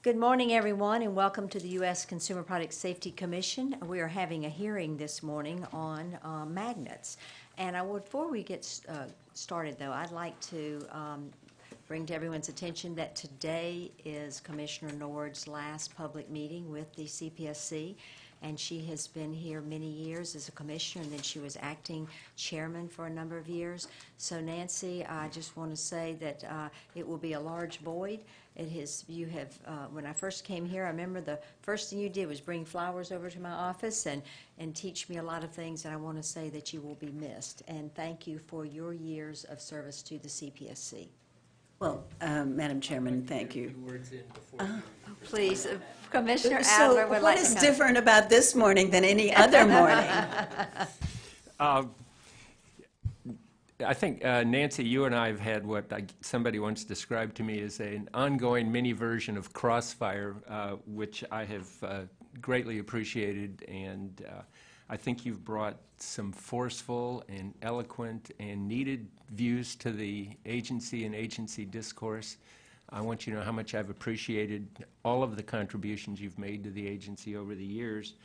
Good morning, everyone, and welcome to the U.S. Consumer Product Safety Commission. We are having a hearing this morning on magnets. And before we get started, though, I'd like to bring to everyone's attention that today is Commissioner Nord's last public meeting with the CPSC. And she has been here many years as a commissioner, and then she was acting chairman for a number of years. So Nancy, I just want to say that it will be a large void. When I first came here, I remember the first thing you did was bring flowers over to my office and teach me a lot of things, and I want to say that you will be missed. And thank you for your years of service to the CPSC. Well, Madam Chairman, thank you. Please, Commissioner Adler would like to So what is different about this morning than any other morning? I think, Nancy, you and I have had what somebody once described to me as an ongoing mini version of Crossfire, which I have greatly appreciated, and I think you've brought some forceful and eloquent and needed views to the agency and agency discourse. I want you to know how much I've appreciated all of the contributions you've made to the agency over the years.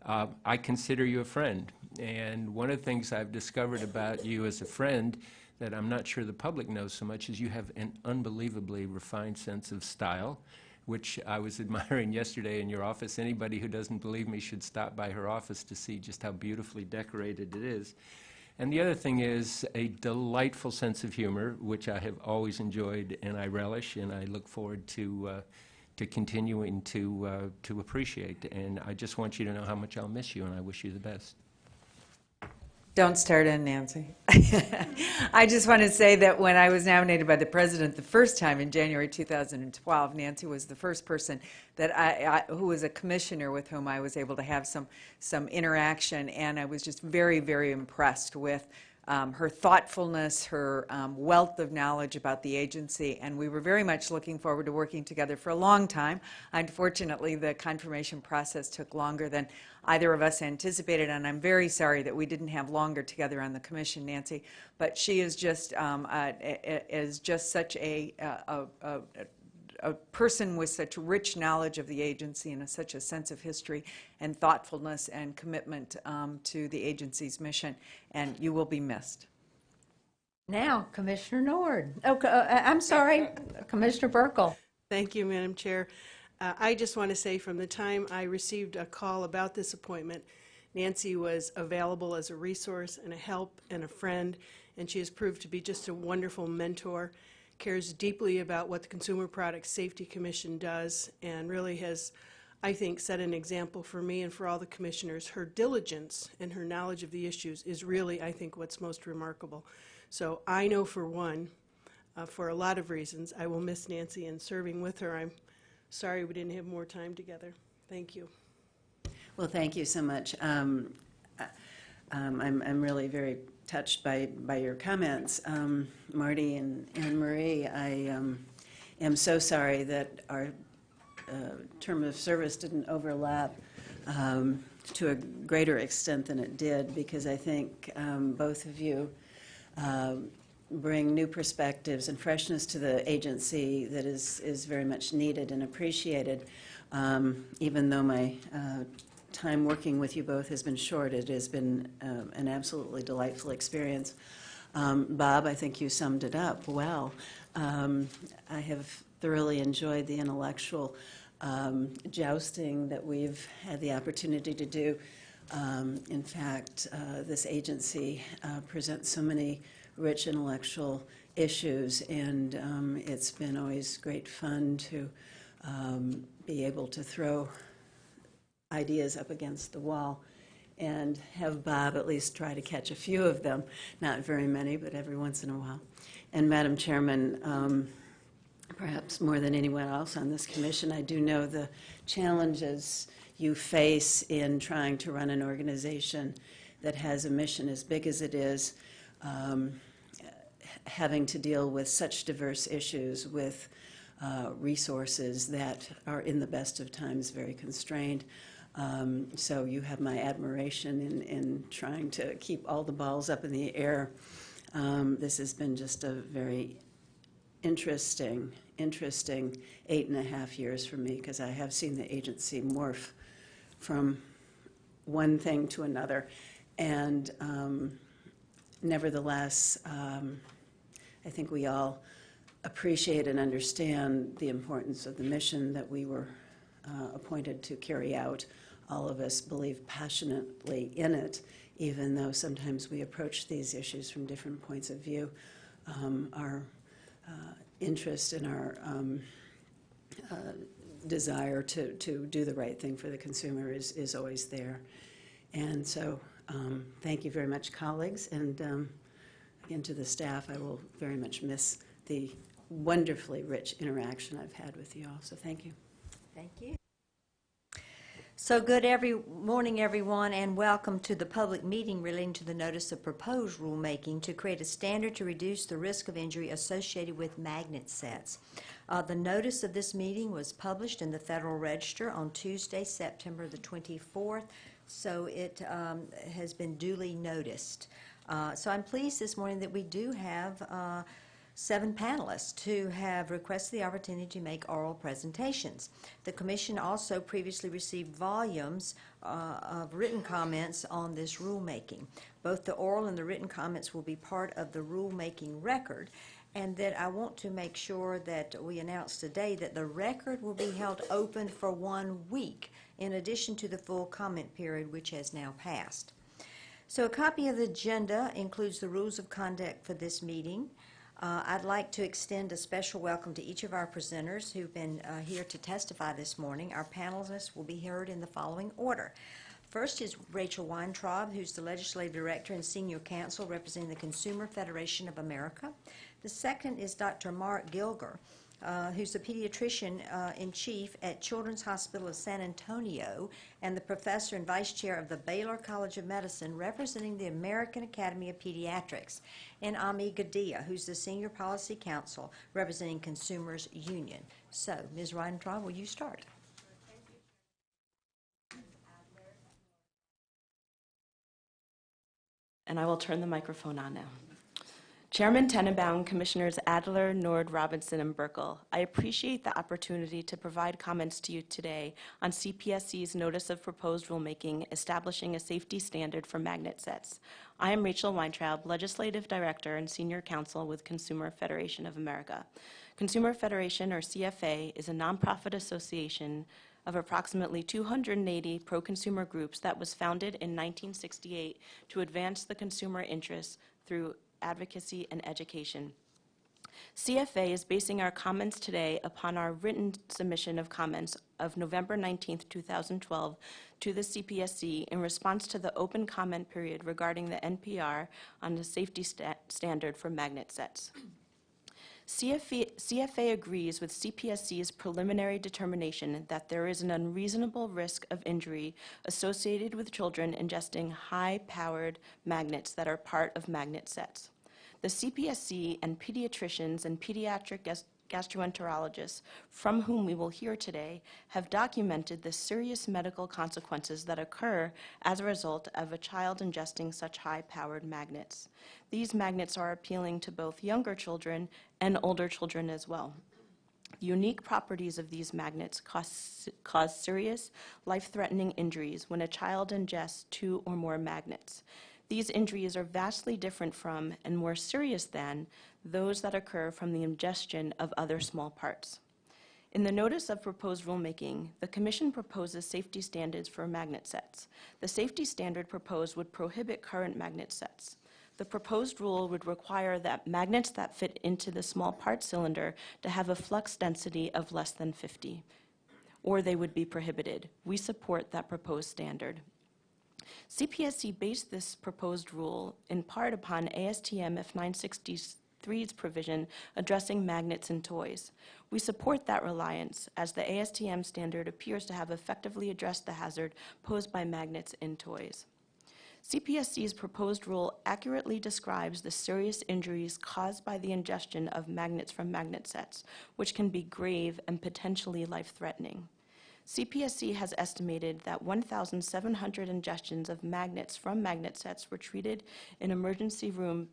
I consider you a friend, and one of the things I've discovered about you as a friend that I'm not sure the public knows so much is you have an unbelievably refined sense of style, which I was admiring yesterday in your office. Anybody who doesn't believe me should stop by her office to see just how beautifully decorated it is. And the other thing is a delightful sense of humor, which I have always enjoyed and I relish, and I look forward to continuing to appreciate. And I just want you to know how much I'll miss you, and I wish you the best. Don't start in, Nancy. I just want to say that when I was nominated by the President the first time in January 2012, Nancy was the first person that who was a commissioner with whom I was able to have some interaction, and I was just very, very impressed with her thoughtfulness, her wealth of knowledge about the agency, and we were very much looking forward to working together for a long time. Unfortunately, the confirmation process took longer than either of us anticipated, and I'm very sorry that we didn't have longer together on the commission, Nancy. But she is just such a person with such rich knowledge of the agency and such a sense of history and thoughtfulness and commitment to the agency's mission, and you will be missed. Now, Commissioner Nord. I'm sorry, Commissioner Burkle. Thank you, Madam Chair. I just want to say from the time I received a call about this appointment, Nancy was available as a resource and a help and a friend, and she has proved to be just a wonderful mentor, cares deeply about what the Consumer Product Safety Commission does, and really has, I think, set an example for me and for all the commissioners. Her diligence and her knowledge of the issues is really, I think, what's most remarkable. So I know, for one, for a lot of reasons, I will miss Nancy, and serving with her, I'm sorry we didn't have more time together. Thank you. Well, thank you so much. I'm really very touched by your comments. Marty and Anne Marie, I am so sorry that our term of service didn't overlap to a greater extent than it did, because I think both of you bring new perspectives and freshness to the agency that is very much needed and appreciated. Even though my time working with you both has been short, it has been an absolutely delightful experience. Bob, I think you summed it up well. I have thoroughly enjoyed the intellectual jousting that we've had the opportunity to do. In fact, this agency presents so many rich intellectual issues, and it's been always great fun to be able to throw ideas up against the wall and have Bob at least try to catch a few of them. Not very many, but every once in a while. And Madam Chairman, perhaps more than anyone else on this commission, I do know the challenges you face in trying to run an organization that has a mission as big as it is, having to deal with such diverse issues with resources that are in the best of times very constrained. So you have my admiration in trying to keep all the balls up in the air. This has been just a very interesting 8.5 years for me, because I have seen the agency morph from one thing to another. And nevertheless, I think we all appreciate and understand the importance of the mission that we were appointed to carry out. All of us believe passionately in it, even though sometimes we approach these issues from different points of view. Our interest and our desire to do the right thing for the consumer is always there. And so thank you very much, colleagues. And again, to the staff, I will very much miss the wonderfully rich interaction I've had with you all. So thank you. Thank you. So good morning, everyone, and welcome to the public meeting relating to the notice of proposed rulemaking to create a standard to reduce the risk of injury associated with magnet sets. The notice of this meeting was published in the Federal Register on Tuesday, September the 24th, so it has been duly noticed. So I'm pleased this morning that we do have 7 panelists who have requested the opportunity to make oral presentations. The Commission also previously received volumes of written comments on this rulemaking. Both the oral and the written comments will be part of the rulemaking record, and that I want to make sure that we announce today that the record will be held open for 1 week, in addition to the full comment period, which has now passed. So a copy of the agenda includes the rules of conduct for this meeting. I'd like to extend a special welcome to each of our presenters who've been here to testify this morning. Our panelists will be heard in the following order. First is Rachel Weintraub, who's the Legislative Director and Senior Counsel representing the Consumer Federation of America. The second is Dr. Mark Gilger, who's the pediatrician in chief at Children's Hospital of San Antonio and the professor and vice chair of the Baylor College of Medicine representing the American Academy of Pediatrics, and Ami Gadia, who's the senior policy counsel representing Consumers Union. So, Ms. Weintraub, will you start? And I will turn the microphone on now. Chairman Tenenbaum, Commissioners Adler, Nord, Robinson, and Burkle, I appreciate the opportunity to provide comments to you today on CPSC's Notice of Proposed Rulemaking establishing a safety standard for magnet sets. I am Rachel Weintraub, Legislative Director and Senior Counsel with Consumer Federation of America. Consumer Federation, or CFA, is a nonprofit association of approximately 280 pro-consumer groups that was founded in 1968 to advance the consumer interests through advocacy and education. CFA is basing our comments today upon our written submission of comments of November 19, 2012 to the CPSC in response to the open comment period regarding the NPR on the safety standard for magnet sets. CFA agrees with CPSC's preliminary determination that there is an unreasonable risk of injury associated with children ingesting high-powered magnets that are part of magnet sets. The CPSC and pediatricians and pediatric gastroenterologists, from whom we will hear today, have documented the serious medical consequences that occur as a result of a child ingesting such high-powered magnets. These magnets are appealing to both younger children and older children as well. The unique properties of these magnets cause serious, life-threatening injuries when a child ingests 2 or more magnets. These injuries are vastly different from and more serious than those that occur from the ingestion of other small parts. In the Notice of Proposed Rulemaking, the Commission proposes safety standards for magnet sets. The safety standard proposed would prohibit current magnet sets. The proposed rule would require that magnets that fit into the small part cylinder to have a flux density of less than 50, or they would be prohibited. We support that proposed standard. CPSC based this proposed rule in part upon ASTM F963's provision addressing magnets in toys. We support that reliance, as the ASTM standard appears to have effectively addressed the hazard posed by magnets in toys. CPSC's proposed rule accurately describes the serious injuries caused by the ingestion of magnets from magnet sets, which can be grave and potentially life-threatening. CPSC has estimated that 1,700 ingestions of magnets from magnet sets were treated in emergency rooms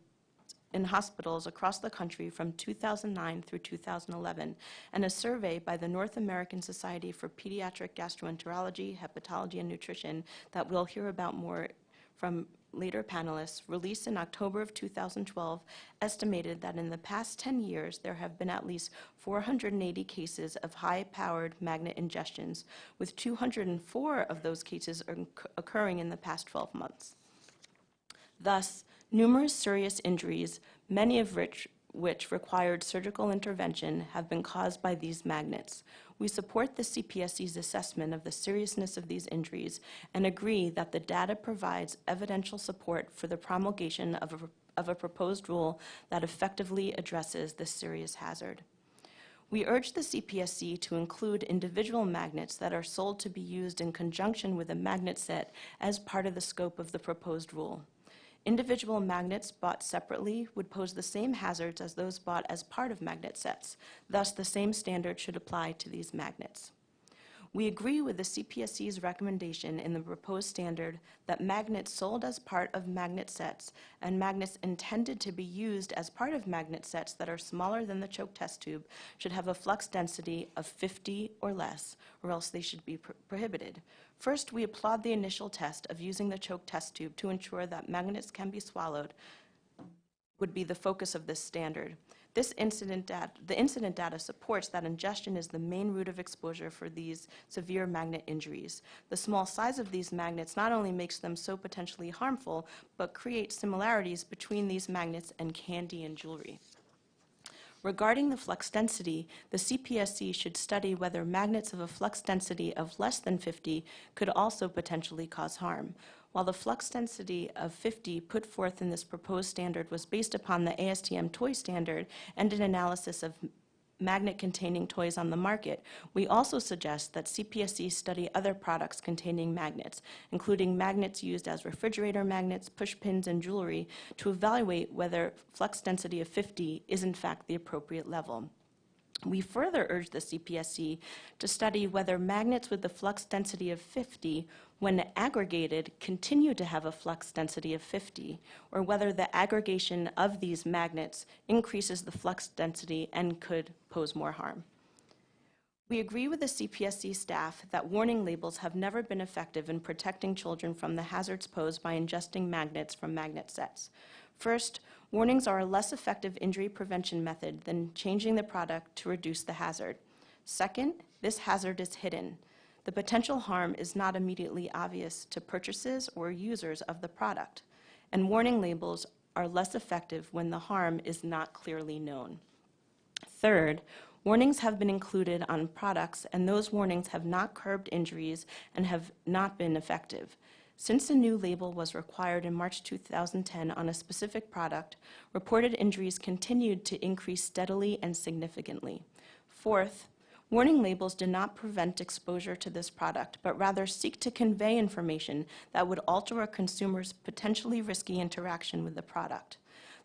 in hospitals across the country from 2009 through 2011, and a survey by the North American Society for Pediatric Gastroenterology, Hepatology, and Nutrition that we'll hear about more from later panelists, released in October of 2012, estimated that in the past 10 years, there have been at least 480 cases of high-powered magnet ingestions, with 204 of those cases occurring in the past 12 months. Thus, numerous serious injuries, many of which required surgical intervention, have been caused by these magnets. We support the CPSC's assessment of the seriousness of these injuries and agree that the data provides evidential support for the promulgation of a proposed rule that effectively addresses this serious hazard. We urge the CPSC to include individual magnets that are sold to be used in conjunction with a magnet set as part of the scope of the proposed rule. Individual magnets bought separately would pose the same hazards as those bought as part of magnet sets. Thus, the same standard should apply to these magnets. We agree with the CPSC's recommendation in the proposed standard that magnets sold as part of magnet sets and magnets intended to be used as part of magnet sets that are smaller than the choke test tube should have a flux density of 50 or less, or else they should be prohibited. First, we applaud the initial test of using the choke test tube to ensure that magnets can be swallowed would be the focus of this standard. The incident data supports that ingestion is the main route of exposure for these severe magnet injuries. The small size of these magnets not only makes them so potentially harmful, but creates similarities between these magnets and candy and jewelry. Regarding the flux density, the CPSC should study whether magnets of a flux density of less than 50 could also potentially cause harm. While the flux density of 50 put forth in this proposed standard was based upon the ASTM toy standard and an analysis of magnet-containing toys on the market, we also suggest that CPSC study other products containing magnets, including magnets used as refrigerator magnets, push pins, and jewelry, to evaluate whether flux density of 50 is in fact the appropriate level. We further urge the CPSC to study whether magnets with the flux density of 50, when aggregated, continue to have a flux density of 50, or whether the aggregation of these magnets increases the flux density and could pose more harm. We agree with the CPSC staff that warning labels have never been effective in protecting children from the hazards posed by ingesting magnets from magnet sets. First, warnings are a less effective injury prevention method than changing the product to reduce the hazard. Second, this hazard is hidden. The potential harm is not immediately obvious to purchasers or users of the product, and warning labels are less effective when the harm is not clearly known. Third, warnings have been included on products, and those warnings have not curbed injuries and have not been effective. Since a new label was required in March 2010 on a specific product, reported injuries continued to increase steadily and significantly. Fourth, warning labels do not prevent exposure to this product, but rather seek to convey information that would alter a consumer's potentially risky interaction with the product.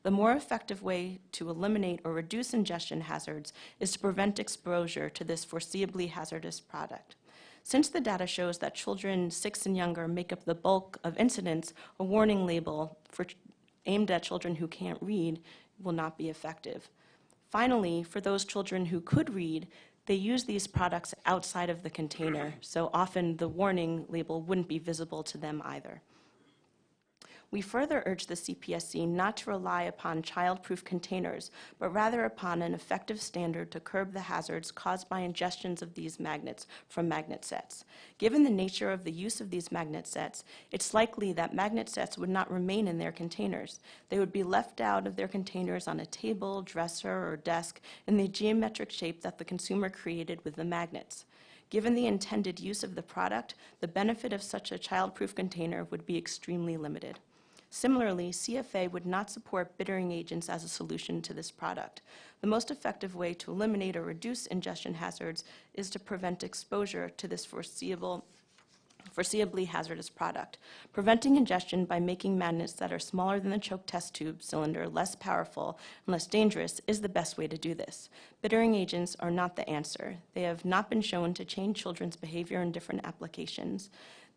The more effective way to eliminate or reduce ingestion hazards is to prevent exposure to this foreseeably hazardous product. Since the data shows that children 6 and younger make up the bulk of incidents, a warning label aimed at children who can't read will not be effective. Finally, for those children who could read, they use these products outside of the container, so often the warning label wouldn't be visible to them either. We further urge the CPSC not to rely upon child-proof containers, but rather upon an effective standard to curb the hazards caused by ingestions of these magnets from magnet sets. Given the nature of the use of these magnet sets, it's likely that magnet sets would not remain in their containers. They would be left out of their containers on a table, dresser, or desk in the geometric shape that the consumer created with the magnets. Given the intended use of the product, the benefit of such a child-proof container would be extremely limited. Similarly, CFA would not support bittering agents as a solution to this product. The most effective way to eliminate or reduce ingestion hazards is to prevent exposure to this foreseeably hazardous product. Preventing ingestion by making magnets that are smaller than the choke test tube cylinder, less powerful, and less dangerous is the best way to do this. Bittering agents are not the answer. They have not been shown to change children's behavior in different applications.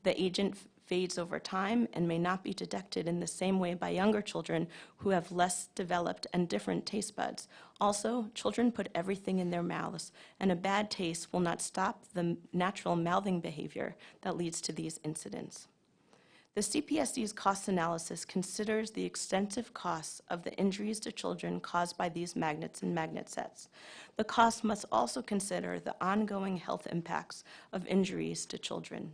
The agent fades over time and may not be detected in the same way by younger children who have less developed and different taste buds. Also, children put everything in their mouths, and a bad taste will not stop the natural mouthing behavior that leads to these incidents. The CPSC's cost analysis considers the extensive costs of the injuries to children caused by these magnets and magnet sets. The cost must also consider the ongoing health impacts of injuries to children.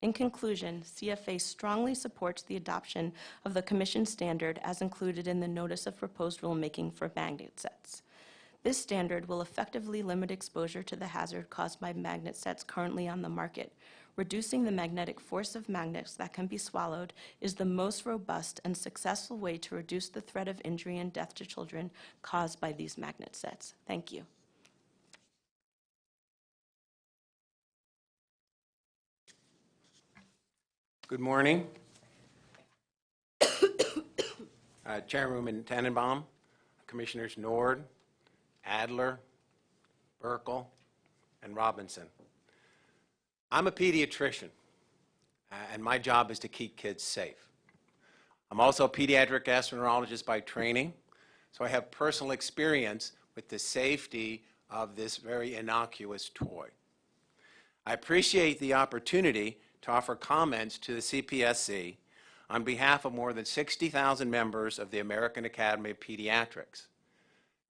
In conclusion, CFA strongly supports the adoption of the Commission standard as included in the Notice of Proposed Rulemaking for magnet sets. This standard will effectively limit exposure to the hazard caused by magnet sets currently on the market. Reducing the magnetic force of magnets that can be swallowed is the most robust and successful way to reduce the threat of injury and death to children caused by these magnet sets. Thank you. Good morning. Chairwoman Tannenbaum, Commissioners Nord, Adler, Burkle, and Robinson. I'm a pediatrician, and my job is to keep kids safe. I'm also a pediatric gastroenterologist by training, so I have personal experience with the safety of this very innocuous toy. I appreciate the opportunity to offer comments to the CPSC on behalf of more than 60,000 members of the American Academy of Pediatrics,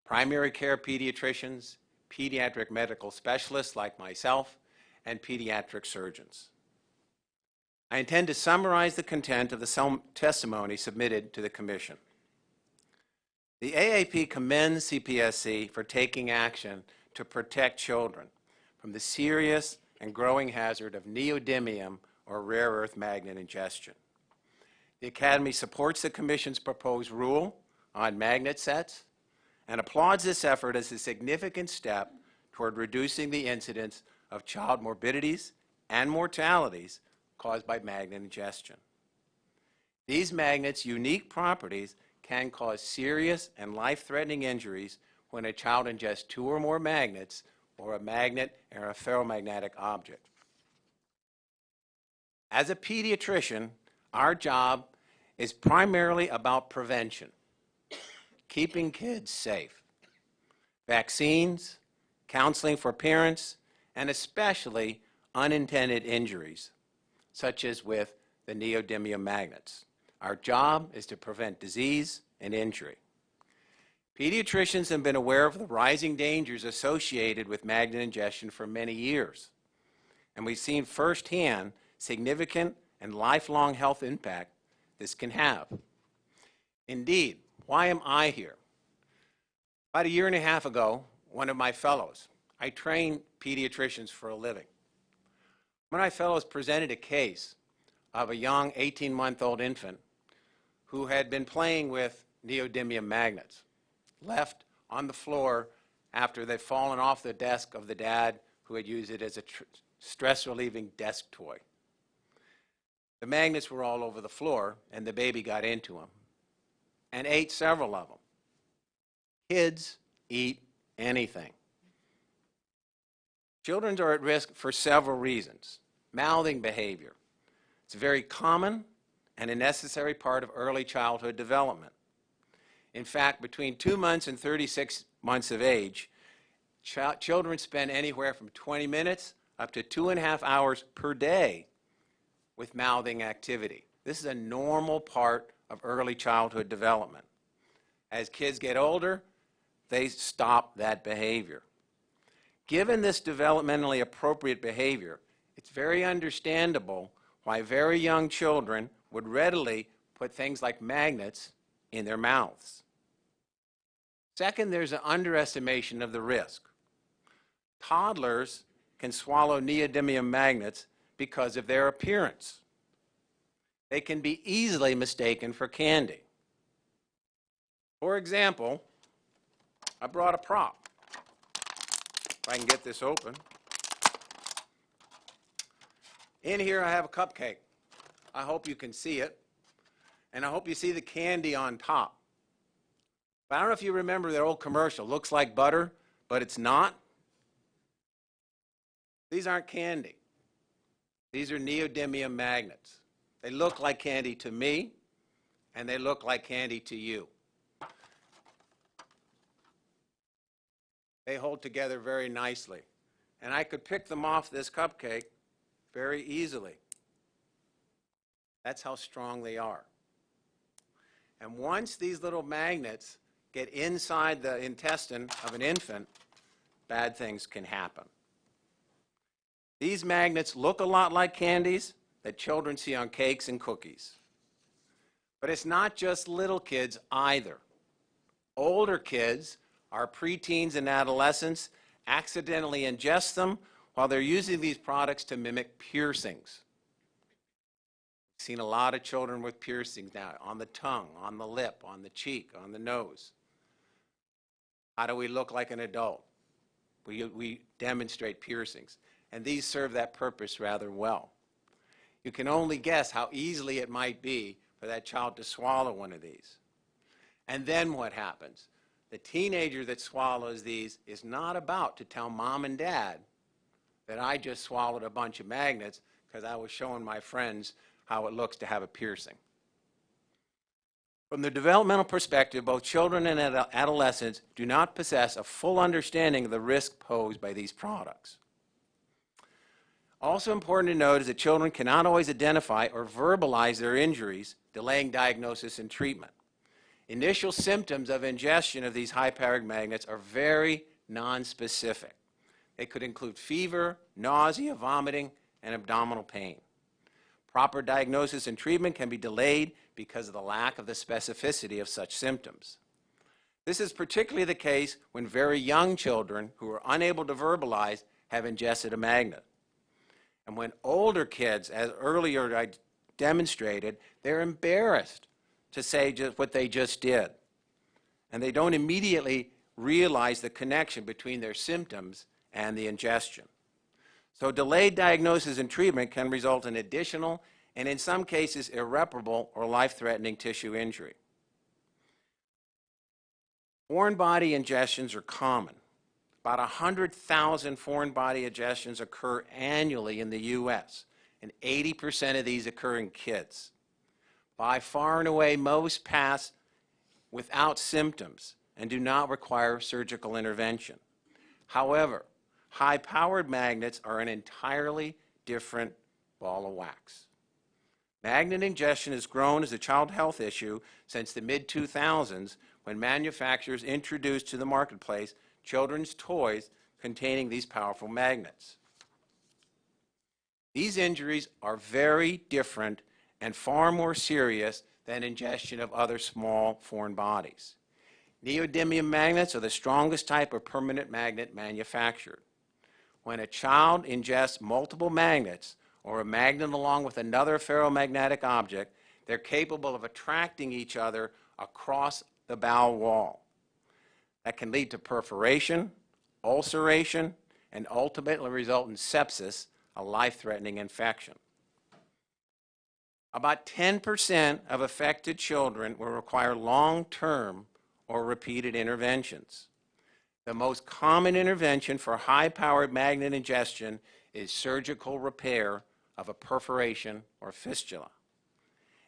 primary care pediatricians, pediatric medical specialists like myself, and pediatric surgeons. I intend to summarize the content of the testimony submitted to the Commission. The AAP commends CPSC for taking action to protect children from the serious and growing hazard of neodymium or rare earth magnet ingestion. The Academy supports the Commission's proposed rule on magnet sets and applauds this effort as a significant step toward reducing the incidence of child morbidities and mortalities caused by magnet ingestion. These magnets' unique properties can cause serious and life-threatening injuries when a child ingests 2 or more magnets or a magnet or a ferromagnetic object. As a pediatrician, our job is primarily about prevention, keeping kids safe, vaccines, counseling for parents, and especially unintended injuries, such as with the neodymium magnets. Our job is to prevent disease and injury. Pediatricians have been aware of the rising dangers associated with magnet ingestion for many years, and we've seen firsthand significant and lifelong health impact this can have. Indeed, why am I here? About 1.5 years ago, one of my fellows, I train pediatricians for a living. One of my fellows presented a case of a young 18-month-old infant who had been playing with neodymium magnets, left on the floor after they'd fallen off the desk of the dad who had used it as a stress-relieving desk toy. The magnets were all over the floor, and the baby got into them and ate several of them. Kids eat anything. Children are at risk for several reasons. Mouthing behavior. It's very common and a necessary part of early childhood development. In fact, between 2 months and 36 months of age, children spend anywhere from 20 minutes up to 2.5 hours per day with mouthing activity. This is a normal part of early childhood development. As kids get older, they stop that behavior. Given this developmentally appropriate behavior, it's very understandable why very young children would readily put things like magnets in their mouths. Second, there's an underestimation of the risk. Toddlers can swallow neodymium magnets because of their appearance. They can be easily mistaken for candy. For example, I brought a prop. If I can get this open. In here I have a cupcake. I hope you can see it. And I hope you see the candy on top. But I don't know if you remember that old commercial. Looks like butter, but it's not. These aren't candy. These are neodymium magnets. They look like candy to me, and they look like candy to you. They hold together very nicely. And I could pick them off this cupcake very easily. That's how strong they are. And once these little magnets get inside the intestine of an infant, bad things can happen. These magnets look a lot like candies that children see on cakes and cookies. But it's not just little kids either. Older kids, our preteens and adolescents, accidentally ingest them while they're using these products to mimic piercings. I've seen a lot of children with piercings now on the tongue, on the lip, on the cheek, on the nose. How do we look like an adult? We demonstrate piercings, and these serve that purpose rather well. You can only guess how easily it might be for that child to swallow one of these. And then what happens? The teenager that swallows these is not about to tell mom and dad that I just swallowed a bunch of magnets because I was showing my friends how it looks to have a piercing. From the developmental perspective, both children and adolescents do not possess a full understanding of the risk posed by these products. Also important to note is that children cannot always identify or verbalize their injuries, delaying diagnosis and treatment. Initial symptoms of ingestion of these high-powered magnets are very nonspecific. They could include fever, nausea, vomiting, and abdominal pain. Proper diagnosis and treatment can be delayed because of the lack of the specificity of such symptoms. This is particularly the case when very young children who are unable to verbalize have ingested a magnet. And when older kids, as earlier I demonstrated, they're embarrassed to say just what they just did. And they don't immediately realize the connection between their symptoms and the ingestion. So delayed diagnosis and treatment can result in additional and in some cases irreparable or life-threatening tissue injury. Foreign body ingestions are common. About 100,000 foreign body ingestions occur annually in the U.S., and 80% of these occur in kids. By far and away, most pass without symptoms and do not require surgical intervention. However, high-powered magnets are an entirely different ball of wax. Magnet ingestion has grown as a child health issue since the mid-2000s when manufacturers introduced to the marketplace children's toys containing these powerful magnets. These injuries are very different and far more serious than ingestion of other small foreign bodies. Neodymium magnets are the strongest type of permanent magnet manufactured. When a child ingests multiple magnets or a magnet along with another ferromagnetic object, they're capable of attracting each other across the bowel wall. That can lead to perforation, ulceration, and ultimately result in sepsis, a life-threatening infection. About 10% of affected children will require long-term or repeated interventions. The most common intervention for high-powered magnet ingestion is surgical repair of a perforation or fistula.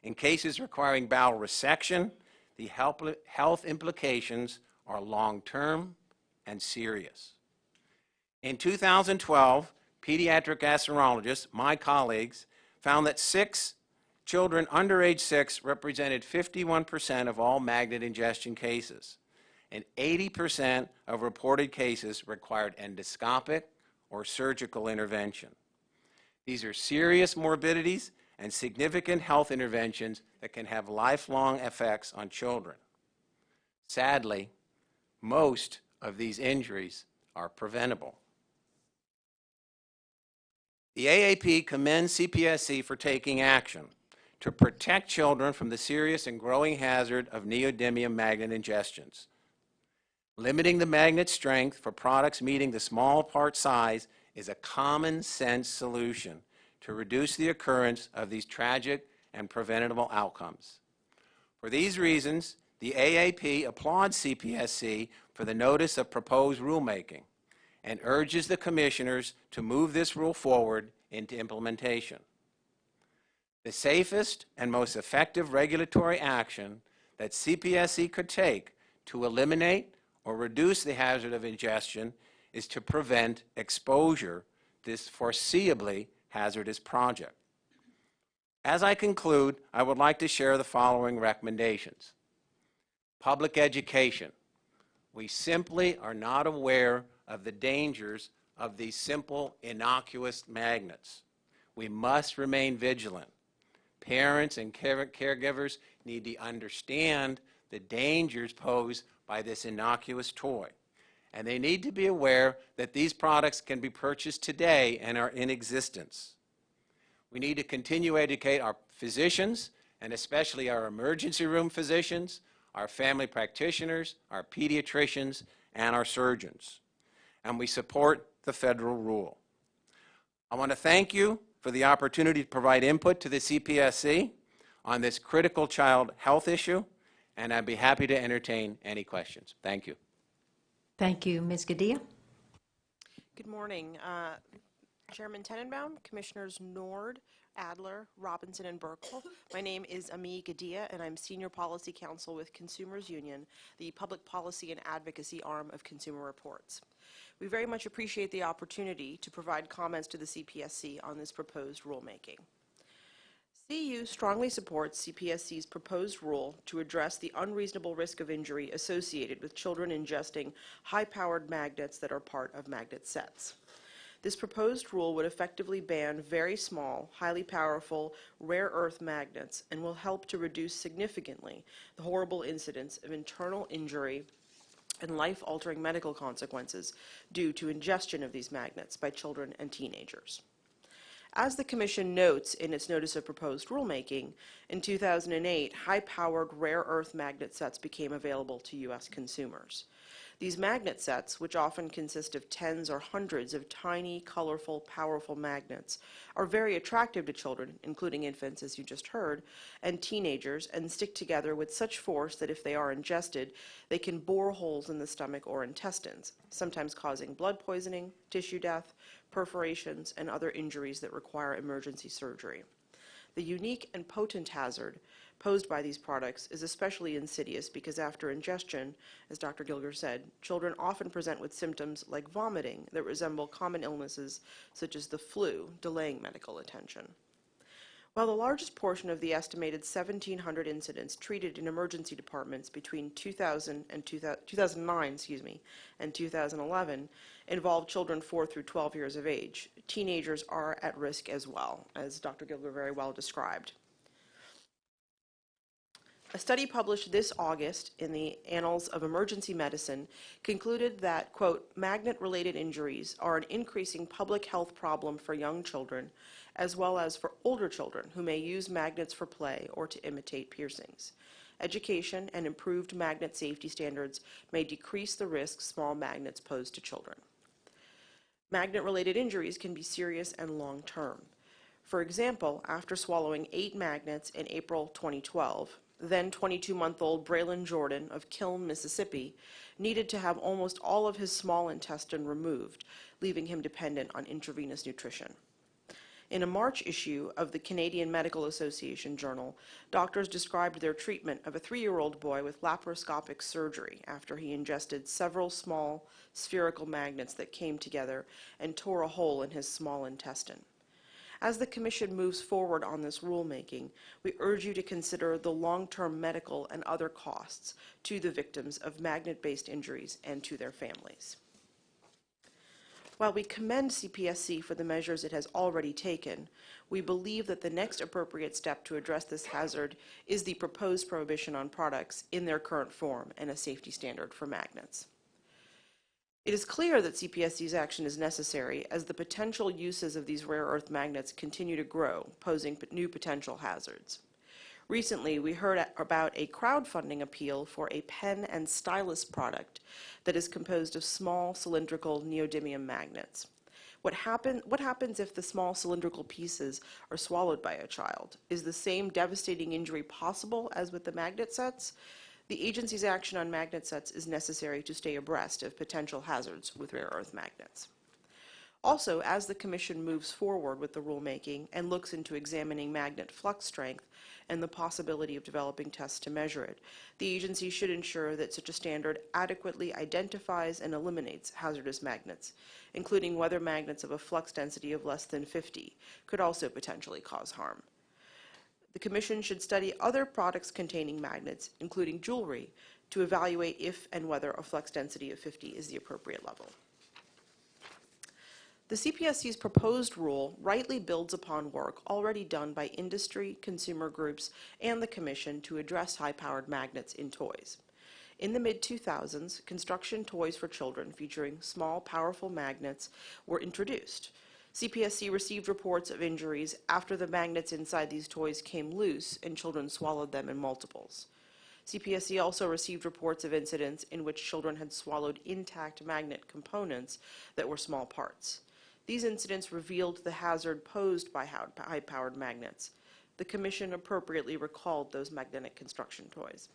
In cases requiring bowel resection, the health implications are long-term and serious. In 2012, pediatric gastroenterologists, my colleagues, found that 6 children under age 6 represented 51% of all magnet ingestion cases, and 80% of reported cases required endoscopic or surgical intervention. These are serious morbidities and significant health interventions that can have lifelong effects on children. Sadly, most of these injuries are preventable. The AAP commends CPSC for taking action to protect children from the serious and growing hazard of neodymium magnet ingestions. Limiting the magnet strength for products meeting the small part size is a common sense solution to reduce the occurrence of these tragic and preventable outcomes. For these reasons, the AAP applauds CPSC for the notice of proposed rulemaking and urges the commissioners to move this rule forward into implementation. The safest and most effective regulatory action that CPSC could take to eliminate or reduce the hazard of ingestion is to prevent exposure to this foreseeably hazardous project. As I conclude, I would like to share the following recommendations. Public education. We simply are not aware of the dangers of these simple, innocuous magnets. We must remain vigilant. Parents and caregivers need to understand the dangers posed by this innocuous toy. And they need to be aware that these products can be purchased today and are in existence. We need to continue to educate our physicians, and especially our emergency room physicians, our family practitioners, our pediatricians, and our surgeons. And we support the federal rule. I want to thank you for the opportunity to provide input to the CPSC on this critical child health issue, and I'd be happy to entertain any questions. Thank you. Thank you. Ms. Gadea? Good morning. Chairman Tenenbaum, Commissioners Nord, Adler, Robinson, and Burkle. My name is Ami Gadea, and I'm Senior Policy Counsel with Consumers Union, the public policy and advocacy arm of Consumer Reports. We very much appreciate the opportunity to provide comments to the CPSC on this proposed rulemaking. CU strongly supports CPSC's proposed rule to address the unreasonable risk of injury associated with children ingesting high-powered magnets that are part of magnet sets. This proposed rule would effectively ban very small, highly powerful, rare earth magnets and will help to reduce significantly the horrible incidence of internal injury and life-altering medical consequences due to ingestion of these magnets by children and teenagers. As the Commission notes in its Notice of Proposed Rulemaking, in 2008, high-powered rare earth magnet sets became available to U.S. consumers. These magnet sets, which often consist of tens or hundreds of tiny, colorful, powerful magnets, are very attractive to children, including infants, as you just heard, and teenagers, and stick together with such force that if they are ingested, they can bore holes in the stomach or intestines, sometimes causing blood poisoning, tissue death, perforations, and other injuries that require emergency surgery. The unique and potent hazard posed by these products is especially insidious because after ingestion, as Dr. Gilger said, children often present with symptoms like vomiting that resemble common illnesses such as the flu, delaying medical attention. While the largest portion of the estimated 1,700 incidents treated in emergency departments between 2009 and 2011 involved children 4 through 12 years of age, teenagers are at risk as well, as Dr. Gilger very well described. A study published this August in the Annals of Emergency Medicine concluded that, quote, magnet-related injuries are an increasing public health problem for young children, as well as for older children who may use magnets for play or to imitate piercings. Education and improved magnet safety standards may decrease the risk small magnets pose to children. Magnet-related injuries can be serious and long-term. For example, after swallowing 8 magnets in April 2012, then 22-month-old Braylon Jordan of Kiln, Mississippi, needed to have almost all of his small intestine removed, leaving him dependent on intravenous nutrition. In a March issue of the Canadian Medical Association Journal, doctors described their treatment of a 3-year-old boy with laparoscopic surgery after he ingested several small spherical magnets that came together and tore a hole in his small intestine. As the Commission moves forward on this rulemaking, we urge you to consider the long-term medical and other costs to the victims of magnet-based injuries and to their families. While we commend CPSC for the measures it has already taken, we believe that the next appropriate step to address this hazard is the proposed prohibition on products in their current form and a safety standard for magnets. It is clear that CPSC's action is necessary as the potential uses of these rare earth magnets continue to grow, posing new potential hazards. Recently, we heard about a crowdfunding appeal for a pen and stylus product that is composed of small cylindrical neodymium magnets. What happens if the small cylindrical pieces are swallowed by a child? Is the same devastating injury possible as with the magnet sets? The agency's action on magnet sets is necessary to stay abreast of potential hazards with rare earth magnets. Also, as the Commission moves forward with the rulemaking and looks into examining magnet flux strength and the possibility of developing tests to measure it, the agency should ensure that such a standard adequately identifies and eliminates hazardous magnets, including whether magnets of a flux density of less than 50 could also potentially cause harm. The Commission should study other products containing magnets, including jewelry, to evaluate if and whether a flux density of 50 is the appropriate level. The CPSC's proposed rule rightly builds upon work already done by industry, consumer groups, and the Commission to address high-powered magnets in toys. In the mid-2000s, construction toys for children featuring small, powerful magnets were introduced. CPSC received reports of injuries after the magnets inside these toys came loose and children swallowed them in multiples. CPSC also received reports of incidents in which children had swallowed intact magnet components that were small parts. These incidents revealed the hazard posed by high-powered magnets. The Commission appropriately recalled those magnetic construction toys.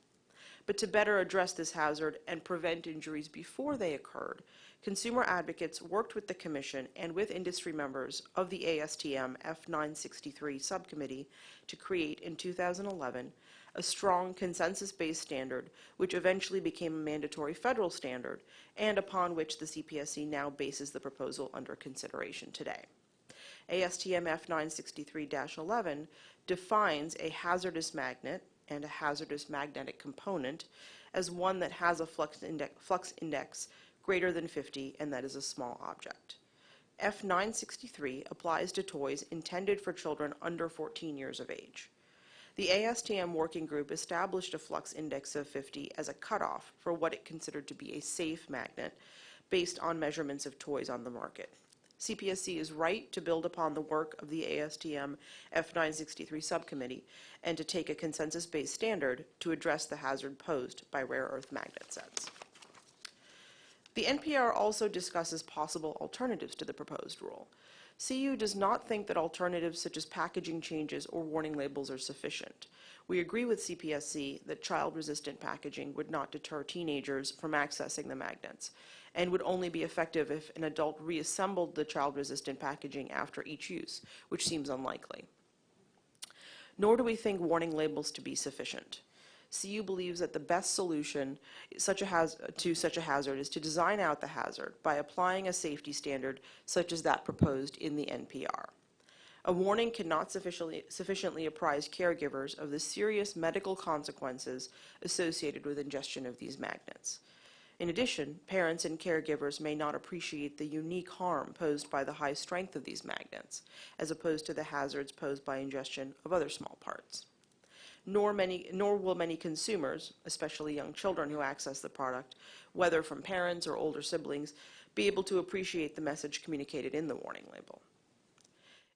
But to better address this hazard and prevent injuries before they occurred, consumer advocates worked with the Commission and with industry members of the ASTM F963 subcommittee to create, in 2011, a strong consensus-based standard which eventually became a mandatory federal standard and upon which the CPSC now bases the proposal under consideration today. ASTM F963-11 defines a hazardous magnet and a hazardous magnetic component as one that has a flux index greater than 50 and that is a small object. F963 applies to toys intended for children under 14 years of age. The ASTM working group established a flux index of 50 as a cutoff for what it considered to be a safe magnet based on measurements of toys on the market. CPSC is right to build upon the work of the ASTM F963 subcommittee and to take a consensus-based standard to address the hazard posed by rare earth magnet sets. The NPR also discusses possible alternatives to the proposed rule. CU does not think that alternatives such as packaging changes or warning labels are sufficient. We agree with CPSC that child-resistant packaging would not deter teenagers from accessing the magnets and would only be effective if an adult reassembled the child-resistant packaging after each use, which seems unlikely. Nor do we think warning labels to be sufficient. CU believes that the best solution to such a hazard is to design out the hazard by applying a safety standard such as that proposed in the NPR. A warning cannot sufficiently apprise caregivers of the serious medical consequences associated with ingestion of these magnets. In addition, parents and caregivers may not appreciate the unique harm posed by the high strength of these magnets, as opposed to the hazards posed by ingestion of other small parts. Nor will many consumers, especially young children who access the product, whether from parents or older siblings, be able to appreciate the message communicated in the warning label.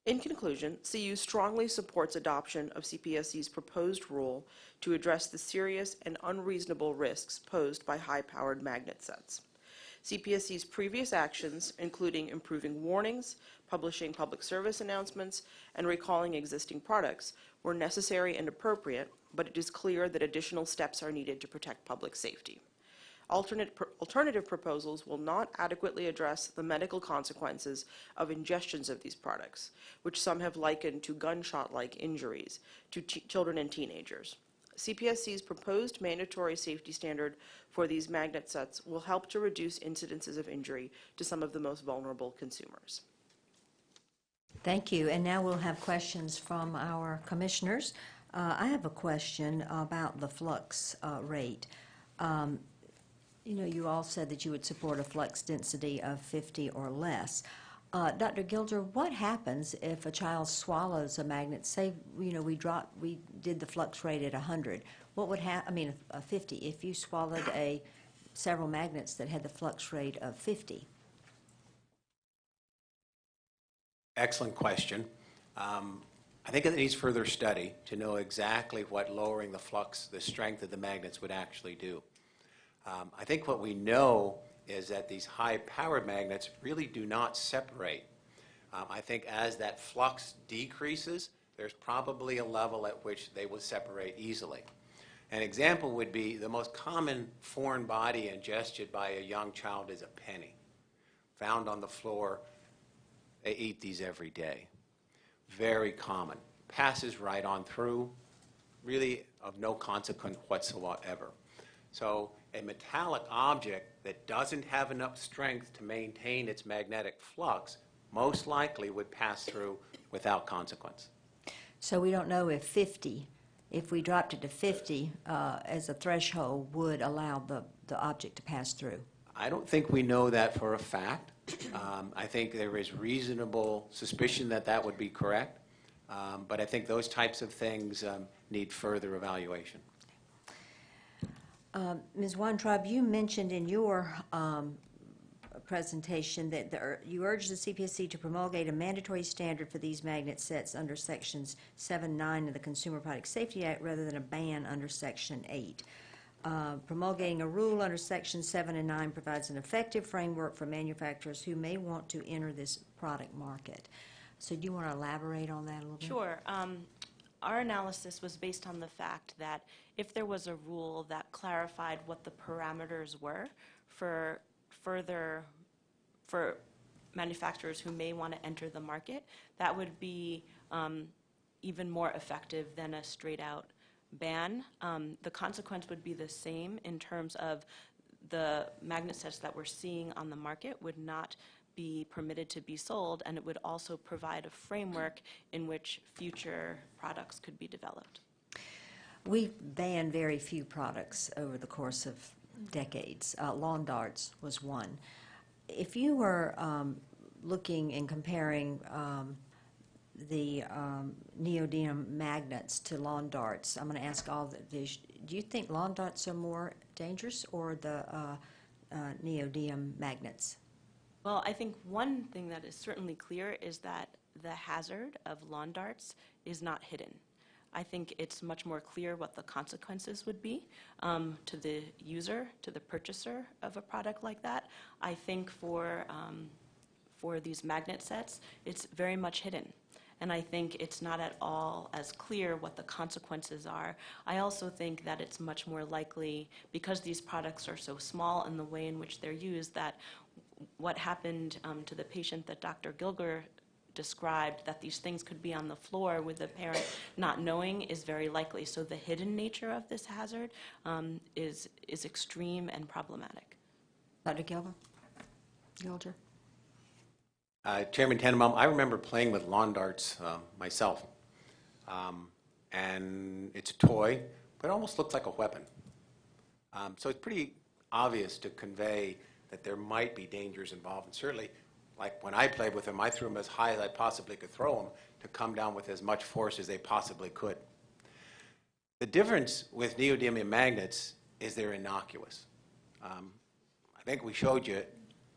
In conclusion, CU strongly supports adoption of CPSC's proposed rule to address the serious and unreasonable risks posed by high-powered magnet sets. CPSC's previous actions, including improving warnings, publishing public service announcements, and recalling existing products, were necessary and appropriate, but it is clear that additional steps are needed to protect public safety. Alternative proposals will not adequately address the medical consequences of ingestions of these products, which some have likened to gunshot-like injuries to children and teenagers. CPSC's proposed mandatory safety standard for these magnet sets will help to reduce incidences of injury to some of the most vulnerable consumers. Thank you. And now we'll have questions from our commissioners. I have a question about the flux rate. You know, you all said that you would support a flux density of 50 or less. Dr. Gilder, what happens if a child swallows a magnet? Say, you know, we did the flux rate at 100. What would happen? 50. If you swallowed several magnets that had the flux rate of 50. Excellent question. I think it needs further study to know exactly what lowering the strength of the magnets would actually do. I think what we know is that these high-powered magnets really do not separate. I think as that flux decreases, there's probably a level at which they will separate easily. An example would be the most common foreign body ingested by a young child is a penny, found on the floor They eat these every day. Very common. Passes right on through, really of no consequence whatsoever. So a metallic object that doesn't have enough strength to maintain its magnetic flux most likely would pass through without consequence. So we don't know if 50, if we dropped it to 50 as a threshold, would allow the object to pass through. I don't think we know that for a fact. I think there is reasonable suspicion that that would be correct, but I think those types of things need further evaluation. Ms. Weintraub, you mentioned in your presentation that you urged the CPSC to promulgate a mandatory standard for these magnet sets under Sections 7 and 9 of the Consumer Product Safety Act rather than a ban under Section 8. Promulgating a rule under Section 7 and 9 provides an effective framework for manufacturers who may want to enter this product market. So do you want to elaborate on that a little bit? Sure. Our analysis was based on the fact that if there was a rule that clarified what the parameters were for manufacturers who may want to enter the market, that would be even more effective than a straight-out ban. The consequence would be the same in terms of the magnet sets that we're seeing on the market would not be permitted to be sold, and it would also provide a framework in which future products could be developed. We've banned very few products over the course of decades. Lawn darts was one. If you were looking and comparing the neodymium magnets to lawn darts, I'm going to ask all these, do you think lawn darts are more dangerous or the neodymium magnets? Well, I think one thing that is certainly clear is that the hazard of lawn darts is not hidden. I think it's much more clear what the consequences would be to the user, to the purchaser of a product like that. I think for these magnet sets, it's very much hidden. And I think it's not at all as clear what the consequences are. I also think that it's much more likely, because these products are so small in the way in which they're used, that what happened to the patient that Dr. Gilger described, that these things could be on the floor with the parent not knowing, is very likely. So the hidden nature of this hazard is extreme and problematic. Dr. Gilger? Chairman Tannenbaum, I remember playing with lawn darts myself. And it's a toy, but it almost looks like a weapon. So it's pretty obvious to convey that there might be dangers involved. And certainly, like when I played with them, I threw them as high as I possibly could throw them to come down with as much force as they possibly could. The difference with neodymium magnets is they're innocuous. I think we showed you,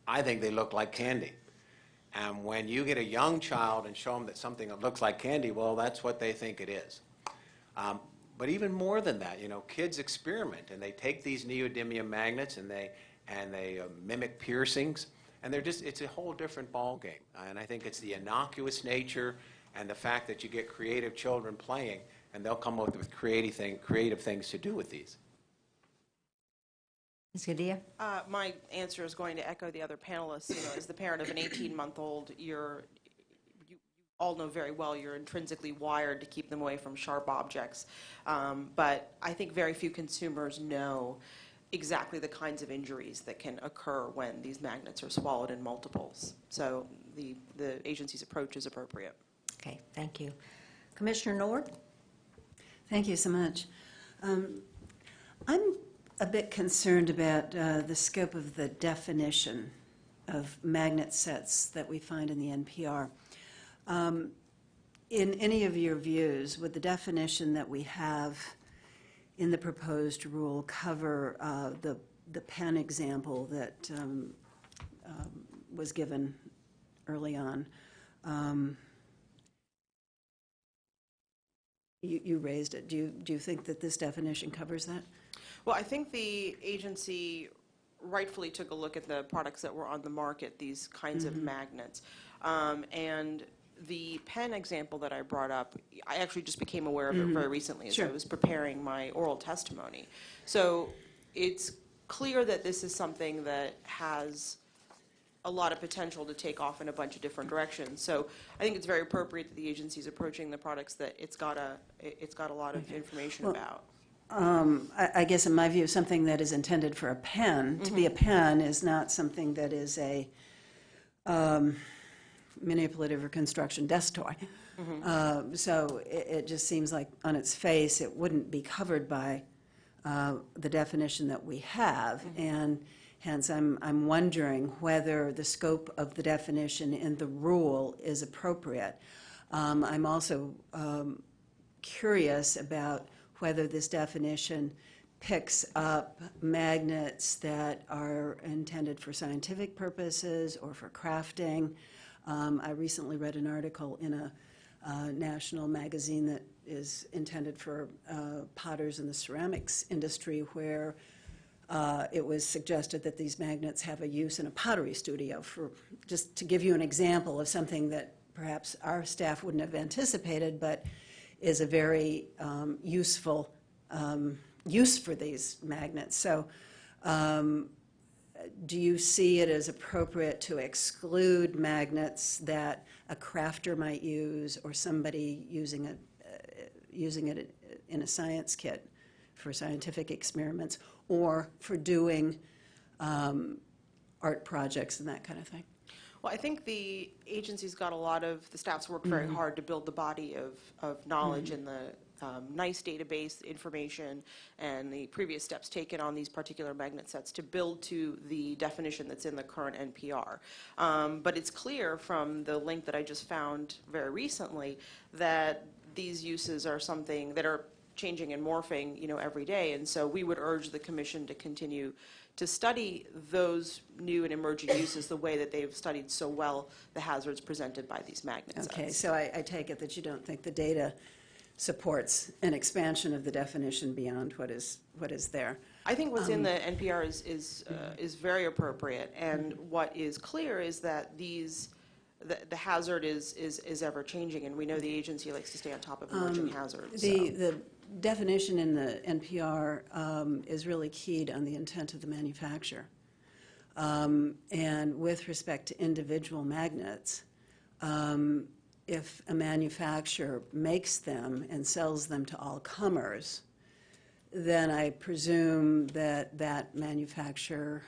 I think they look like candy. And when you get a young child and show them that something that looks like candy, well, that's what they think it is. But even more than that, you know, kids experiment, and they take these neodymium magnets and they mimic piercings, and it's a whole different ball game. And I think it's the innocuous nature and the fact that you get creative children playing, and they'll come up with creative things to do with these. Ms. Gadea? My answer is going to echo the other panelists. You know, as the parent of an 18-month-old, you all know very well you're intrinsically wired to keep them away from sharp objects. But I think very few consumers know exactly the kinds of injuries that can occur when these magnets are swallowed in multiples. So the agency's approach is appropriate. Okay, thank you. Commissioner Nord? Thank you so much. I'm a bit concerned about the scope of the definition of magnet sets that we find in the NPR. In any of your views, would the definition that we have in the proposed rule cover the pen example that was given early on? You raised it. Do you think that this definition covers that? Well, I think the agency rightfully took a look at the products that were on the market, these kinds of magnets. And the pen example that I brought up, I actually just became aware of it very recently as I was preparing my oral testimony. So it's clear that this is something that has a lot of potential to take off in a bunch of different directions. So I think it's very appropriate that the agency is approaching the products that it's got a lot of information about. I guess in my view, something that is intended for a pen, to be a pen is not something that is a manipulative or construction desk toy. So it just seems like on its face, it wouldn't be covered by the definition that we have. And hence, I'm wondering whether the scope of the definition in the rule is appropriate. I'm also curious about whether this definition picks up magnets that are intended for scientific purposes or for crafting. I recently read an article in a national magazine that is intended for potters in the ceramics industry, where it was suggested that these magnets have a use in a pottery studio. For just to give you an example of something that perhaps our staff wouldn't have anticipated, but is a very useful use for these magnets. So do you see it as appropriate to exclude magnets that a crafter might use, or somebody using it in a science kit for scientific experiments, or for doing art projects and that kind of thing? Well, I think the agency's got the staff's worked very hard to build the body of knowledge and the NICE database information and the previous steps taken on these particular magnet sets to build to the definition that's in the current NPR. But it's clear from the link that I just found very recently that these uses are something that are changing and morphing, every day. And so we would urge the commission to continue to study those new and emerging uses the way that they've studied so well the hazards presented by these magnet sets. Okay, so I take it that you don't think the data supports an expansion of the definition beyond what is there. I think what's in the NPR is very appropriate, and what is clear is that the hazard is ever changing, and we know the agency likes to stay on top of emerging hazards. The definition in the NPR is really keyed on the intent of the manufacturer. And with respect to individual magnets, if a manufacturer makes them and sells them to all comers, then I presume that that manufacturer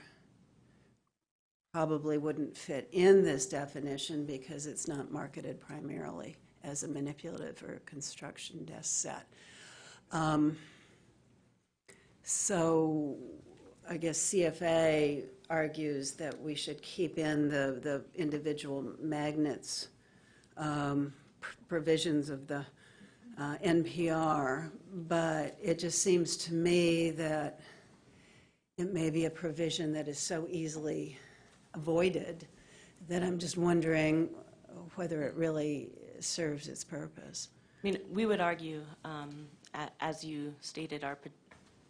probably wouldn't fit in this definition because it's not marketed primarily as a manipulative or construction desk set. So I guess CFA argues that we should keep in the individual magnets provisions of the NPR, but it just seems to me that it may be a provision that is so easily avoided that I'm just wondering whether it really serves its purpose. I mean, we would argue, as you stated our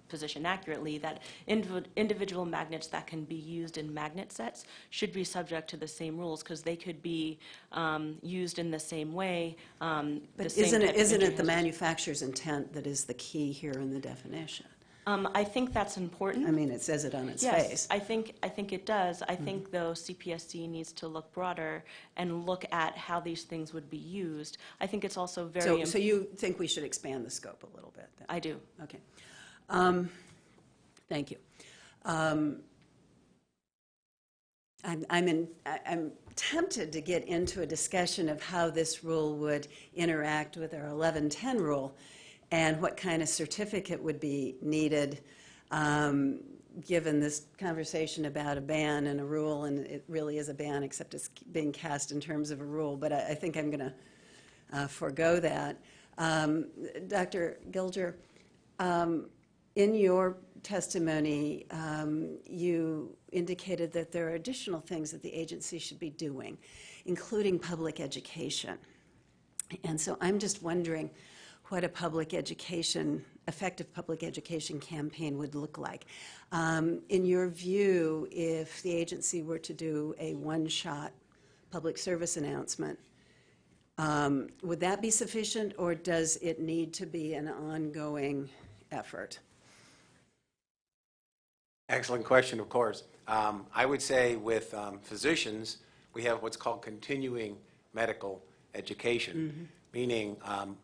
position accurately, that individual magnets that can be used in magnet sets should be subject to the same rules, because they could be used in the same way. But isn't it the manufacturer's intent that is the key here in the definition? I think that's important. I mean, it says it on its Yes, face. I think it does. I think, though, CPSC needs to look broader and look at how these things would be used. I think it's also very important. So you think we should expand the scope a little bit then? I do. Okay. Thank you. I'm tempted to get into a discussion of how this rule would interact with our 1110 rule and what kind of certificate would be needed, given this conversation about a ban and a rule, and it really is a ban except it's being cast in terms of a rule, but I think I'm going to forego that. Dr. Gilger, in your testimony, you indicated that there are additional things that the agency should be doing, including public education. And so I'm just wondering what a effective public education campaign would look like. In your view, if the agency were to do a one-shot public service announcement, would that be sufficient, or does it need to be an ongoing effort? Excellent question, of course. I would say with physicians, we have what's called continuing medical education, meaning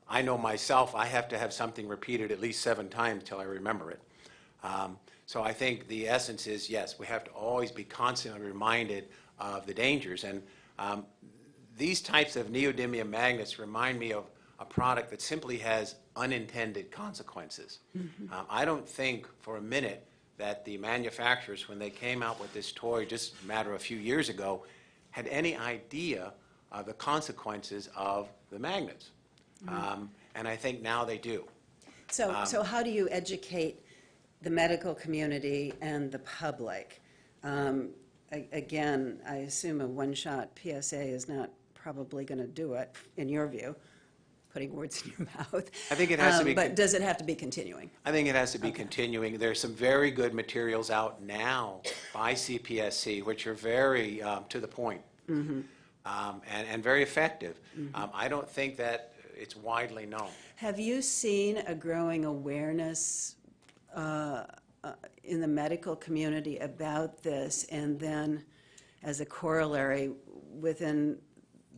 I know myself, I have to have something repeated at least 7 times till I remember it. So I think the essence is, yes, we have to always be constantly reminded of the dangers. And these types of neodymium magnets remind me of a product that simply has unintended consequences. I don't think for a minute that the manufacturers, when they came out with this toy just a matter of a few years ago, had any idea of the consequences of the magnets. And I think now they do. So how do you educate the medical community and the public? Again, I assume a one-shot PSA is not probably going to do it, in your view, putting words in your mouth. I think it has to be But does it have to be continuing? I think it has to be continuing. There's some very good materials out now by CPSC, which are very to the point and very effective. I don't think that it's widely known. Have you seen a growing awareness in the medical community about this, and then as a corollary within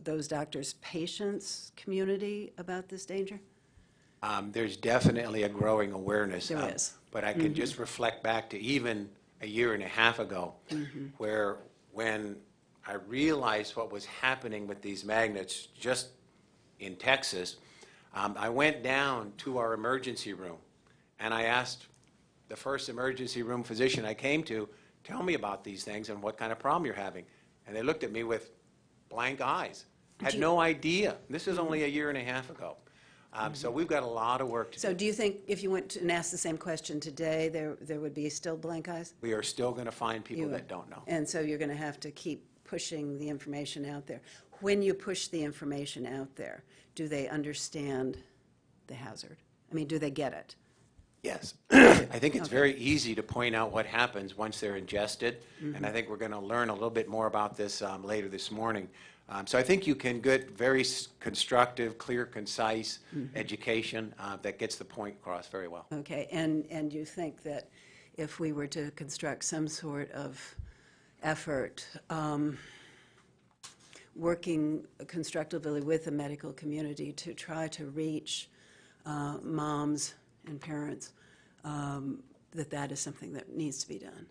those doctors' patients' community about this danger? There's definitely a growing awareness. There is. But I can just reflect back to even a year and a half ago, where when I realized what was happening with these magnets just in Texas, I went down to our emergency room and I asked the first emergency room physician I came to, tell me about these things and what kind of problem you're having. And they looked at me with blank eyes. Had no idea. This is only a year and a half ago. So we've got a lot of work to do. So do you think if you went and asked the same question today, there would be still blank eyes? We are still going to find people You that would. don't know. And so you're going to have to keep pushing the information out there. When you push the information out there, do they understand the hazard? I mean, do they get it? Yes. I think it's very easy to point out what happens once they're ingested, and I think we're going to learn a little bit more about this later this morning. So I think you can get very constructive, clear, concise education that gets the point across very well. Okay, and you think that if we were to construct some sort of effort working constructively with the medical community to try to reach moms and parents, that is something that needs to be done?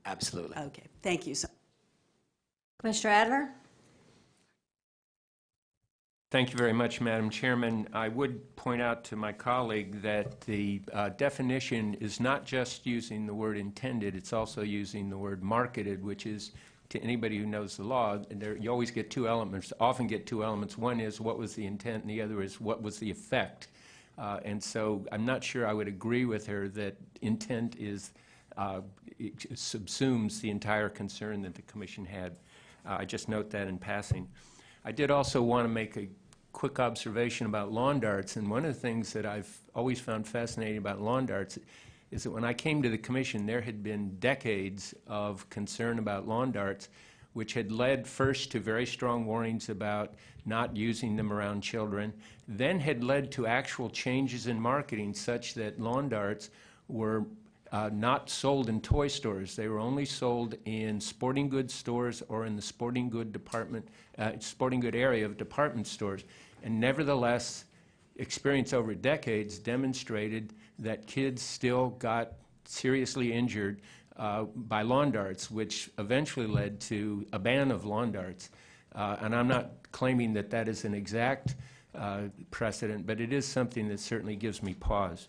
Absolutely. Okay, thank you so. Commissioner Adler? Thank you very much, Madam Chairman. I would point out to my colleague that the definition is not just using the word intended, it's also using the word marketed, which is, to anybody who knows the law, you always get 2 elements, often get 2 elements. One is what was the intent, and the other is what was the effect. And so I'm not sure I would agree with her that intent is it subsumes the entire concern that the Commission had. I just note that in passing. I did also want to make a quick observation about lawn darts, and one of the things that I've always found fascinating about lawn darts is that when I came to the Commission, there had been decades of concern about lawn darts, which had led first to very strong warnings about not using them around children, then had led to actual changes in marketing such that lawn darts were not sold in toy stores. They were only sold in sporting goods stores or in the sporting good area of department stores. And nevertheless, experience over decades demonstrated that kids still got seriously injured by lawn darts, which eventually led to a ban of lawn darts. And I'm not claiming that that is an exact precedent, but it is something that certainly gives me pause.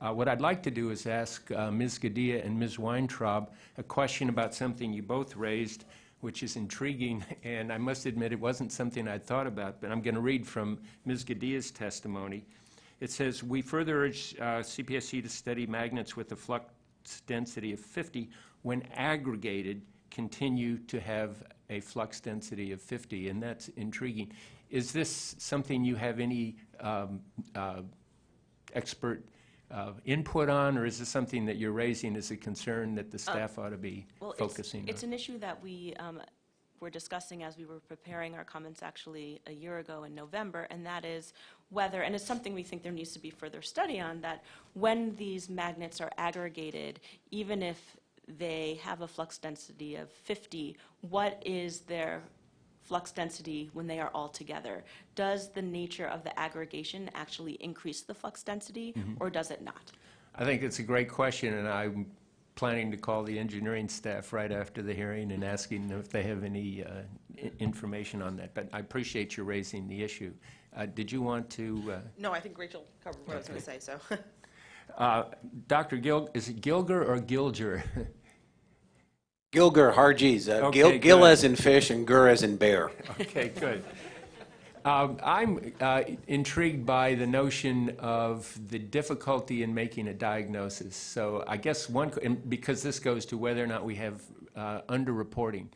What I'd like to do is ask Ms. Gadea and Ms. Weintraub a question about something you both raised, which is intriguing, and I must admit it wasn't something I'd thought about, but I'm going to read from Ms. Gadea's testimony. It says, we further urge CPSC to study magnets with a flux density of 50 when aggregated continue to have a flux density of 50, and that's intriguing. Is this something you have any expert input on, or is this something that you're raising as a concern that the staff ought to be focusing on? It's an issue that we were discussing as we were preparing our comments actually a year ago in November, and that is whether, and it's something we think there needs to be further study on, that when these magnets are aggregated, even if they have a flux density of 50, what is their flux density when they are all together? Does the nature of the aggregation actually increase the flux density, or does it not? I think it's a great question, and I'm planning to call the engineering staff right after the hearing and asking them if they have any information on that. But I appreciate you raising the issue. Did you want to? No, I think Rachel covered what I was going to say, so. Dr. Is it Gilger or Gilger? Gilger, Harjeez, Okay, Gil good. as in fish and gur as in bear. Okay, good. I'm intrigued by the notion of the difficulty in making a diagnosis. So I guess and because this goes to whether or not we have underreporting.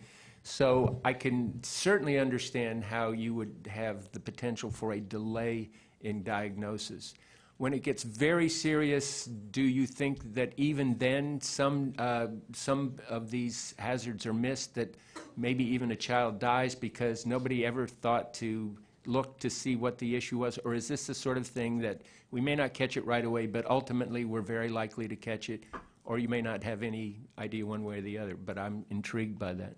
So I can certainly understand how you would have the potential for a delay in diagnosis. When it gets very serious, do you think that even then some of these hazards are missed, that maybe even a child dies because nobody ever thought to look to see what the issue was? Or is this the sort of thing that we may not catch it right away, but ultimately we're very likely to catch it, or you may not have any idea one way or the other, but I'm intrigued by that.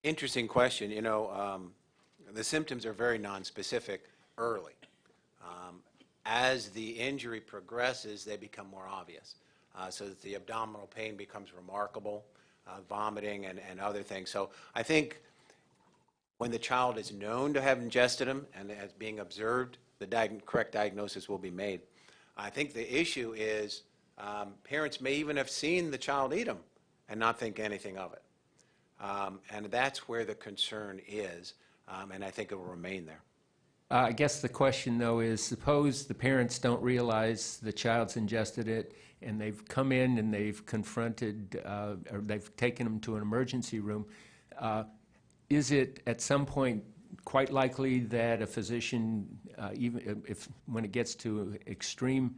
Interesting question. You know, the symptoms are very nonspecific early. As the injury progresses, they become more obvious, so that the abdominal pain becomes remarkable, vomiting and other things. So I think when the child is known to have ingested them and as being observed, the correct diagnosis will be made. I think the issue is parents may even have seen the child eat them and not think anything of it. And that's where the concern is, and I think it will remain there. I guess the question, though, is suppose the parents don't realize the child's ingested it, and they've come in and they've confronted, or they've taken them to an emergency room. Is it at some point quite likely that a physician, even if when it gets to extreme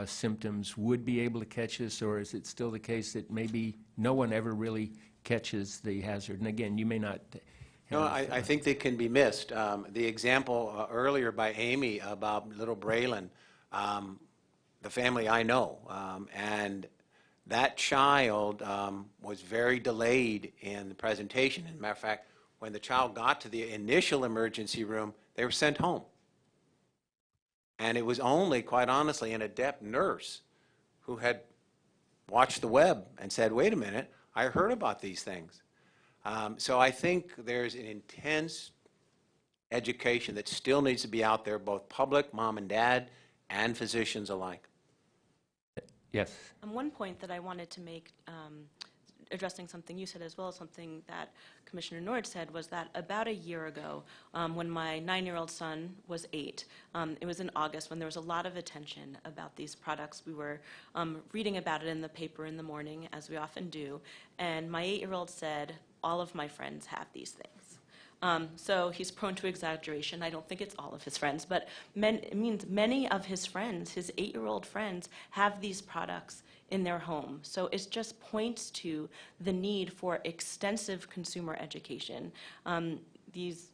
symptoms, would be able to catch this, or is it still the case that maybe no one ever really catches the hazard? And again, you may not. No, I think they can be missed. The example earlier by Amy about little Braylon, the family I know, and that child was very delayed in the presentation. As a matter of fact, when the child got to the initial emergency room, they were sent home. And it was only, quite honestly, an adept nurse who had watched the web and said, wait a minute, I heard about these things. So I think there's an intense education that still needs to be out there, both public, mom and dad, and physicians alike. Yes. One point that I wanted to make, addressing something you said as well as something that Commissioner Nord said, was that about a year ago, when my 9-year-old son was 8, it was in August when there was a lot of attention about these products. We were reading about it in the paper in the morning, as we often do, and my 8-year-old said, all of my friends have these things. So he's prone to exaggeration. I don't think it's all of his friends, but it means many of his friends, his 8-year-old friends, have these products in their home. So it just points to the need for extensive consumer education. These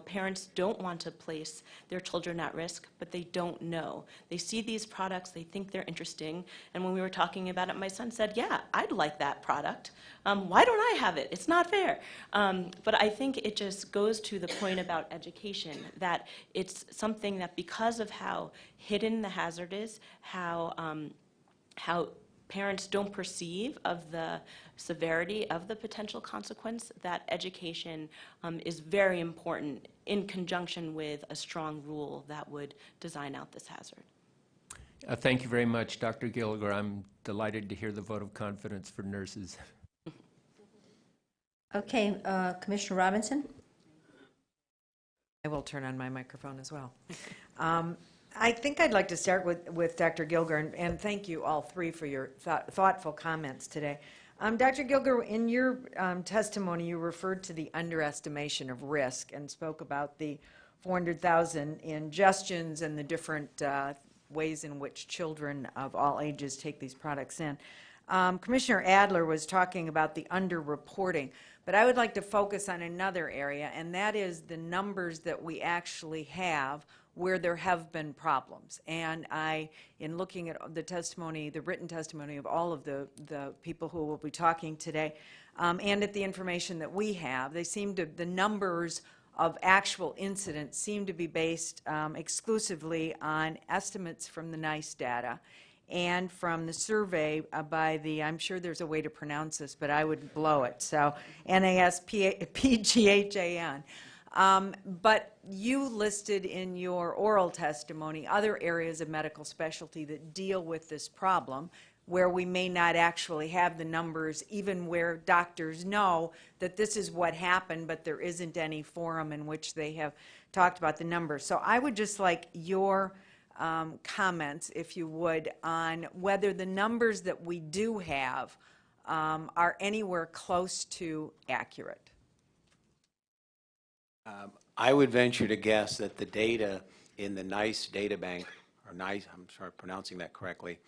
parents don't want to place their children at risk, but they don't know. They see these products, they think they're interesting, and when we were talking about it, my son said, yeah, I'd like that product. Why don't I have it? It's not fair. But I think it just goes to the point about education, that it's something that because of how hidden the hazard is, how parents don't perceive of the severity of the potential consequence, that education is very important in conjunction with a strong rule that would design out this hazard. Thank you very much, Dr. Gilger. I'm delighted to hear the vote of confidence for nurses. Okay, Commissioner Robinson? I will turn on my microphone as well. I think I'd like to start with Dr. Gilger, and thank you all three for your thoughtful comments today. Dr. Gilger, in your testimony, you referred to the underestimation of risk and spoke about the 400,000 ingestions and the different ways in which children of all ages take these products in. Commissioner Adler was talking about the underreporting, but I would like to focus on another area, and that is the numbers that we actually have where there have been problems. And in looking at the testimony, the written testimony of all of the people who will be talking today, and at the information that we have, the numbers of actual incidents seem to be based exclusively on estimates from the NICE data and from the survey by I'm sure there's a way to pronounce this, but I would blow it, so NASPGHAN. But you listed in your oral testimony other areas of medical specialty that deal with this problem, where we may not actually have the numbers, even where doctors know that this is what happened, but there isn't any forum in which they have talked about the numbers. So I would just like your comments, if you would, on whether the numbers that we do have are anywhere close to accurate. I would venture to guess that the data in the NICE data bank, or NICE, I'm sorry, pronouncing that correctly,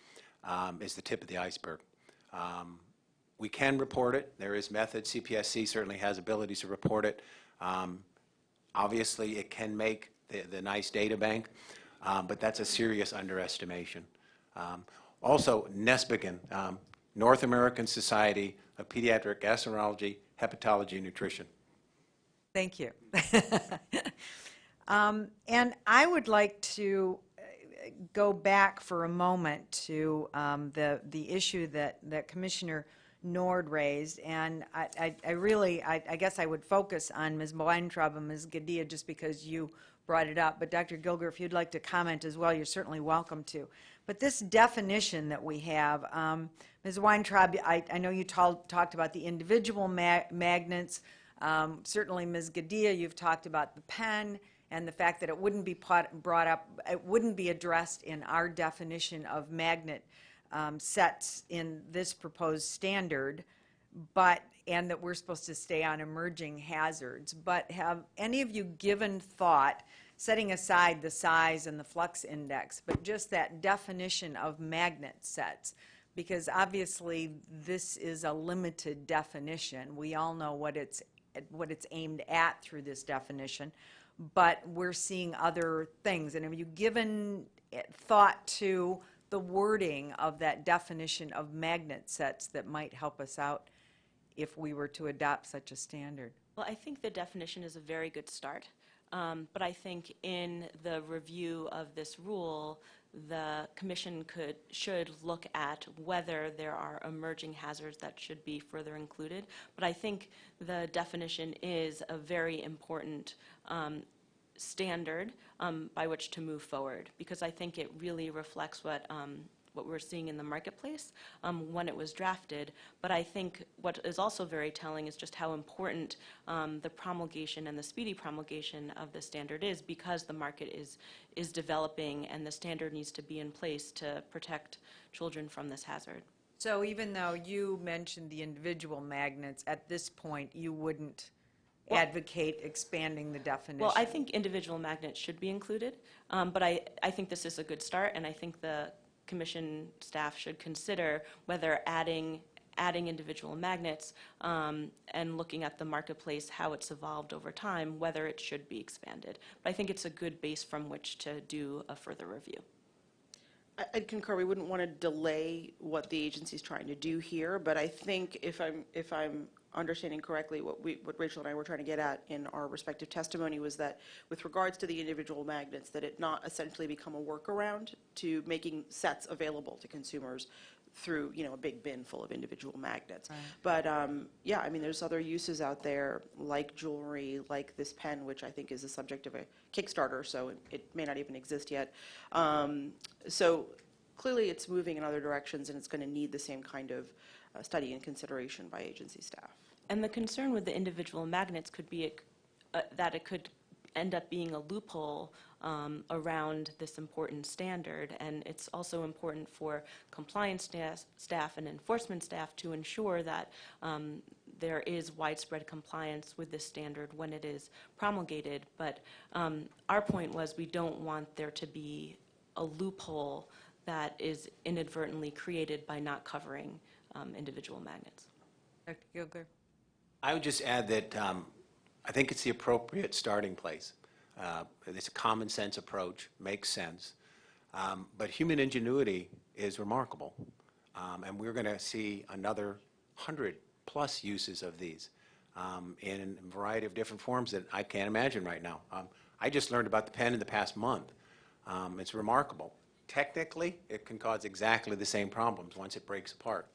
is the tip of the iceberg. We can report it. There is method. CPSC certainly has abilities to report it. Obviously, it can make the NICE data bank, but that's a serious underestimation. Also, NESPGHAN, North American Society of Pediatric Gastroenterology, Hepatology, and Nutrition. Thank you. And I would like to go back for a moment to the issue that Commissioner Nord raised, and I guess I would focus on Ms. Weintraub and Ms. Gadea just because you brought it up, but Dr. Gilger, if you'd like to comment as well, you're certainly welcome to. But this definition that we have, Ms. Weintraub, I know you talked about the individual magnets. Certainly, Ms. Gadea, you've talked about the pen and the fact that it wouldn't be brought up, it wouldn't be addressed in our definition of magnet sets in this proposed standard, and that we're supposed to stay on emerging hazards. But have any of you given thought, setting aside the size and the flux index, but just that definition of magnet sets? Because obviously this is a limited definition. We all know what it's aimed at through this definition, but we're seeing other things. And have you given thought to the wording of that definition of magnet sets that might help us out if we were to adopt such a standard? Well, I think the definition is a very good start, but I think in the review of this rule, the Commission should look at whether there are emerging hazards that should be further included. But I think the definition is a very important standard by which to move forward, because I think it really reflects what we're seeing in the marketplace when it was drafted. But I think what is also very telling is just how important the promulgation and the speedy promulgation of the standard is, because the market is developing and the standard needs to be in place to protect children from this hazard. So even though you mentioned the individual magnets, at this point you wouldn't advocate expanding the definition? Well, I think individual magnets should be included, but I think this is a good start, and I think the Commission staff should consider whether adding individual magnets and looking at the marketplace, how it's evolved over time, whether it should be expanded. But I think it's a good base from which to do a further review. I'd concur. We wouldn't want to delay what the agency's trying to do here, but I think if I'm understanding correctly, what Rachel and I were trying to get at in our respective testimony was that with regards to the individual magnets, that it not essentially become a workaround to making sets available to consumers through, a big bin full of individual magnets. Right. But yeah, I mean, there's other uses out there like jewelry, like this pen, which I think is the subject of a Kickstarter, so it may not even exist yet. So clearly it's moving in other directions, and it's going to need the same kind of study and consideration by agency staff. And the concern with the individual magnets could be that it could end up being a loophole around this important standard. And it's also important for compliance staff and enforcement staff to ensure that there is widespread compliance with this standard when it is promulgated. But our point was we don't want there to be a loophole that is inadvertently created by not covering individual magnets. Dr. Gilger? I would just add that I think it's the appropriate starting place. It's a common sense approach, makes sense. But human ingenuity is remarkable. And we're going to see another 100+ uses of these in a variety of different forms that I can't imagine right now. I just learned about the pen in the past month. It's remarkable. Technically, it can cause exactly the same problems once it breaks apart.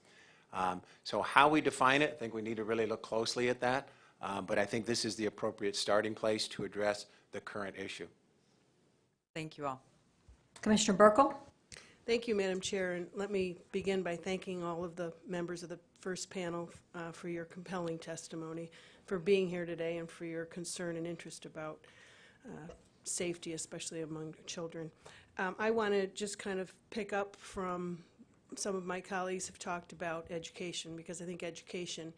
So how we define it, I think we need to really look closely at that. But I think this is the appropriate starting place to address the current issue. Thank you all. Commissioner Burkle? Thank you, Madam Chair, and let me begin by thanking all of the members of the first panel for your compelling testimony, for being here today, and for your concern and interest about safety, especially among children. I want to just kind of pick up from some of my colleagues have talked about education, because I think education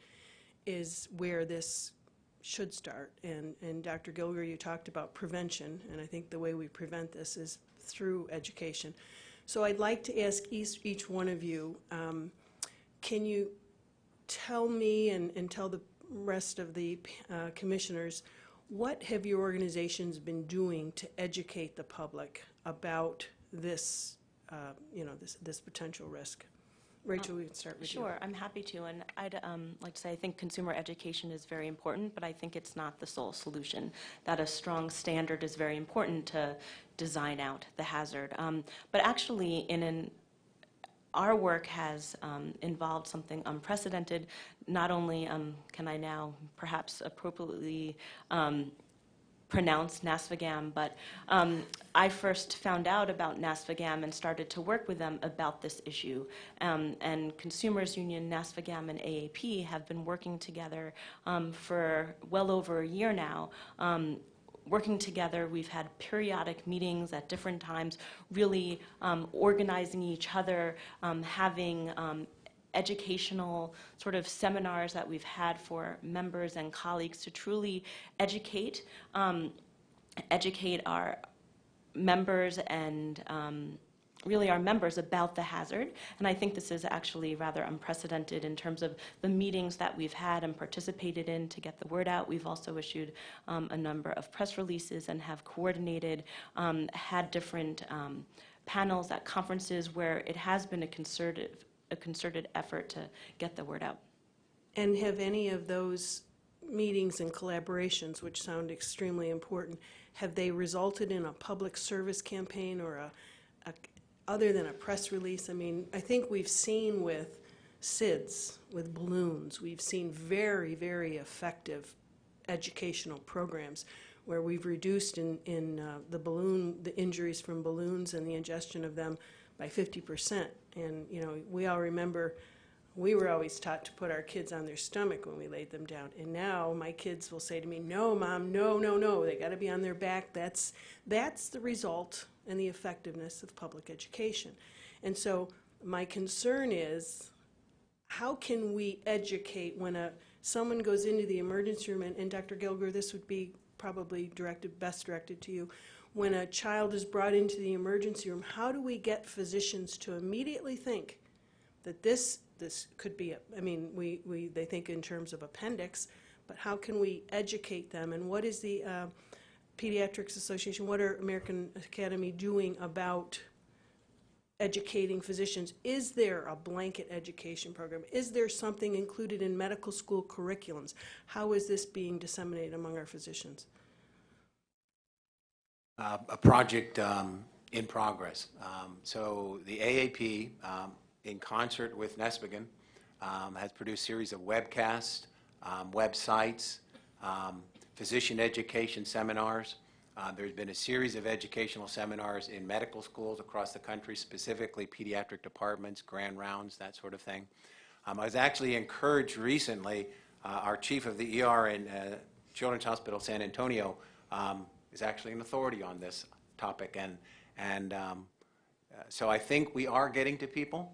is where this should start. And Dr. Gilger, you talked about prevention, and I think the way we prevent this is through education. So I'd like to ask each one of you, can you tell me and tell the rest of the commissioners, what have your organizations been doing to educate the public about this, this potential risk? Rachel, we can start with you. Sure, I'm happy to, and I'd like to say I think consumer education is very important, but I think it's not the sole solution. That a strong standard is very important to design out the hazard. But actually, our work has involved something unprecedented. Not only can I now perhaps appropriately pronounce NASFGAM, but I first found out about NASFGAM and started to work with them about this issue. And Consumers Union, NASFGAM, and AAP have been working together for well over a year now. Working together, we've had periodic meetings at different times, really organizing each other, having educational sort of seminars that we've had for members and colleagues to truly educate our members and really our members about the hazard. And I think this is actually rather unprecedented in terms of the meetings that we've had and participated in to get the word out. We've also issued a number of press releases and have coordinated, had different panels at conferences where it has been a concerted effort to get the word out. And have any of those meetings and collaborations, which sound extremely important, have they resulted in a public service campaign or other than a press release? I mean, I think we've seen with SIDS, with balloons, we've seen very, very effective educational programs where we've reduced the injuries from balloons and the ingestion of them by 50%. And, we all remember we were always taught to put our kids on their stomach when we laid them down. And now my kids will say to me, no, Mom, no, no, no, they got to be on their back. That's the result and the effectiveness of public education. And so my concern is, how can we educate when someone goes into the emergency room, and Dr. Gilger, this would be probably best directed to you, when a child is brought into the emergency room, how do we get physicians to immediately think that this could be, they think in terms of appendix, but how can we educate them? And what is the Pediatrics Association, what are American Academy doing about educating physicians? Is there a blanket education program? Is there something included in medical school curriculums? How is this being disseminated among our physicians? A project in progress. So the AAP, in concert with NASFGAM, has produced a series of webcasts, websites, physician education seminars. There's been a series of educational seminars in medical schools across the country, specifically pediatric departments, grand rounds, that sort of thing. I was actually encouraged recently, our chief of the ER in Children's Hospital San Antonio is actually an authority on this topic, and so I think we are getting to people.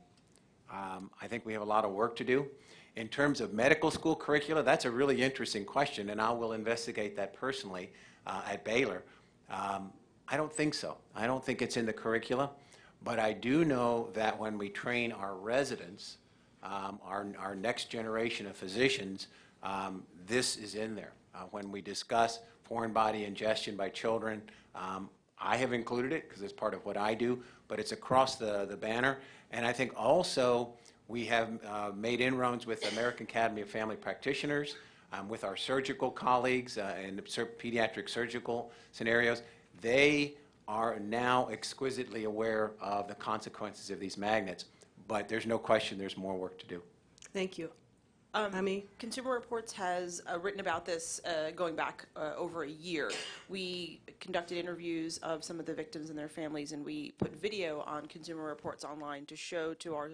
I think we have a lot of work to do. In terms of medical school curricula, that's a really interesting question, and I will investigate that personally at Baylor. I don't think so. I don't think it's in the curricula, but I do know that when we train our residents, our next generation of physicians, this is in there. When we discuss, foreign body ingestion by children. I have included it because it's part of what I do, but it's across the banner. And I think also we have made inroads with the American Academy of Family Practitioners, with our surgical colleagues in pediatric surgical scenarios. They are now exquisitely aware of the consequences of these magnets, but there's no question there's more work to do. Thank you. Amy? Consumer Reports has written about this going back over a year. We conducted interviews of some of the victims and their families, and we put video on Consumer Reports online to show to our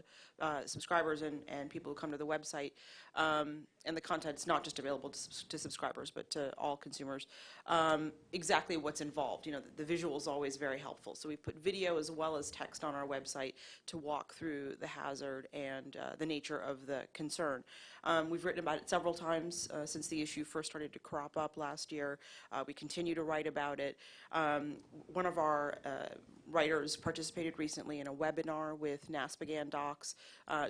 subscribers and people who come to the website. And the content's not just available to subscribers, but to all consumers, exactly what's involved. You know, the visual is always very helpful. So we put video as well as text on our website to walk through the hazard and the nature of the concern. We've written about it several times since the issue first started to crop up last year. We continue to write about it. One of our writers participated recently in a webinar with NASPGHAN docs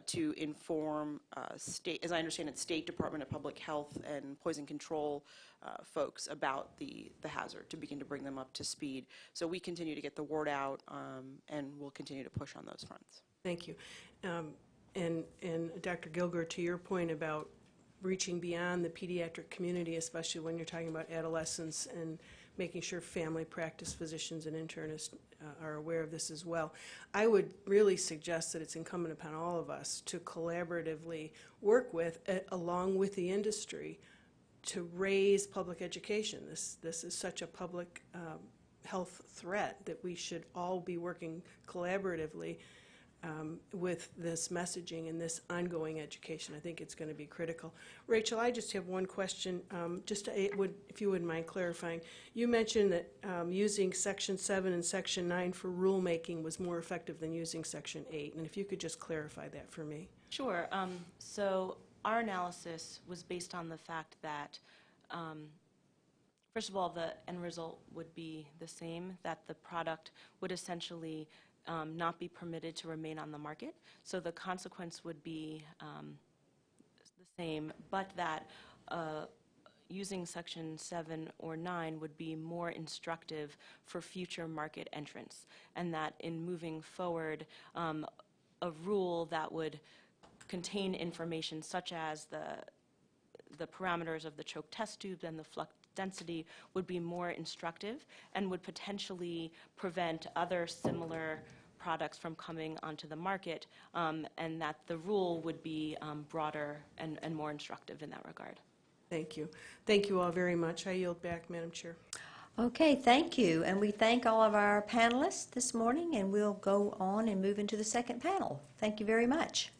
to inform state, as I understand it, State Department of Public Health and Poison Control folks about the hazard, to begin to bring them up to speed. So we continue to get the word out, and we'll continue to push on those fronts. Thank you. And Dr. Gilger, to your point about reaching beyond the pediatric community, especially when you're talking about adolescents, and making sure family practice physicians and internists are aware of this as well, I would really suggest that it's incumbent upon all of us to collaboratively work with, along with the industry, to raise public education. This is such a public health threat that we should all be working collaboratively with this messaging and this ongoing education. I think it's going to be critical. Rachel, I just have one question, if you wouldn't mind clarifying. You mentioned that using Section 7 and Section 9 for rulemaking was more effective than using Section 8, and if you could just clarify that for me. Sure. So our analysis was based on the fact that, first of all, the end result would be the same, that the product would essentially not be permitted to remain on the market. So the consequence would be the same, but that using Section 7 or 9 would be more instructive for future market entrants, and that in moving forward, a rule that would contain information such as the parameters of the choke test tube and the flux density would be more instructive and would potentially prevent other similar products from coming onto the market, and that the rule would be broader and more instructive in that regard. Thank you. Thank you all very much. I yield back, Madam Chair. Okay, thank you. And we thank all of our panelists this morning, and we'll go on and move into the second panel. Thank you very much.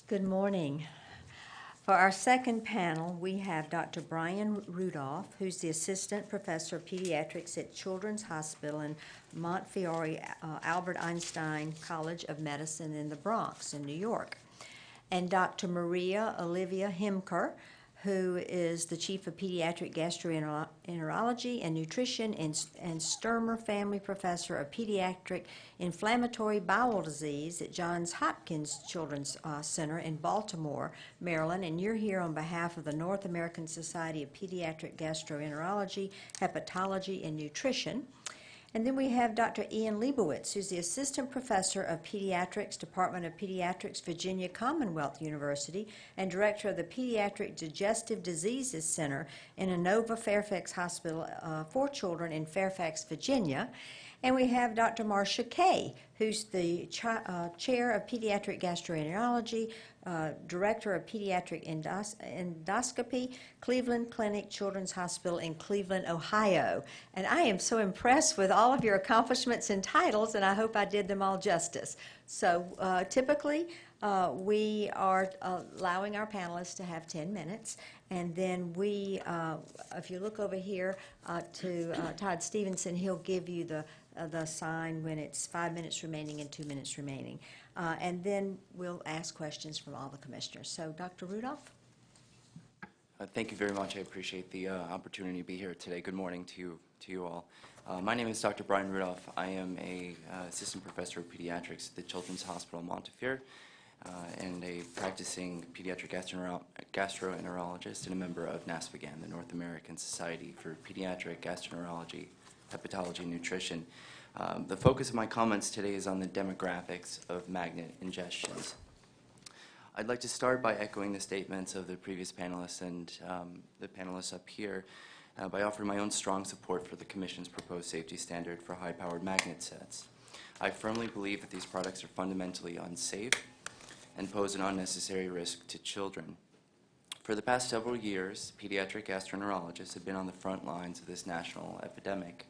Good morning. For our second panel, we have Dr. Brian Rudolph, who's the Assistant Professor of Pediatrics at Children's Hospital in Montefiore Albert Einstein College of Medicine in the Bronx in New York, and Dr. Maria Olivia Himker, who is the Chief of Pediatric Gastroenterology and Nutrition and Sturmer Family Professor of Pediatric Inflammatory Bowel Disease at Johns Hopkins Children's Center in Baltimore, Maryland, and you're here on behalf of the North American Society of Pediatric Gastroenterology, Hepatology, and Nutrition. And then we have Dr. Ian Leibowitz, who's the Assistant Professor of Pediatrics, Department of Pediatrics, Virginia Commonwealth University, and Director of the Pediatric Digestive Diseases Center in Inova Fairfax Hospital for Children in Fairfax, Virginia. And we have Dr. Marcia Kay, who's the Chair of Pediatric Gastroenterology, Director of Pediatric Endoscopy, Cleveland Clinic Children's Hospital in Cleveland, Ohio. And I am so impressed with all of your accomplishments and titles, and I hope I did them all justice. So typically, We are allowing our panelists to have 10 minutes, and then if you look over here to Todd Stevenson, he'll give you the sign when it's 5 minutes remaining and 2 minutes remaining. And then we'll ask questions from all the commissioners. So, Dr. Rudolph? Thank you very much. I appreciate the opportunity to be here today. Good morning to you all. My name is Dr. Brian Rudolph. I am a assistant professor of pediatrics at the Children's Hospital Montefiore and a practicing pediatric gastroenterologist and a member of NASPGHAN, the North American Society for Pediatric Gastroenterology, Hepatology, and Nutrition. The focus of my comments today is on the demographics of magnet ingestions. I'd like to start by echoing the statements of the previous panelists and the panelists up here by offering my own strong support for the Commission's proposed safety standard for high-powered magnet sets. I firmly believe that these products are fundamentally unsafe and pose an unnecessary risk to children. For the past several years, pediatric gastroenterologists have been on the front lines of this national epidemic.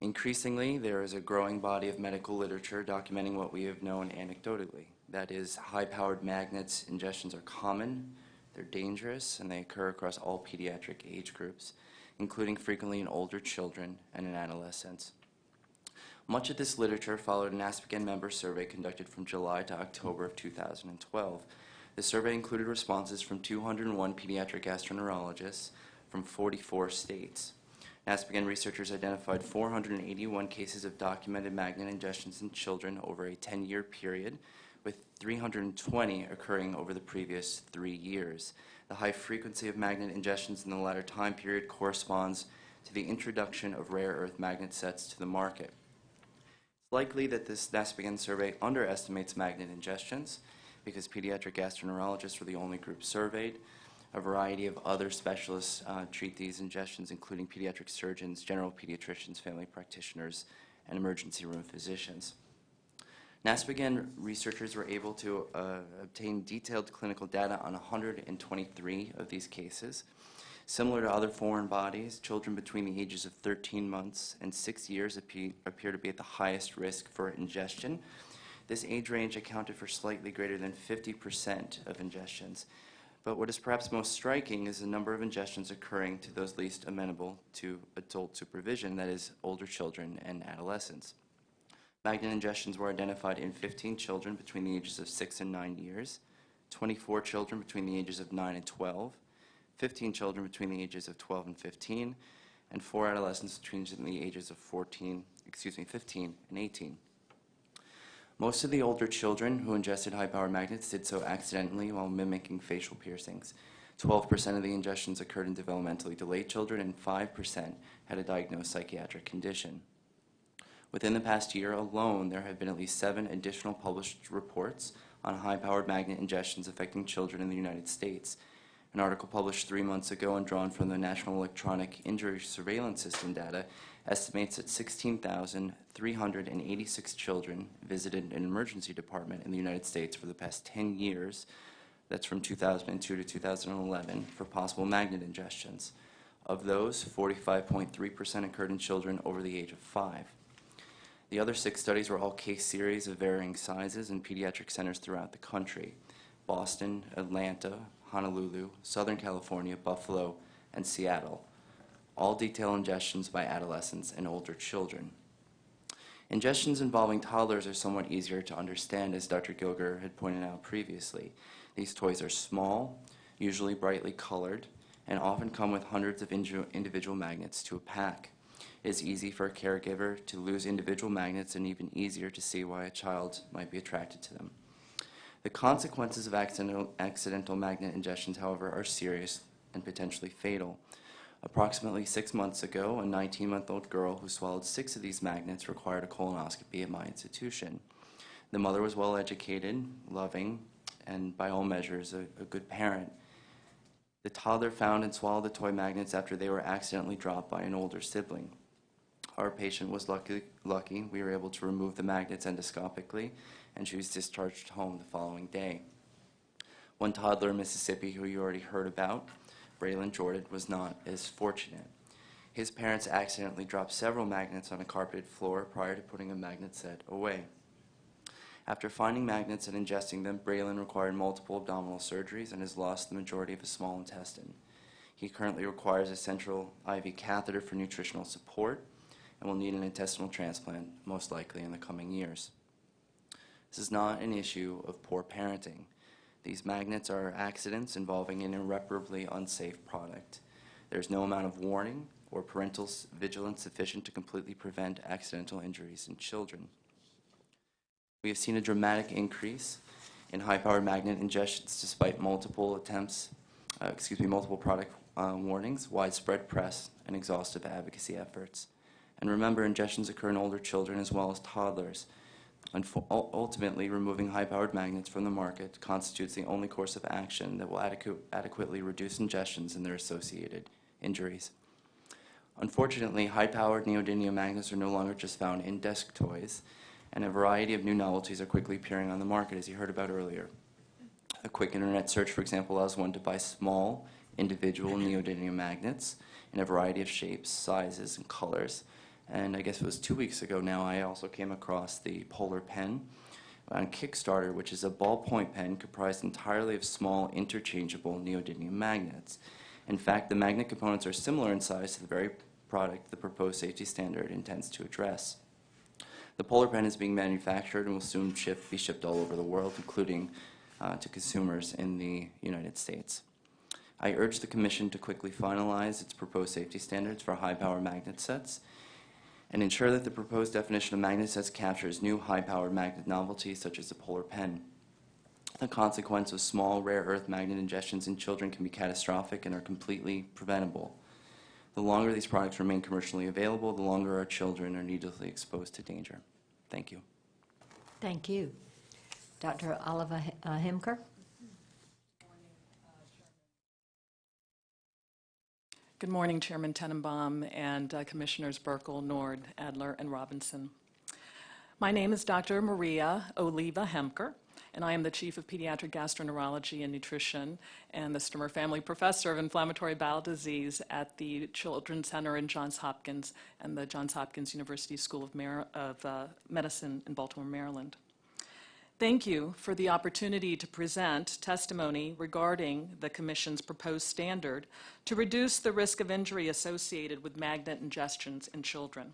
Increasingly, there is a growing body of medical literature documenting what we have known anecdotally. That is, high-powered magnets ingestions are common, they're dangerous, and they occur across all pediatric age groups, including frequently in older children and in adolescents. Much of this literature followed an NASPGHAN member survey conducted from July to October of 2012. The survey included responses from 201 pediatric gastroenterologists from 44 states. NASPGHAN researchers identified 481 cases of documented magnet ingestions in children over a 10-year period, with 320 occurring over the previous 3 years. The high frequency of magnet ingestions in the latter time period corresponds to the introduction of rare earth magnet sets to the market. It's likely that this NASPGHAN survey underestimates magnet ingestions because pediatric gastroenterologists were the only group surveyed. A variety of other specialists treat these ingestions, including pediatric surgeons, general pediatricians, family practitioners, and emergency room physicians. NASPGHAN researchers were able to obtain detailed clinical data on 123 of these cases. Similar to other foreign bodies, children between the ages of 13 months and 6 years appear to be at the highest risk for ingestion. This age range accounted for slightly greater than 50% of ingestions. But what is perhaps most striking is the number of ingestions occurring to those least amenable to adult supervision, that is, older children and adolescents. Magnet ingestions were identified in 15 children between the ages of 6 and 9 years, 24 children between the ages of 9 and 12, 15 children between the ages of 12 and 15, and 4 adolescents between the ages of 15 and 18. Most of the older children who ingested high-powered magnets did so accidentally while mimicking facial piercings. 12% of the ingestions occurred in developmentally delayed children, and 5% had a diagnosed psychiatric condition. Within the past year alone, there have been at least 7 additional published reports on high-powered magnet ingestions affecting children in the United States. An article published 3 months ago and drawn from the National Electronic Injury Surveillance System data estimates that 16,386 children visited an emergency department in the United States for the past 10 years, that's from 2002 to 2011, for possible magnet ingestions. Of those, 45.3% occurred in children over the age of 5. The other 6 studies were all case series of varying sizes in pediatric centers throughout the country: Boston, Atlanta, Honolulu, Southern California, Buffalo, and Seattle. All detail ingestions by adolescents and older children. Ingestions involving toddlers are somewhat easier to understand, as Dr. Gilger had pointed out previously. These toys are small, usually brightly colored, and often come with hundreds of individual magnets to a pack. It is easy for a caregiver to lose individual magnets, and even easier to see why a child might be attracted to them. The consequences of accidental magnet ingestions, however, are serious and potentially fatal. Approximately 6 months ago, a 19-month-old girl who swallowed 6 of these magnets required a colonoscopy at my institution. The mother was well-educated, loving, and by all measures a good parent. The toddler found and swallowed the toy magnets after they were accidentally dropped by an older sibling. Our patient was lucky. We were able to remove the magnets endoscopically, and she was discharged home the following day. One toddler in Mississippi, who you already heard about, Braylon Jordan, was not as fortunate. His parents accidentally dropped several magnets on a carpeted floor prior to putting a magnet set away. After finding magnets and ingesting them, Braylon required multiple abdominal surgeries and has lost the majority of his small intestine. He currently requires a central IV catheter for nutritional support and will need an intestinal transplant, most likely in the coming years. This is not an issue of poor parenting. These magnets are accidents involving an irreparably unsafe product. There's no amount of warning or parental vigilance sufficient to completely prevent accidental injuries in children. We have seen a dramatic increase in high-powered magnet ingestions despite multiple product warnings, widespread press, and exhaustive advocacy efforts. And remember, ingestions occur in older children as well as toddlers. Ultimately, removing high-powered magnets from the market constitutes the only course of action that will adequately reduce ingestions and their associated injuries. Unfortunately, high-powered neodymium magnets are no longer just found in desk toys, and a variety of new novelties are quickly appearing on the market, as you heard about earlier. A quick internet search, for example, allows one to buy small, individual neodymium magnets in a variety of shapes, sizes, and colors. And I guess it was 2 weeks ago now, I also came across the Polar Pen on Kickstarter, which is a ballpoint pen comprised entirely of small, interchangeable neodymium magnets. In fact, the magnet components are similar in size to the very product the proposed safety standard intends to address. The Polar Pen is being manufactured and will soon be shipped all over the world, including to consumers in the United States. I urge the Commission to quickly finalize its proposed safety standards for high-power magnet sets and ensure that the proposed definition of magnet sets captures new high-powered magnet novelties such as the Polar Pen. The consequence of small, rare earth magnet ingestions in children can be catastrophic and are completely preventable. The longer these products remain commercially available, the longer our children are needlessly exposed to danger. Thank you. Thank you. Dr. Oliva Hemker? Good morning, Chairman Tenenbaum and Commissioners Burkle, Nord, Adler, and Robinson. My name is Dr. Maria Oliva Hemker, and I am the Chief of Pediatric Gastroenterology and Nutrition and the Stimmer Family Professor of Inflammatory Bowel Disease at the Children's Center in Johns Hopkins and the Johns Hopkins University School of Medicine in Baltimore, Maryland. Thank you for the opportunity to present testimony regarding the Commission's proposed standard to reduce the risk of injury associated with magnet ingestions in children.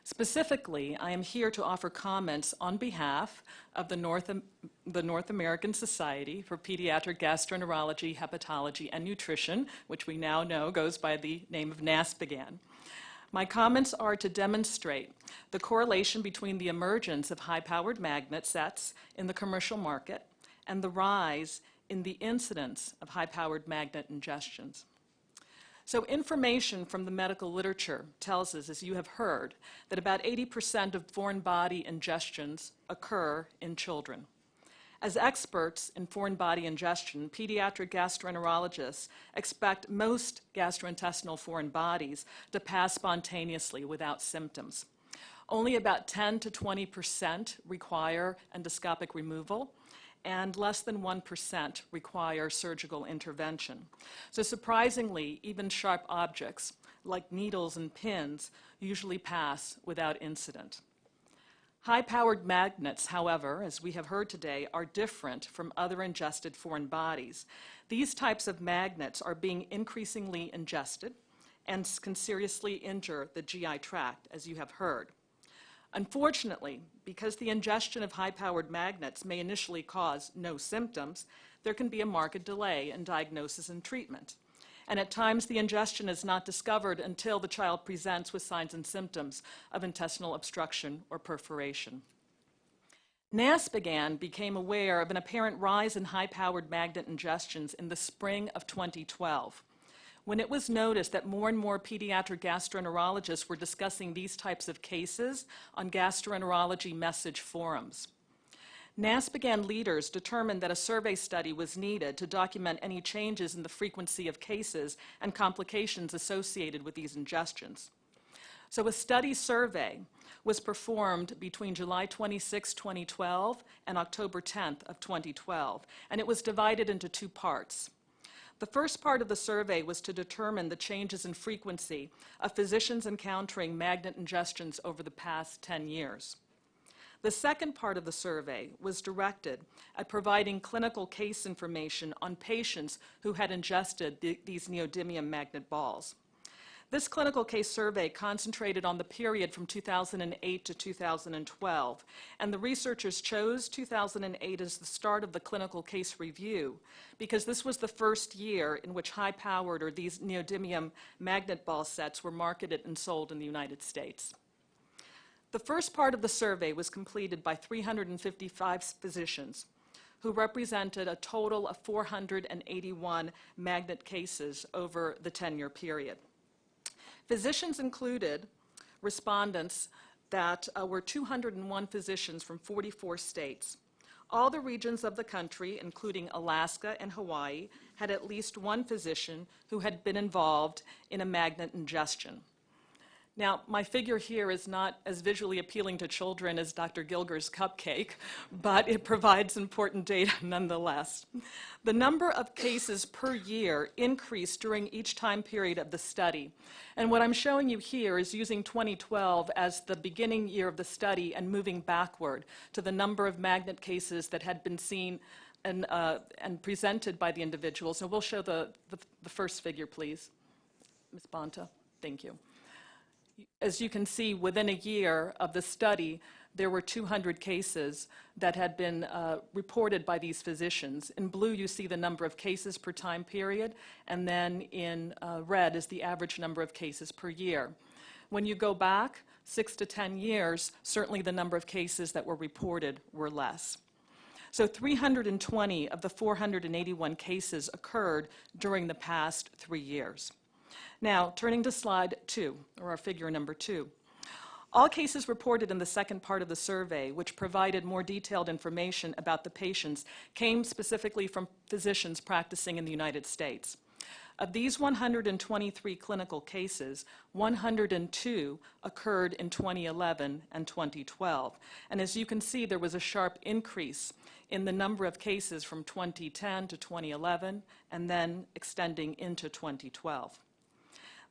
Specifically, I am here to offer comments on behalf of the North American Society for Pediatric Gastroenterology, Hepatology, and Nutrition, which we now know goes by the name of NASPGHAN. My comments are to demonstrate the correlation between the emergence of high-powered magnet sets in the commercial market and the rise in the incidence of high-powered magnet ingestions. So information from the medical literature tells us, as you have heard, that about 80% of foreign body ingestions occur in children. As experts in foreign body ingestion, pediatric gastroenterologists expect most gastrointestinal foreign bodies to pass spontaneously without symptoms. Only about 10 to 20% require endoscopic removal, and less than 1% require surgical intervention. So surprisingly, even sharp objects like needles and pins usually pass without incident. High-powered magnets, however, as we have heard today, are different from other ingested foreign bodies. These types of magnets are being increasingly ingested and can seriously injure the GI tract, as you have heard. Unfortunately, because the ingestion of high-powered magnets may initially cause no symptoms, there can be a marked delay in diagnosis and treatment. And at times, the ingestion is not discovered until the child presents with signs and symptoms of intestinal obstruction or perforation. NASPGHAN became aware of an apparent rise in high-powered magnet ingestions in the spring of 2012, when it was noticed that more and more pediatric gastroenterologists were discussing these types of cases on gastroenterology message forums. NASPGHAN leaders determined that a survey study was needed to document any changes in the frequency of cases and complications associated with these ingestions. So a study survey was performed between July 26, 2012 and October 10th of 2012, and it was divided into two parts. The first part of the survey was to determine the changes in frequency of physicians encountering magnet ingestions over the past 10 years. The second part of the survey was directed at providing clinical case information on patients who had ingested these neodymium magnet balls. This clinical case survey concentrated on the period from 2008 to 2012, and the researchers chose 2008 as the start of the clinical case review because this was the first year in which high-powered or these neodymium magnet ball sets were marketed and sold in the United States. The first part of the survey was completed by 355 physicians who represented a total of 481 magnet cases over the 10-year period. Physicians included respondents that were 201 physicians from 44 states. All the regions of the country, including Alaska and Hawaii, had at least one physician who had been involved in a magnet ingestion. Now, my figure here is not as visually appealing to children as Dr. Gilger's cupcake, but it provides important data nonetheless. The number of cases per year increased during each time period of the study. And what I'm showing you here is using 2012 as the beginning year of the study and moving backward to the number of magnet cases that had been seen and presented by the individuals. And we'll show the first figure, please. Ms. Bonta, thank you. As you can see, within a year of the study, there were 200 cases that had been reported by these physicians. In blue, you see the number of cases per time period, and then in red is the average number of cases per year. When you go back 6 to 10 years, certainly the number of cases that were reported were less. So 320 of the 481 cases occurred during the past 3 years. Now, turning to slide 2, or our figure number 2. All cases reported in the second part of the survey, which provided more detailed information about the patients, came specifically from physicians practicing in the United States. Of these 123 clinical cases, 102 occurred in 2011 and 2012. And as you can see, there was a sharp increase in the number of cases from 2010 to 2011, and then extending into 2012.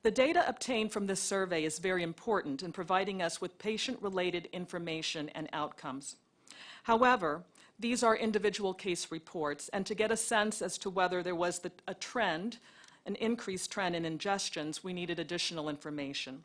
The data obtained from this survey is very important in providing us with patient-related information and outcomes. However, these are individual case reports, and to get a sense as to whether there was a trend, an increased trend in ingestions, we needed additional information.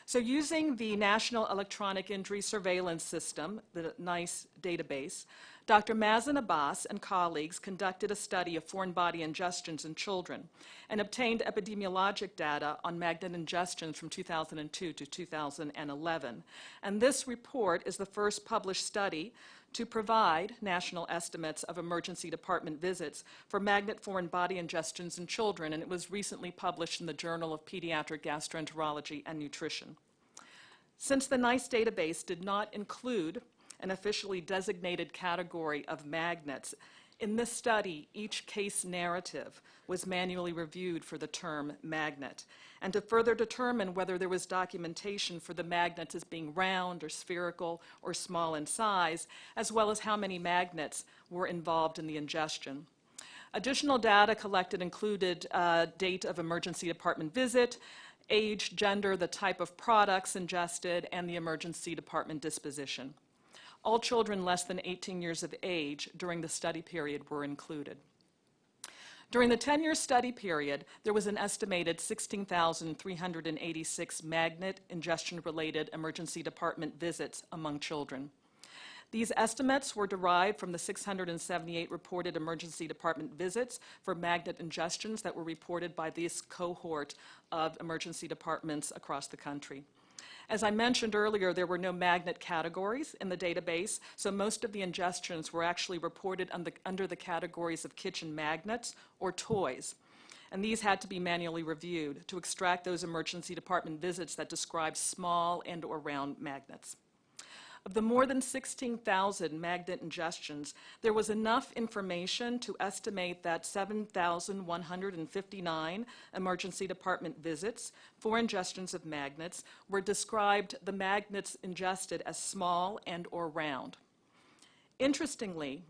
So using the National Electronic Injury Surveillance System, the NICE database, Dr. Mazen Abbas and colleagues conducted a study of foreign body ingestions in children and obtained epidemiologic data on magnet ingestions from 2002 to 2011. And this report is the first published study to provide national estimates of emergency department visits for magnet foreign body ingestions in children, and it was recently published in the Journal of Pediatric Gastroenterology and Nutrition. Since the NICE database did not include an officially designated category of magnets, in this study, each case narrative was manually reviewed for the term magnet, and to further determine whether there was documentation for the magnets as being round or spherical or small in size, as well as how many magnets were involved in the ingestion. Additional data collected included date of emergency department visit, age, gender, the type of products ingested, and the emergency department disposition. All children less than 18 years of age during the study period were included. During the 10-year study period, there was an estimated 16,386 magnet ingestion-related emergency department visits among children. These estimates were derived from the 678 reported emergency department visits for magnet ingestions that were reported by this cohort of emergency departments across the country. As I mentioned earlier, there were no magnet categories in the database, so most of the ingestions were actually reported under the categories of kitchen magnets or toys. And these had to be manually reviewed to extract those emergency department visits that describe small and or round magnets. Of the more than 16,000 magnet ingestions, there was enough information to estimate that 7,159 emergency department visits for ingestions of magnets were described the magnets ingested as small and or round. Interestingly,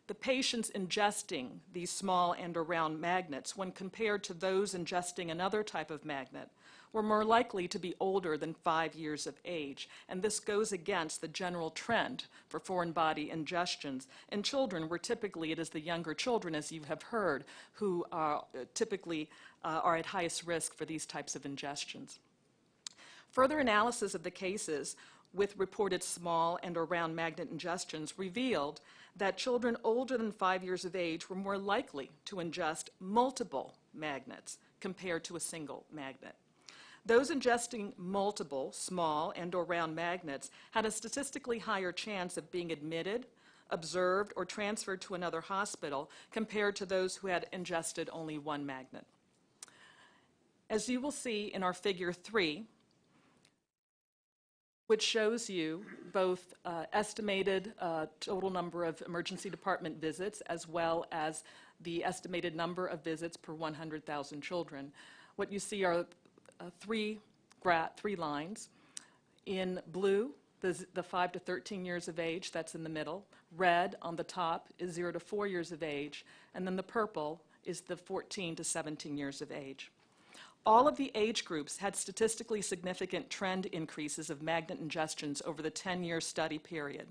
the patients ingesting these small and or round magnets, when compared to those ingesting another type of magnet, were more likely to be older than 5 years of age, and this goes against the general trend for foreign body ingestions in children, where typically it is the younger children, as you have heard, who typically are at highest risk for these types of ingestions. Further analysis of the cases with reported small and or round magnet ingestions revealed that children older than 5 years of age were more likely to ingest multiple magnets compared to a single magnet. Those ingesting multiple small and or round magnets had a statistically higher chance of being admitted, observed, or transferred to another hospital compared to those who had ingested only one magnet. As you will see in our figure 3, which shows you both estimated total number of emergency department visits as well as the estimated number of visits per 100,000 children. What you see are three lines. In blue, the 5 to 13 years of age, that's in the middle. Red on the top is 0 to 4 years of age, and then the purple is the 14 to 17 years of age. All of the age groups had statistically significant trend increases of magnet ingestions over the 10-year study period.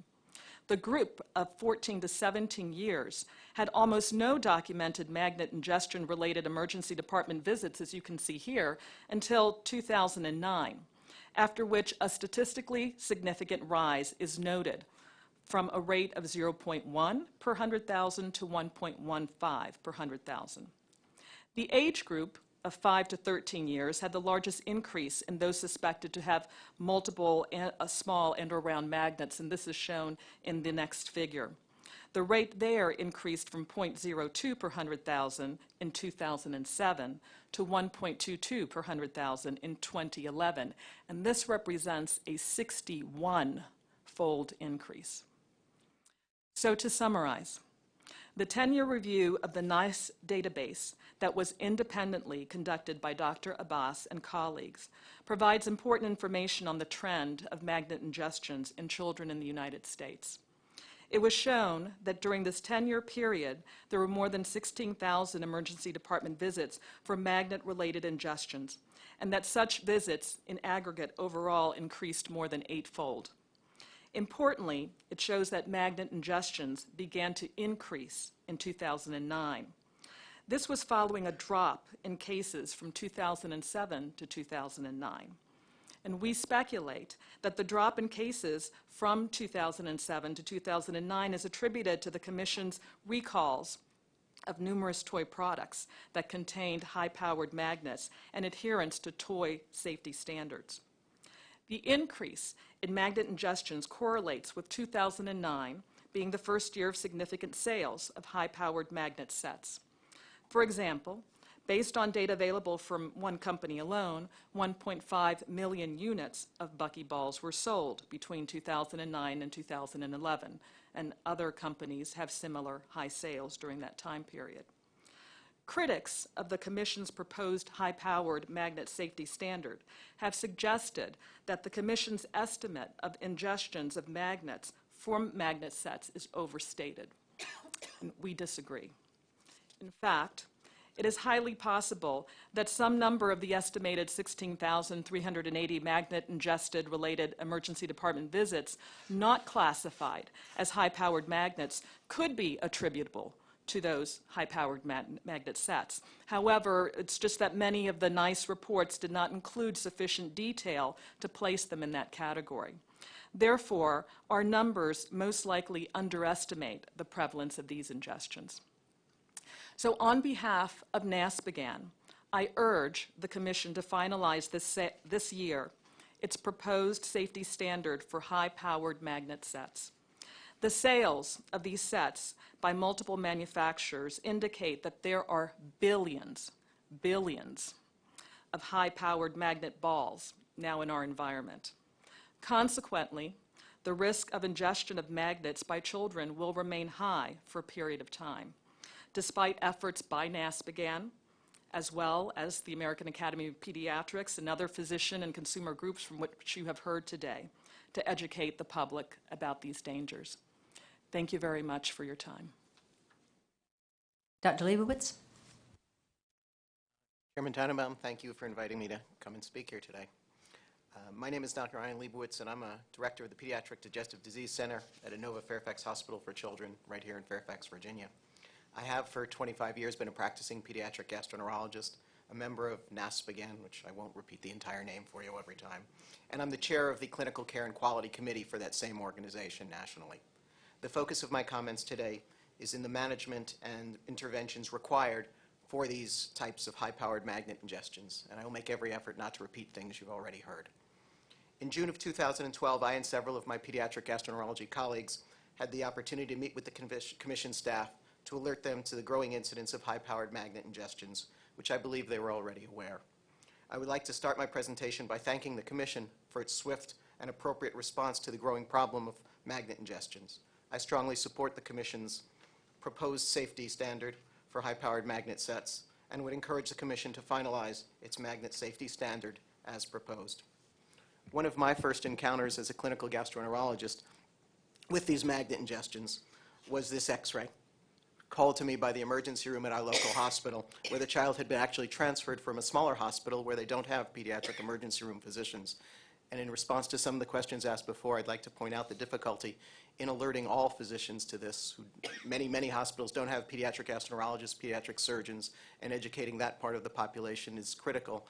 The group of 14 to 17 years had almost no documented magnet ingestion-related emergency department visits, as you can see here, until 2009, after which a statistically significant rise is noted from a rate of 0.1 per 100,000 to 1.15 per 100,000. The age group of 5 to 13 years had the largest increase in those suspected to have multiple small and or round magnets, and this is shown in the next figure. The rate there increased from 0.02 per 100,000 in 2007 to 1.22 per 100,000 in 2011, and this represents a 61-fold increase. So to summarize, the 10-year review of the NICE database that was independently conducted by Dr. Abbas and colleagues provides important information on the trend of magnet ingestions in children in the United States. It was shown that during this 10-year period, there were more than 16,000 emergency department visits for magnet-related ingestions, and that such visits in aggregate overall increased more than 8-fold. Importantly, it shows that magnet ingestions began to increase in 2009. This was following a drop in cases from 2007 to 2009. And we speculate that the drop in cases from 2007 to 2009 is attributed to the Commission's recalls of numerous toy products that contained high-powered magnets and adherence to toy safety standards. The increase in magnet ingestions correlates with 2009 being the first year of significant sales of high-powered magnet sets. For example, based on data available from one company alone, 1.5 million units of buckyballs were sold between 2009 and 2011, and other companies have similar high sales during that time period. Critics of the Commission's proposed high-powered magnet safety standard have suggested that the Commission's estimate of ingestions of magnets from magnet sets is overstated. And we disagree. In fact, it is highly possible that some number of the estimated 16,380 magnet-ingested related emergency department visits not classified as high-powered magnets could be attributable to those high-powered magnet sets. However, it's just that many of the NICE reports did not include sufficient detail to place them in that category. Therefore, our numbers most likely underestimate the prevalence of these ingestions. So on behalf of NASPGHAN, I urge the Commission to finalize this year its proposed safety standard for high-powered magnet sets. The sales of these sets by multiple manufacturers indicate that there are billions of high-powered magnet balls now in our environment. Consequently, the risk of ingestion of magnets by children will remain high for a period of time, despite efforts by NASPGHAN, as well as the American Academy of Pediatrics and other physician and consumer groups from which you have heard today, to educate the public about these dangers. Thank you very much for your time. Dr. Leibowitz? Chairman Tannenbaum, thank you for inviting me to come and speak here today. My name is Dr. Ryan Leibowitz, and I'm a director of the Pediatric Digestive Disease Center at Inova Fairfax Hospital for Children right here in Fairfax, Virginia. I have for 25 years been a practicing pediatric gastroenterologist, a member of NASP again, which I won't repeat the entire name for you every time, and I'm the chair of the Clinical Care and Quality Committee for that same organization nationally. The focus of my comments today is in the management and interventions required for these types of high-powered magnet ingestions, and I will make every effort not to repeat things you've already heard. In June of 2012, I and several of my pediatric gastroenterology colleagues had the opportunity to meet with the commission staff to alert them to the growing incidence of high-powered magnet ingestions, which I believe they were already aware. I would like to start my presentation by thanking the commission for its swift and appropriate response to the growing problem of magnet ingestions. I strongly support the commission's proposed safety standard for high-powered magnet sets and would encourage the commission to finalize its magnet safety standard as proposed. One of my first encounters as a clinical gastroenterologist with these magnet ingestions was this x-ray called to me by the emergency room at our local hospital, where the child had been actually transferred from a smaller hospital where they don't have pediatric emergency room physicians. And in response to some of the questions asked before, I'd like to point out the difficulty in alerting all physicians to this. Many hospitals don't have pediatric gastroenterologists, pediatric surgeons, and educating that part of the population is critical,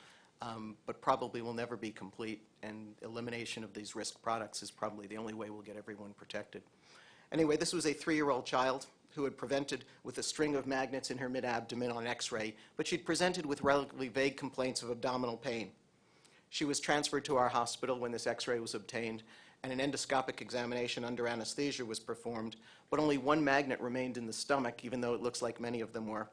but probably will never be complete, and elimination of these risk products is probably the only way we'll get everyone protected. Anyway, this was a 3-year-old child who had presented with a string of magnets in her mid-abdomen on x-ray, but she'd presented with relatively vague complaints of abdominal pain. She was transferred to our hospital when this x-ray was obtained, and an endoscopic examination under anesthesia was performed, but only one magnet remained in the stomach, even though it looks like many of them were,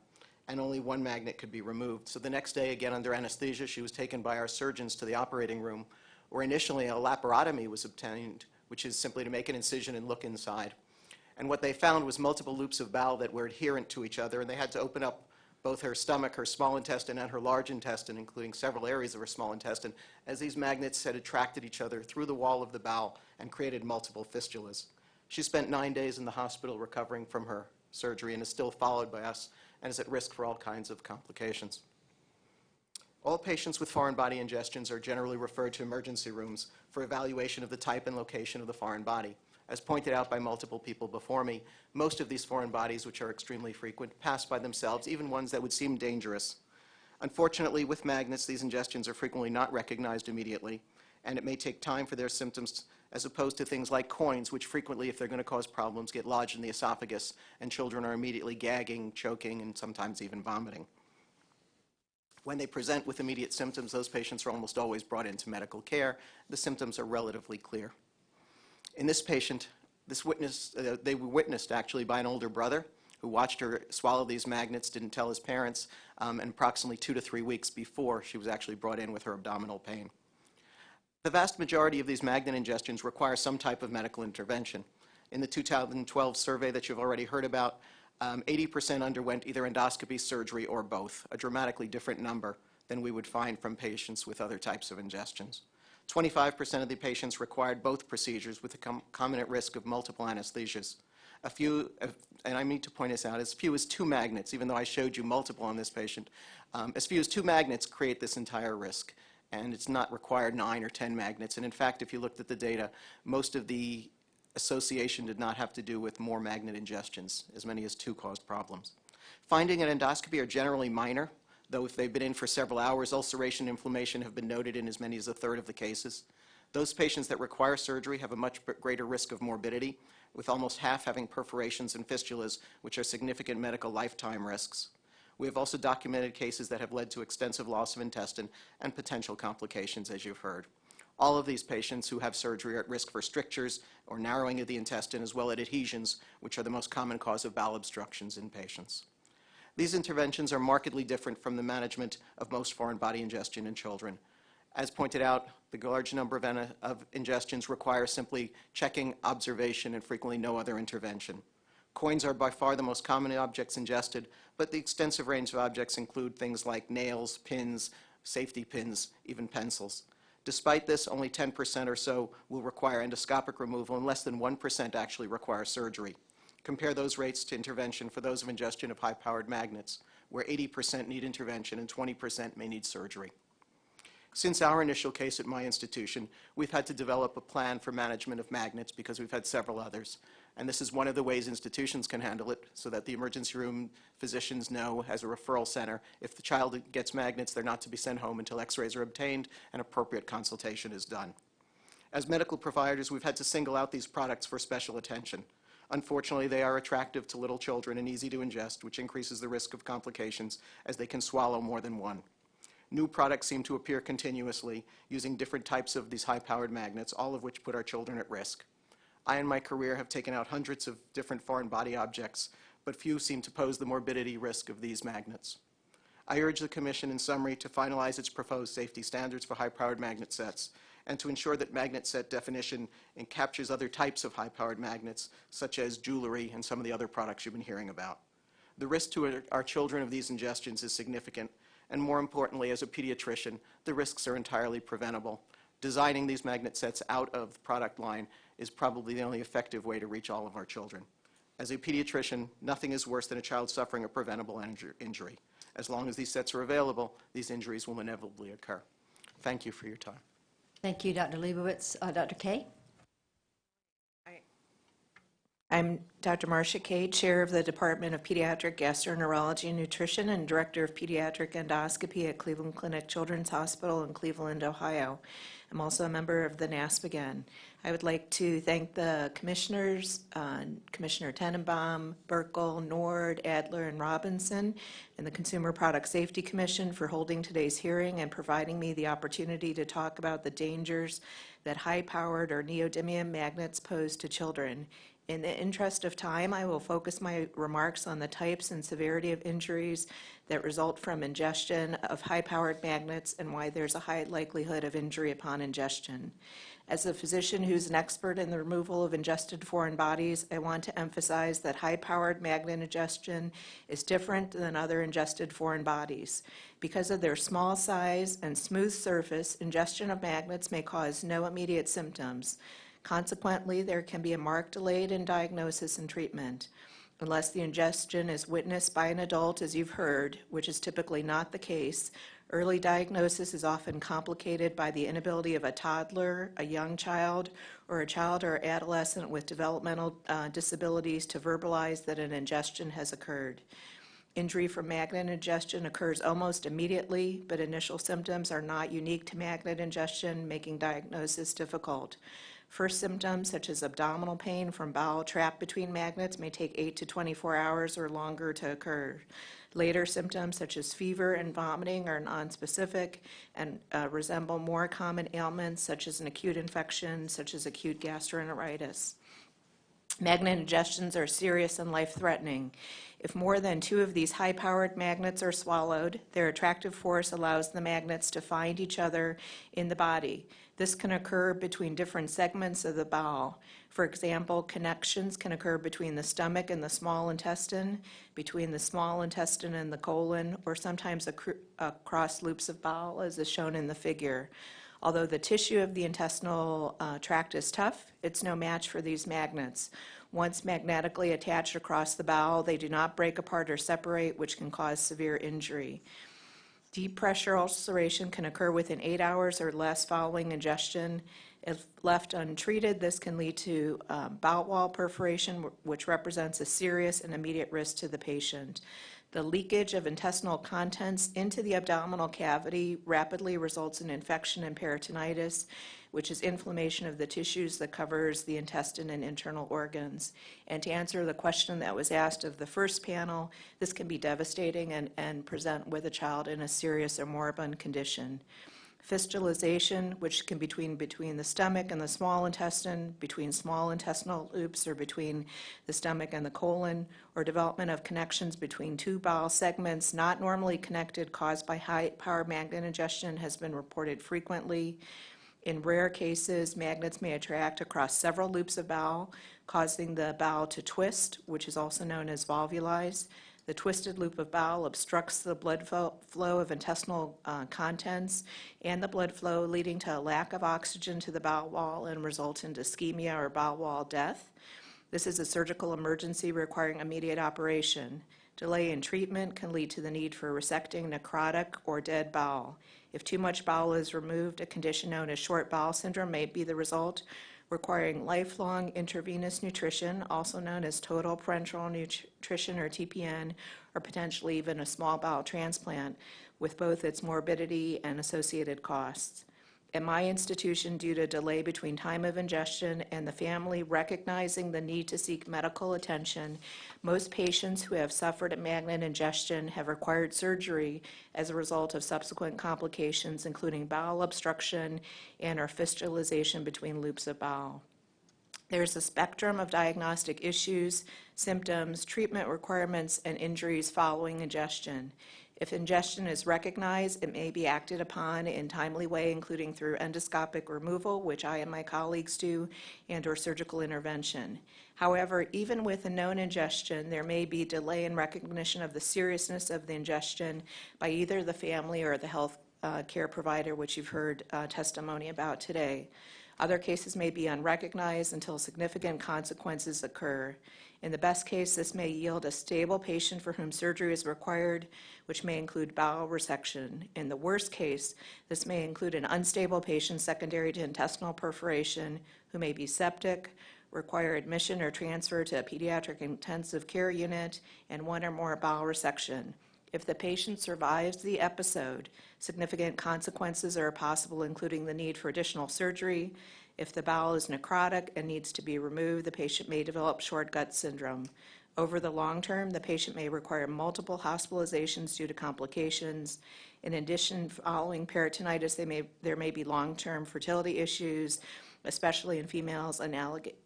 and only one magnet could be removed. So the next day, again under anesthesia, she was taken by our surgeons to the operating room, where initially a laparotomy was obtained, which is simply to make an incision and look inside. And what they found was multiple loops of bowel that were adherent to each other, and they had to open up both her stomach, her small intestine, and her large intestine, including several areas of her small intestine, as these magnets had attracted each other through the wall of the bowel and created multiple fistulas. She spent 9 days in the hospital recovering from her surgery and is still followed by us and is at risk for all kinds of complications. All patients with foreign body ingestions are generally referred to emergency rooms for evaluation of the type and location of the foreign body. As pointed out by multiple people before me, most of these foreign bodies, which are extremely frequent, pass by themselves, even ones that would seem dangerous. Unfortunately, with magnets, these ingestions are frequently not recognized immediately, and it may take time for their symptoms, as opposed to things like coins, which frequently, if they're going to cause problems, get lodged in the esophagus, and children are immediately gagging, choking, and sometimes even vomiting. When they present with immediate symptoms, those patients are almost always brought into medical care. The symptoms are relatively clear. In this patient, they were witnessed actually by an older brother who watched her swallow these magnets, didn't tell his parents, and approximately 2 to 3 weeks before she was actually brought in with her abdominal pain. The vast majority of these magnet ingestions require some type of medical intervention. In the 2012 survey that you've already heard about, 80% underwent either endoscopy, surgery, or both, a dramatically different number than we would find from patients with other types of ingestions. 25% of the patients required both procedures with a concomitant risk of multiple anesthesias. A few, and I need to point this out, as few as 2 magnets, even though I showed you multiple on this patient, as few as 2 magnets create this entire risk. And it's not required 9 or 10 magnets. And in fact, if you looked at the data, most of the association did not have to do with more magnet ingestions. As many as 2 caused problems. Finding an endoscopy are generally minor, though if they've been in for several hours, ulceration and inflammation have been noted in as many as 1/3 of the cases. Those patients that require surgery have a much greater risk of morbidity, with almost half having perforations and fistulas, which are significant medical lifetime risks. We have also documented cases that have led to extensive loss of intestine and potential complications, as you've heard. All of these patients who have surgery are at risk for strictures or narrowing of the intestine, as well as adhesions, which are the most common cause of bowel obstructions in patients. These interventions are markedly different from the management of most foreign body ingestion in children. As pointed out, the large number of ingestions require simply checking, observation, and frequently no other intervention. Coins are by far the most common objects ingested, but the extensive range of objects include things like nails, pins, safety pins, even pencils. Despite this, only 10% or so will require endoscopic removal, and less than 1% actually require surgery. Compare those rates to intervention for those of ingestion of high-powered magnets, where 80% need intervention and 20% may need surgery. Since our initial case at my institution, we've had to develop a plan for management of magnets because we've had several others. And this is one of the ways institutions can handle it, so that the emergency room physicians know, as a referral center, if the child gets magnets, they're not to be sent home until x-rays are obtained and appropriate consultation is done. As medical providers, we've had to single out these products for special attention. Unfortunately, they are attractive to little children and easy to ingest, which increases the risk of complications as they can swallow more than one. New products seem to appear continuously using different types of these high-powered magnets, all of which put our children at risk. I, in my career, have taken out hundreds of different foreign body objects, but few seem to pose the morbidity risk of these magnets. I urge the Commission, in summary, to finalize its proposed safety standards for high-powered magnet sets and to ensure that magnet set definition captures other types of high-powered magnets, such as jewelry and some of the other products you've been hearing about. The risk to our children of these ingestions is significant, and more importantly, as a pediatrician, the risks are entirely preventable. Designing these magnet sets out of the product line is probably the only effective way to reach all of our children. As a pediatrician, nothing is worse than a child suffering a preventable injury. As long as these sets are available, these injuries will inevitably occur. Thank you for your time. Thank you, Dr. Leibowitz. Dr. Kay? I'm Dr. Marcia Kay, Chair of the Department of Pediatric Gastroenterology and Nutrition and Director of Pediatric Endoscopy at Cleveland Clinic Children's Hospital in Cleveland, Ohio. I'm also a member of the NASP again. I would like to thank the commissioners, Commissioner Tenenbaum, Burkle, Nord, Adler, and Robinson, and the Consumer Product Safety Commission for holding today's hearing and providing me the opportunity to talk about the dangers that high-powered or neodymium magnets pose to children. In the interest of time, I will focus my remarks on the types and severity of injuries that result from ingestion of high-powered magnets and why there's a high likelihood of injury upon ingestion. As a physician who's an expert in the removal of ingested foreign bodies, I want to emphasize that high-powered magnet ingestion is different than other ingested foreign bodies. Because of their small size and smooth surface, ingestion of magnets may cause no immediate symptoms. Consequently, there can be a marked delay in diagnosis and treatment. Unless the ingestion is witnessed by an adult, as you've heard, which is typically not the case, early diagnosis is often complicated by the inability of a toddler, a young child, or a child or adolescent with developmental disabilities to verbalize that an ingestion has occurred. Injury from magnet ingestion occurs almost immediately, but initial symptoms are not unique to magnet ingestion, making diagnosis difficult. First symptoms, such as abdominal pain from bowel trapped between magnets, may take 8 to 24 hours or longer to occur. Later symptoms, such as fever and vomiting, are nonspecific and resemble more common ailments, such as an acute infection, such as acute gastroenteritis. Magnet ingestions are serious and life-threatening. If more than 2 of these high-powered magnets are swallowed, their attractive force allows the magnets to find each other in the body. This can occur between different segments of the bowel. For example, connections can occur between the stomach and the small intestine, between the small intestine and the colon, or sometimes across loops of bowel, as is shown in the figure. Although the tissue of the intestinal tract is tough, it's no match for these magnets. Once magnetically attached across the bowel, they do not break apart or separate, which can cause severe injury. Deep pressure ulceration can occur within 8 hours or less following ingestion. If left untreated, this can lead to bowel wall perforation, which represents a serious and immediate risk to the patient. The leakage of intestinal contents into the abdominal cavity rapidly results in infection and peritonitis, which is inflammation of the tissues that covers the intestine and internal organs. And to answer the question that was asked of the first panel, this can be devastating and present with a child in a serious or moribund condition. Fistulization, which can be between the stomach and the small intestine, between small intestinal loops, or between the stomach and the colon, or development of connections between 2 bowel segments not normally connected caused by high-power magnet ingestion, has been reported frequently. In rare cases, magnets may attract across several loops of bowel, causing the bowel to twist, which is also known as volvulize. The twisted loop of bowel obstructs the blood flow of intestinal contents and the blood flow, leading to a lack of oxygen to the bowel wall and results in ischemia or bowel wall death. This is a surgical emergency requiring immediate operation. Delay in treatment can lead to the need for resecting necrotic or dead bowel. If too much bowel is removed, a condition known as short bowel syndrome may be the result, requiring lifelong intravenous nutrition, also known as total parenteral nutrition or TPN, or potentially even a small bowel transplant, with both its morbidity and associated costs. At my institution, due to delay between time of ingestion and the family recognizing the need to seek medical attention, most patients who have suffered a magnet ingestion have required surgery as a result of subsequent complications, including bowel obstruction and or fistulization between loops of bowel. There's a spectrum of diagnostic issues, symptoms, treatment requirements, and injuries following ingestion. If ingestion is recognized, it may be acted upon in timely way, including through endoscopic removal, which I and my colleagues do, and or surgical intervention. However, even with a known ingestion, there may be delay in recognition of the seriousness of the ingestion by either the family or the health care provider, which you've heard testimony about today. Other cases may be unrecognized until significant consequences occur. In the best case, this may yield a stable patient for whom surgery is required, which may include bowel resection. In the worst case, this may include an unstable patient secondary to intestinal perforation who may be septic, require admission or transfer to a pediatric intensive care unit, and one or more bowel resection. If the patient survives the episode, significant consequences are possible, including the need for additional surgery. If the bowel is necrotic and needs to be removed, the patient may develop short gut syndrome. Over the long term, the patient may require multiple hospitalizations due to complications. In addition, following peritonitis, there may be long-term fertility issues, especially in females,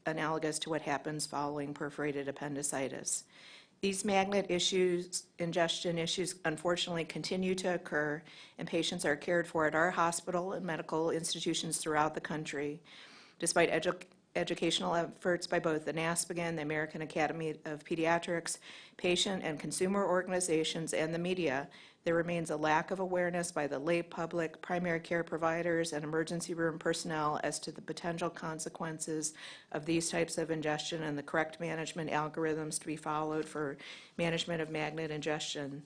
analogous to what happens following perforated appendicitis. These magnet issues, ingestion issues, unfortunately continue to occur, and patients are cared for at our hospital and medical institutions throughout the country. Despite educational efforts by both the NASPGHAN, the American Academy of Pediatrics, patient and consumer organizations, and the media, there remains a lack of awareness by the lay public, primary care providers, and emergency room personnel as to the potential consequences of these types of ingestion and the correct management algorithms to be followed for management of magnet ingestion.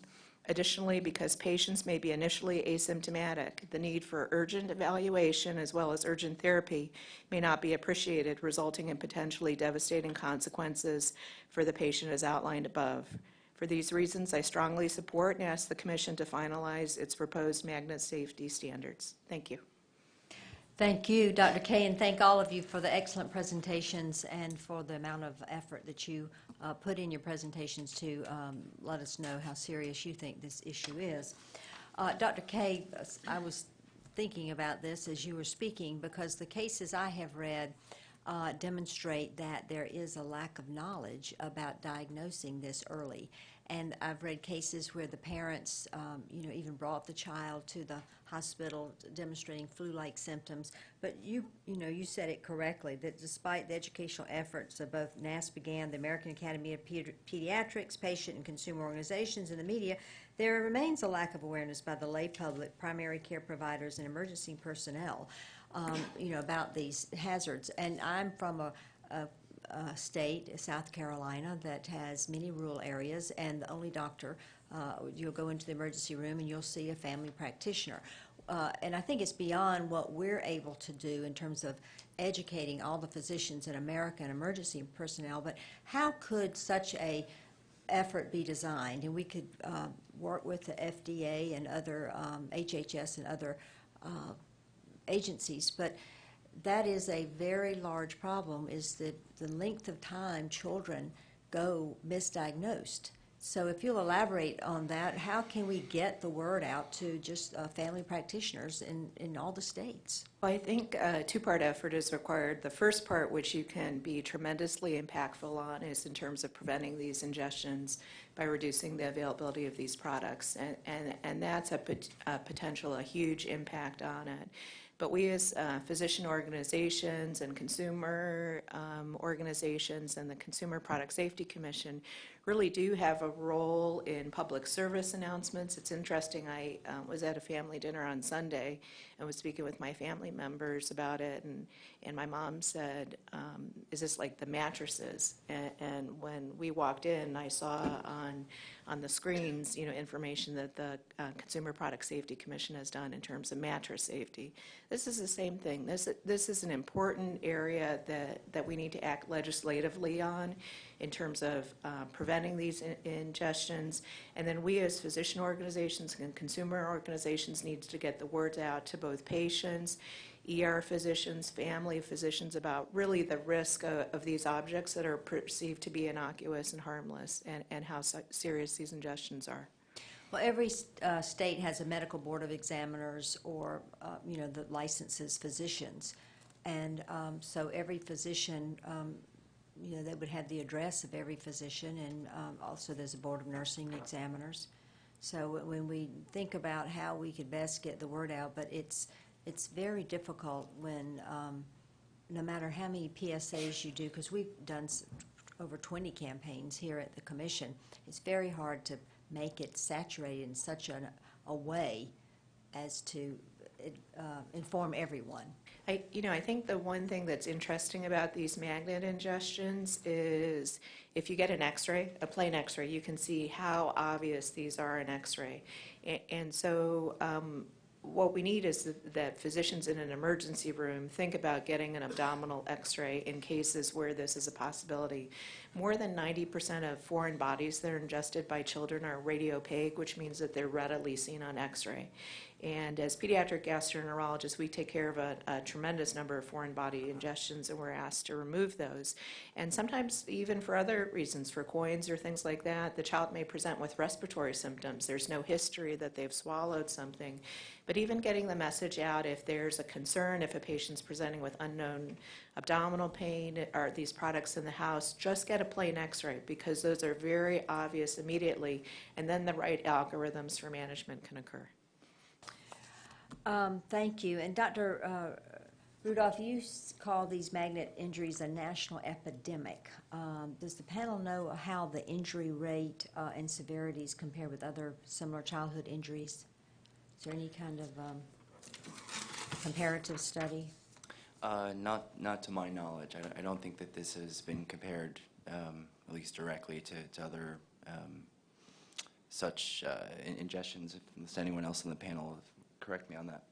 Additionally, because patients may be initially asymptomatic, the need for urgent evaluation as well as urgent therapy may not be appreciated, resulting in potentially devastating consequences for the patient as outlined above. For these reasons, I strongly support and ask the Commission to finalize its proposed magnet safety standards. Thank you. Thank you, Dr. Kay, and thank all of you for the excellent presentations and for the amount of effort that you put in your presentations to let us know how serious you think this issue is. Dr. Kay, I was thinking about this as you were speaking because the cases I have read demonstrate that there is a lack of knowledge about diagnosing this early. And I've read cases where the parents, even brought the child to the hospital demonstrating flu-like symptoms. But you said it correctly, that despite the educational efforts of both NASPGHAN, the American Academy of Pediatrics, patient and consumer organizations, and the media, there remains a lack of awareness by the lay public, primary care providers, and emergency personnel, about these hazards. And I'm from a state, South Carolina, that has many rural areas, and the only doctor, you'll go into the emergency room and you'll see a family practitioner. And I think it's beyond what we're able to do in terms of educating all the physicians in America and emergency personnel, but how could such a effort be designed? And we could work with the FDA and other HHS and other agencies, but that is a very large problem, is that the length of time children go misdiagnosed. So if you'll elaborate on that, how can we get the word out to just family practitioners in all the states? Well, I think a two-part effort is required. The first part, which you can be tremendously impactful on, is in terms of preventing these ingestions by reducing the availability of these products. And that's a potential, a huge impact on it. But we as physician organizations and consumer organizations and the Consumer Product Safety Commission really do have a role in public service announcements. It's interesting, I was at a family dinner on Sunday and was speaking with my family members about it, and my mom said, is this like the mattresses? And when we walked in, I saw on the screens, information that the Consumer Product Safety Commission has done in terms of mattress safety. This is the same thing. This is an important area that we need to act legislatively on in terms of preventing these ingestions. And then we as physician organizations and consumer organizations need to get the word out to both patients, ER physicians, family physicians about really the risk of these objects that are perceived to be innocuous and harmless, and how serious these ingestions are. Well, every state has a medical board of examiners, or that licenses physicians, and so every physician, they would have the address of every physician, and also there's a board of nursing examiners. So when we think about how we could best get the word out, but it's very difficult when, no matter how many PSAs you do, because we've done over 20 campaigns here at the Commission, it's very hard to make it saturated in such a way as to inform everyone. I think the one thing that's interesting about these magnet ingestions is if you get an x-ray, a plain x-ray, you can see how obvious these are in x-ray. And so what we need is that physicians in an emergency room think about getting an abdominal x-ray in cases where this is a possibility. More than 90% of foreign bodies that are ingested by children are radiopaque, which means that they're readily seen on x-ray. And as pediatric gastroenterologists, we take care of a tremendous number of foreign body ingestions, and we're asked to remove those. And sometimes even for other reasons, for coins or things like that, the child may present with respiratory symptoms. There's no history that they've swallowed something. But even getting the message out, if there's a concern, if a patient's presenting with unknown abdominal pain or these products in the house, just get a plain x-ray, because those are very obvious immediately, and then the right algorithms for management can occur. Thank you. And Dr. Rudolph, you call these magnet injuries a national epidemic. Does the panel know how the injury rate and severities compare with other similar childhood injuries? Is there any kind of comparative study? Not to my knowledge. I don't think that this has been compared, at least directly, to other such ingestions. If anyone else on the panel, correct me on that.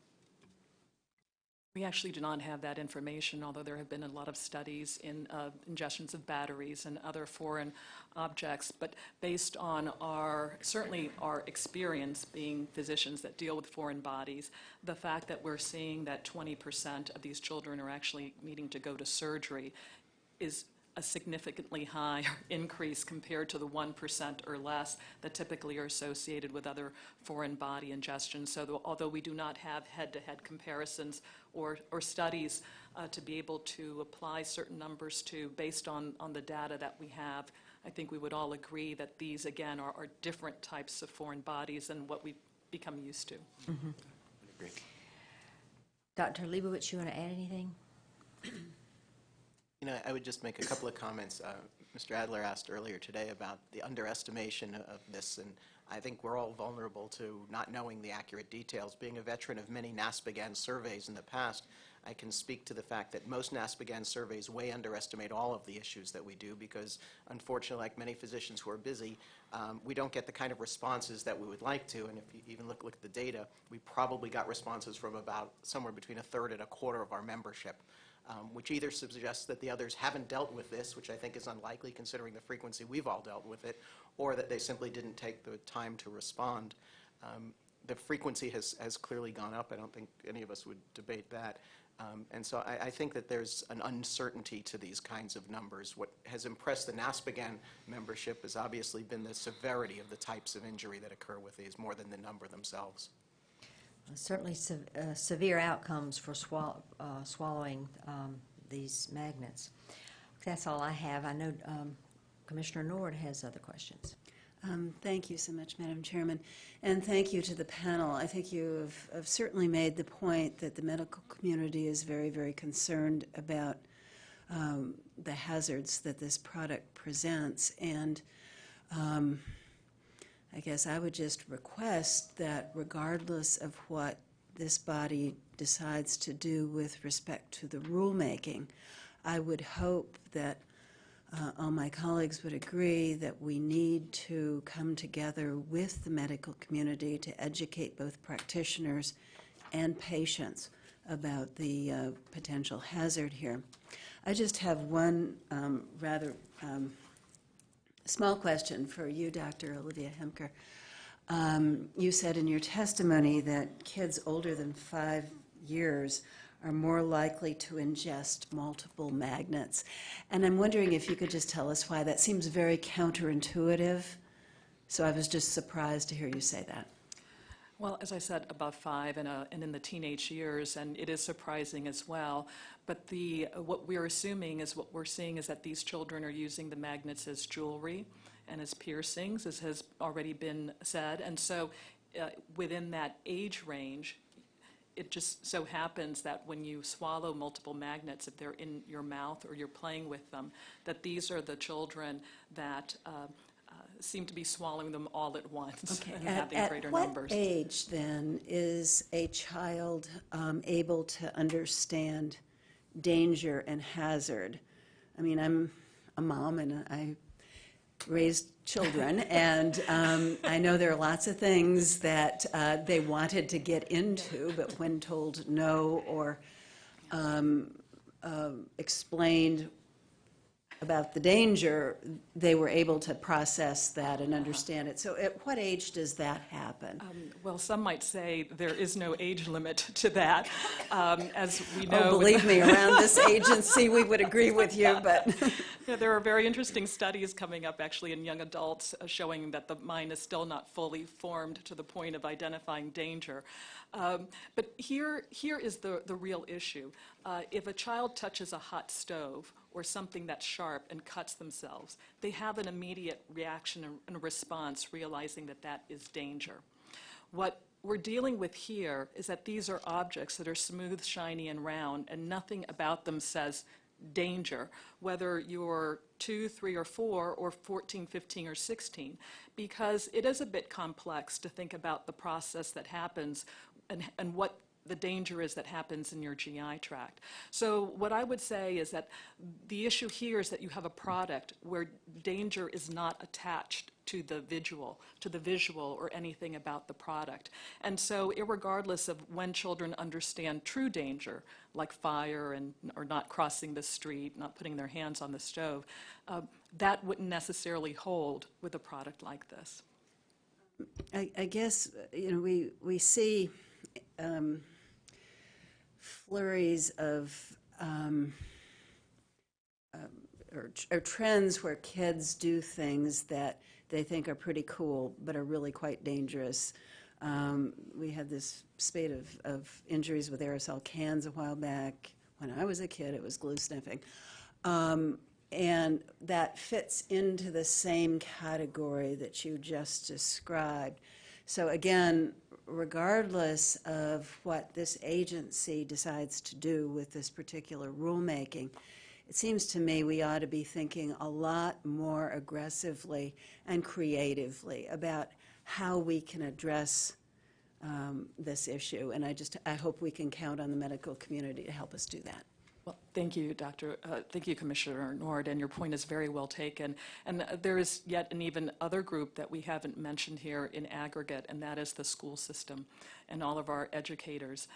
We actually do not have that information, although there have been a lot of studies in ingestions of batteries and other foreign objects. But based on certainly our experience being physicians that deal with foreign bodies, the fact that we're seeing that 20% of these children are actually needing to go to surgery is a significantly higher increase compared to the 1% or less that typically are associated with other foreign body ingestions. So although we do not have head-to-head comparisons or studies to be able to apply certain numbers to based on the data that we have, I think we would all agree that these, again, are different types of foreign bodies than what we've become used to. Mm-hmm. I agree. Dr. Leibowitz, you want to add anything? I would just make a couple of comments. Mr. Adler asked earlier today about the underestimation of this, and I think we're all vulnerable to not knowing the accurate details. Being a veteran of many NASPGHAN surveys in the past, I can speak to the fact that most NASPGHAN surveys way underestimate all of the issues that we do, because unfortunately, like many physicians who are busy, we don't get the kind of responses that we would like to. And if you even look at the data, we probably got responses from about somewhere between a third and a quarter of our membership. Which either suggests that the others haven't dealt with this, which I think is unlikely considering the frequency we've all dealt with it, or that they simply didn't take the time to respond. The frequency has clearly gone up. I don't think any of us would debate that. And so I think that there's an uncertainty to these kinds of numbers. What has impressed the NASPGHAN membership has obviously been the severity of the types of injury that occur with these, more than the number themselves. Certainly severe outcomes for swallowing these magnets. That's all I have. I know Commissioner Nord has other questions. Thank you so much, Madam Chairman, and thank you to the panel. I think you have certainly made the point that the medical community is very, very concerned about the hazards that this product presents, and I guess I would just request that regardless of what this body decides to do with respect to the rulemaking, I would hope that all my colleagues would agree that we need to come together with the medical community to educate both practitioners and patients about the potential hazard here. I just have one rather small question for you, Dr. Olivia Hemker. You said in your testimony that kids older than 5 years are more likely to ingest multiple magnets. And I'm wondering if you could just tell us why. That seems very counterintuitive. So I was just surprised to hear you say that. Well, as I said, above 5 and in the teenage years, and it is surprising as well. But what we're assuming is what we're seeing is that these children are using the magnets as jewelry and as piercings, as has already been said. And so within that age range, it just so happens that when you swallow multiple magnets, if they're in your mouth or you're playing with them, that these are the children that seem to be swallowing them all at once and having greater numbers. At what age, then, is a child able to understand danger and hazard? I mean, I'm a mom and I raised children, and I know there are lots of things that they wanted to get into, but when told no or explained about the danger, they were able to process that and understand it. So at what age does that happen? Well, some might say there is no age limit to that. As we know, Oh, believe me, around this agency, we would agree with you, but... Yeah, there are very interesting studies coming up actually in young adults showing that the mind is still not fully formed to the point of identifying danger. But here is the real issue. If a child touches a hot stove or something that's sharp and cuts themselves, they have an immediate reaction and a response realizing that that is danger. What we're dealing with here is that these are objects that are smooth, shiny, and round, and nothing about them says danger, whether you're 2, 3, or 4, or 14, 15, or 16, because it is a bit complex to think about the process that happens and what the danger is that happens in your GI tract. So what I would say is that the issue here is that you have a product where danger is not attached to the visual or anything about the product. And so irregardless of when children understand true danger, like fire or not crossing the street, not putting their hands on the stove, that wouldn't necessarily hold with a product like this. I guess, you know, we see flurries of or trends where kids do things that they think are pretty cool but are really quite dangerous. We had this spate of injuries with aerosol cans a while back. When I was a kid, it was glue sniffing. And that fits into the same category that you just described. So again, regardless of what this agency decides to do with this particular rulemaking, it seems to me we ought to be thinking a lot more aggressively and creatively about how we can address this issue. And I hope we can count on the medical community to help us do that. Well, thank you, thank you, Commissioner Nord, and your point is very well taken. And there is yet an even other group that we haven't mentioned here in aggregate, and that is the school system and all of our educators.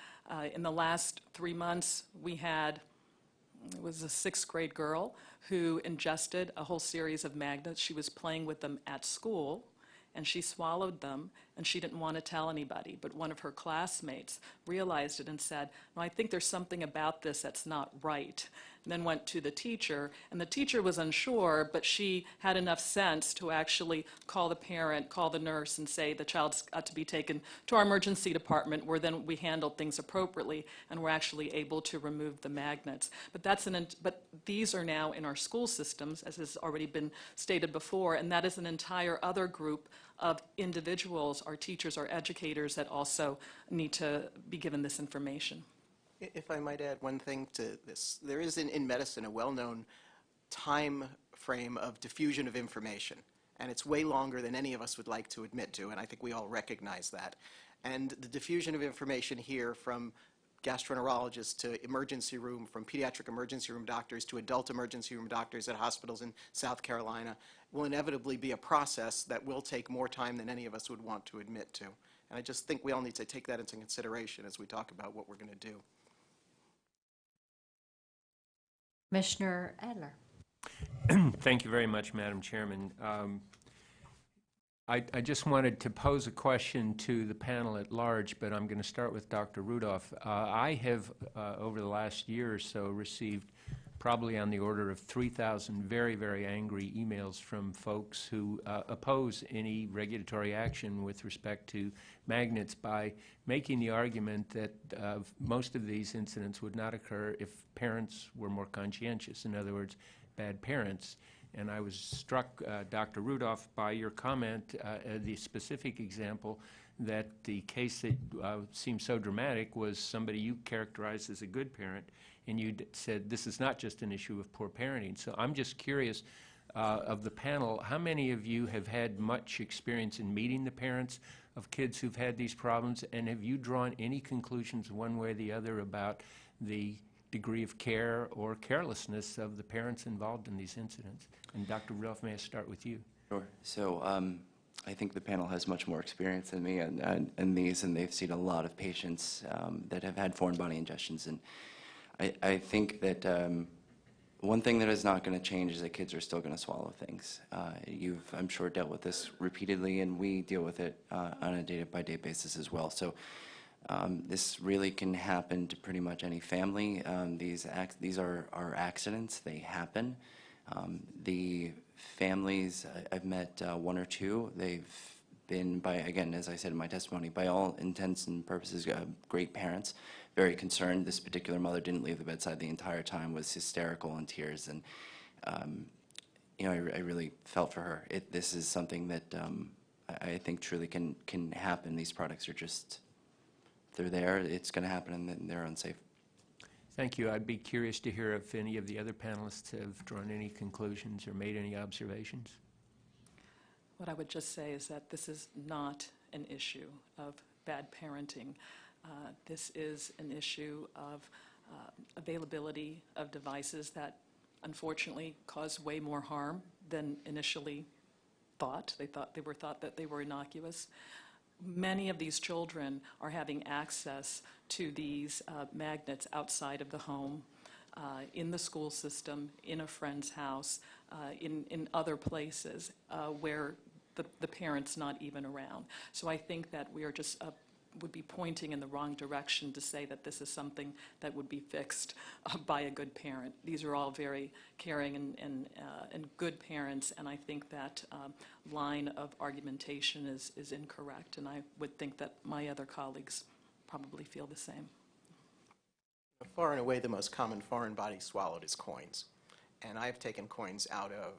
In the last 3 months, it was a 6th grade girl who ingested a whole series of magnets. She was playing with them at school, and she swallowed them, and she didn't want to tell anybody. But one of her classmates realized it and said, "No, I think there's something about this that's not right." then went to the teacher, and the teacher was unsure, but she had enough sense to actually call the parent, call the nurse, and say the child's got to be taken to our emergency department, where then we handled things appropriately and were actually able to remove the magnets. But these are now in our school systems, as has already been stated before, and that is an entire other group of individuals, our teachers, our educators, that also need to be given this information. If I might add one thing to this, there is in medicine a well-known time frame of diffusion of information, and it's way longer than any of us would like to admit to, and I think we all recognize that. And the diffusion of information here from gastroenterologists to emergency room, from pediatric emergency room doctors to adult emergency room doctors at hospitals in South Carolina, will inevitably be a process that will take more time than any of us would want to admit to. And I just think we all need to take that into consideration as we talk about what we're going to do. Commissioner Adler. Thank you very much, Madam Chairman. I just wanted to pose a question to the panel at large, but I'm going to start with Dr. Rudolph. I have, over the last year or so, received probably on the order of 3,000 very, very angry emails from folks who oppose any regulatory action with respect to magnets by making the argument that most of these incidents would not occur if parents were more conscientious. In other words, bad parents. And I was struck, Dr. Rudolph, by your comment, the specific example that the case that seemed so dramatic was somebody you characterized as a good parent, and you said this is not just an issue of poor parenting. So I'm just curious, of the panel, how many of you have had much experience in meeting the parents of kids who've had these problems, and have you drawn any conclusions one way or the other about the degree of care or carelessness of the parents involved in these incidents? And Dr. Rudolph, may I start with you? Sure. So I think the panel has much more experience than me in these, and they've seen a lot of patients that have had foreign body ingestions. And I think that one thing that is not going to change is that kids are still going to swallow things. You've, I'm sure, dealt with this repeatedly, and we deal with it on a day-by-day basis as well. So this really can happen to pretty much any family. These are accidents. They happen. The families, I've met one or two. They've been, again, as I said in my testimony, by all intents and purposes, great parents, very concerned. This particular mother didn't leave the bedside the entire time, was hysterical in tears, and you know, I really felt for her. This is something that I think truly can happen. These products are just, they're there, it's going to happen, and they're unsafe. Thank you. I'd be curious to hear if any of the other panelists have drawn any conclusions or made any observations. What I would just say is that this is not an issue of bad parenting. This is an issue of availability of devices that unfortunately cause way more harm than initially thought. They were thought that they were innocuous. Many of these children are having access to these magnets outside of the home, in the school system, in a friend's house, in other places where the parent's not even around. So I think that we are just would be pointing in the wrong direction to say that this is something that would be fixed by a good parent. These are all very caring and good parents, and I think that line of argumentation is incorrect, and I would think that my other colleagues probably feel the same. Far and away the most common foreign body swallowed is coins. And I've taken coins out of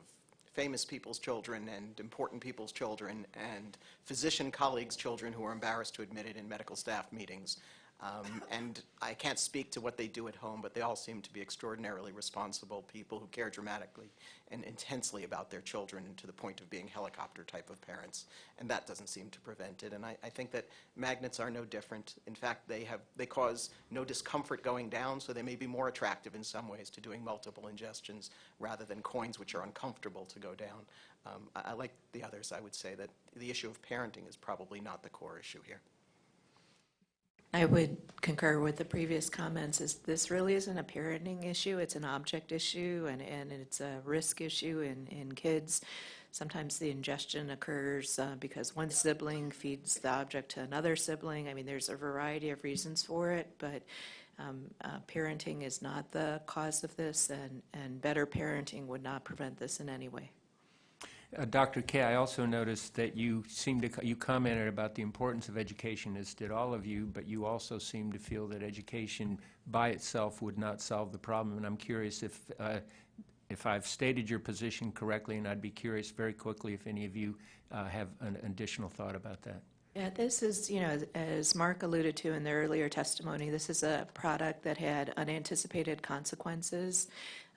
famous people's children and important people's children and physician colleagues' children who are embarrassed to admit it in medical staff meetings. And I can't speak to what they do at home, but they all seem to be extraordinarily responsible people who care dramatically and intensely about their children, to the point of being helicopter type of parents. And that doesn't seem to prevent it. And I think that magnets are no different. In fact, they cause no discomfort going down, so they may be more attractive in some ways to doing multiple ingestions rather than coins, which are uncomfortable to go down. I like the others. I would say that the issue of parenting is probably not the core issue here. I would concur with the previous comments. This really isn't a parenting issue. It's an object issue, and it's a risk issue in kids. Sometimes the ingestion occurs because one sibling feeds the object to another sibling. I mean, there's a variety of reasons for it, but Parenting is not the cause of this, and better parenting would not prevent this in any way. Dr. K, I also noticed that you commented about the importance of education, as did all of you, but you also seem to feel that education by itself would not solve the problem. And I'm curious if I've stated your position correctly, and I'd be curious very quickly if any of you have an additional thought about that. Yeah, this is, as Mark alluded to in the earlier testimony, this is a product that had unanticipated consequences.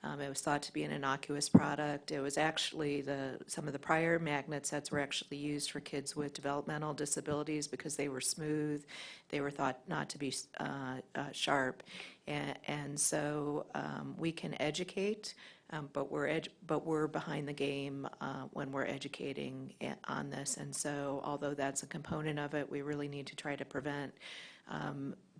It was thought to be an innocuous product. It was actually some of the prior magnet sets were actually used for kids with developmental disabilities because they were smooth. They were thought not to be sharp. And so we can educate, but we're behind the game when we're educating on this. And so although that's a component of it, we really need to try to prevent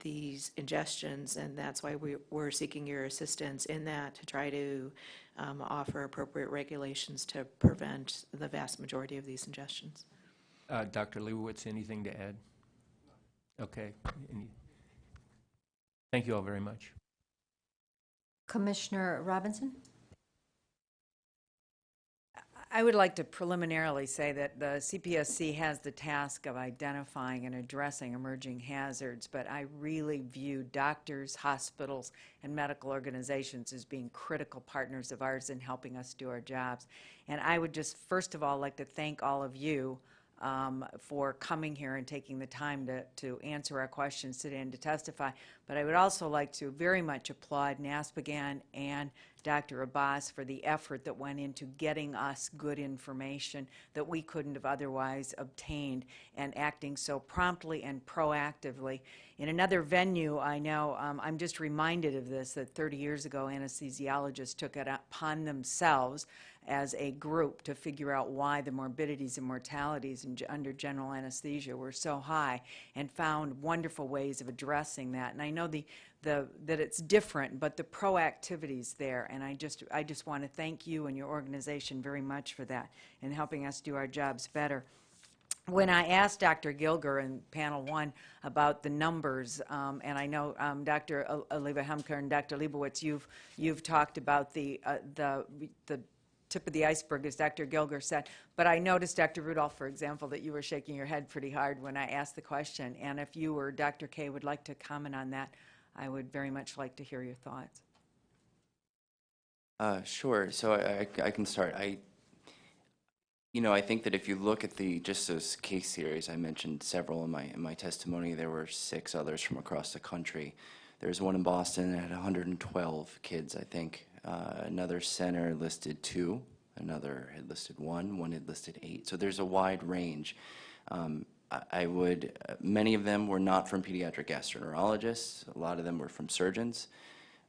these ingestions, and that's why we're seeking your assistance in that to try to offer appropriate regulations to prevent the vast majority of these ingestions. Dr. Leibowitz, anything to add? Okay. Thank you all very much. Commissioner Robinson? I would like to preliminarily say that the CPSC has the task of identifying and addressing emerging hazards, but I really view doctors, hospitals, and medical organizations as being critical partners of ours in helping us do our jobs. And I would just first of all like to thank all of you for coming here and taking the time to answer our questions today and to testify. But I would also like to very much applaud NASPGHAN and Dr. Abbas for the effort that went into getting us good information that we couldn't have otherwise obtained, and acting so promptly and proactively. In another venue, I know, I'm just reminded of this, that 30 years ago anesthesiologists took it upon themselves as a group to figure out why the morbidities and mortalities under general anesthesia were so high, and found wonderful ways of addressing that. And I know that it's different, but the proactivity's there, and I just want to thank you and your organization very much for that and helping us do our jobs better. When I asked Dr. Gilger in panel one about the numbers, and I know Dr. Oliva Hemker and Dr. Leibowitz, you've talked about the tip of the iceberg, as Dr. Gilger said. But I noticed, Dr. Rudolph, for example, that you were shaking your head pretty hard when I asked the question. And if you or Dr. K would like to comment on that, I would very much like to hear your thoughts. Sure. So I can start. I think that if you look at just those case series, I mentioned several in my testimony. There were 6 others from across the country. There's one in Boston that had 112 kids, I think. Another center listed 2. Another had listed 1. One had listed 8. So there's a wide range. Many of them were not from pediatric gastroenterologists. A lot of them were from surgeons.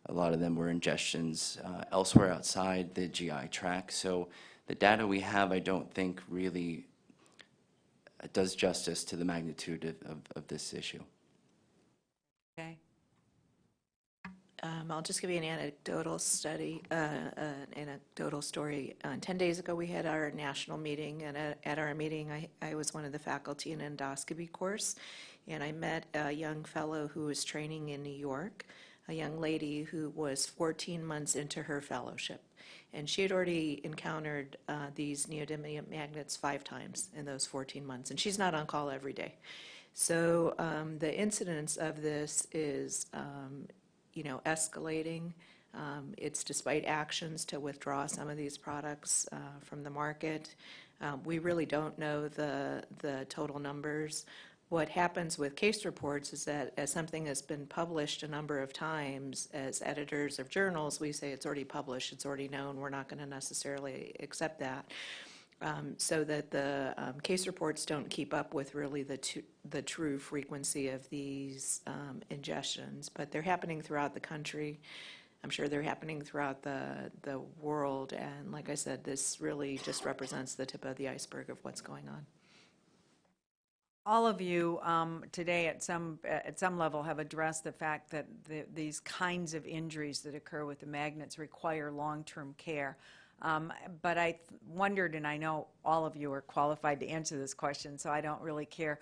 A lot of them were ingestions elsewhere outside the GI tract. So the data we have, I don't think, really does justice to the magnitude of this issue. Okay. I'll just give you an anecdotal story. 10 days ago, we had our national meeting, and at our meeting, I was one of the faculty in an endoscopy course, and I met a young fellow who was training in New York, a young lady who was 14 months into her fellowship, and she had already encountered these neodymium magnets 5 times in those 14 months, and she's not on call every day. So the incidence of this is escalating. It's despite actions to withdraw some of these products from the market. We really don't know the total numbers. What happens with case reports is that as something has been published a number of times, as editors of journals, we say it's already published, it's already known, we're not going to necessarily accept that. So that the case reports don't keep up with really the true frequency of these ingestions, but they're happening throughout the country. I'm sure they're happening throughout the world, and like I said, this really just represents the tip of the iceberg of what's going on. All of you today at some level have addressed the fact that these kinds of injuries that occur with the magnets require long-term care. But I wondered, and I know all of you are qualified to answer this question, so I don't really care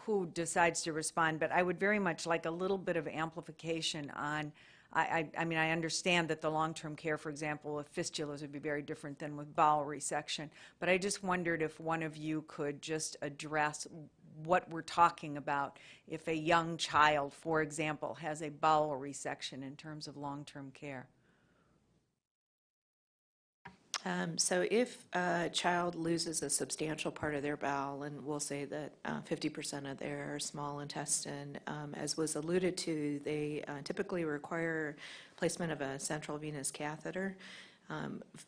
who decides to respond, but I would very much like a little bit of amplification on, I mean, I understand that the long-term care, for example, with fistulas would be very different than with bowel resection, but I just wondered if one of you could just address what we're talking about if a young child, for example, has a bowel resection in terms of long-term care. So if a child loses a substantial part of their bowel, and we'll say that 50% of their small intestine, as was alluded to, they typically require placement of a central venous catheter,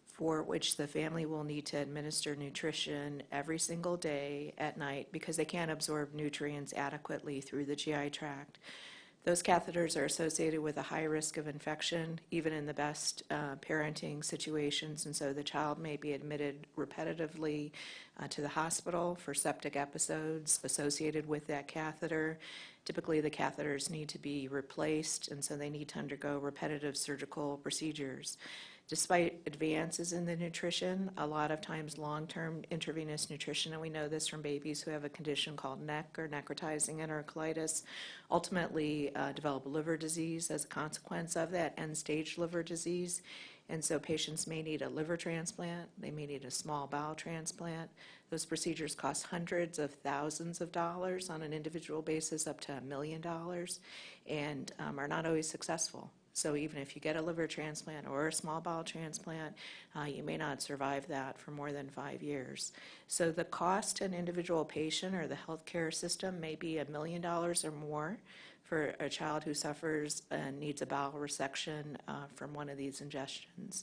for which the family will need to administer nutrition every single day at night because they can't absorb nutrients adequately through the GI tract. Those catheters are associated with a high risk of infection, even in the best parenting situations, and so the child may be admitted repetitively to the hospital for septic episodes associated with that catheter. Typically, the catheters need to be replaced, and so they need to undergo repetitive surgical procedures. Despite advances in the nutrition, a lot of times long-term intravenous nutrition, and we know this from babies who have a condition called NEC or necrotizing enterocolitis, ultimately develop liver disease as a consequence of that, end-stage liver disease. And so patients may need a liver transplant, they may need a small bowel transplant. Those procedures cost hundreds of thousands of dollars on an individual basis, up to $1 million, and are not always successful. So even if you get a liver transplant or a small bowel transplant, you may not survive that for more than 5 years. So the cost to an individual patient or the healthcare system may be $1 million or more for a child who suffers and needs a bowel resection from one of these ingestions.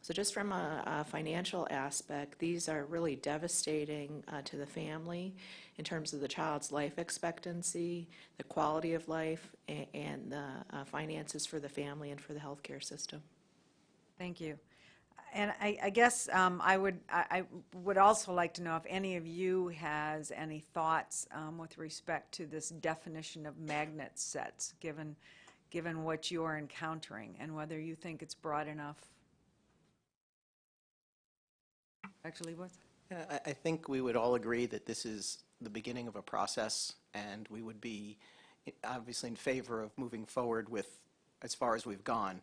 So just from a financial aspect, these are really devastating to the family in terms of the child's life expectancy, the quality of life, and the finances for the family and for the healthcare system. Thank you. And I guess I would also like to know if any of you has any thoughts with respect to this definition of magnet sets, given what you are encountering, and whether you think it's broad enough. Actually, what? Yeah, I think we would all agree that this is the beginning of a process, and we would be obviously in favor of moving forward with as far as we've gone.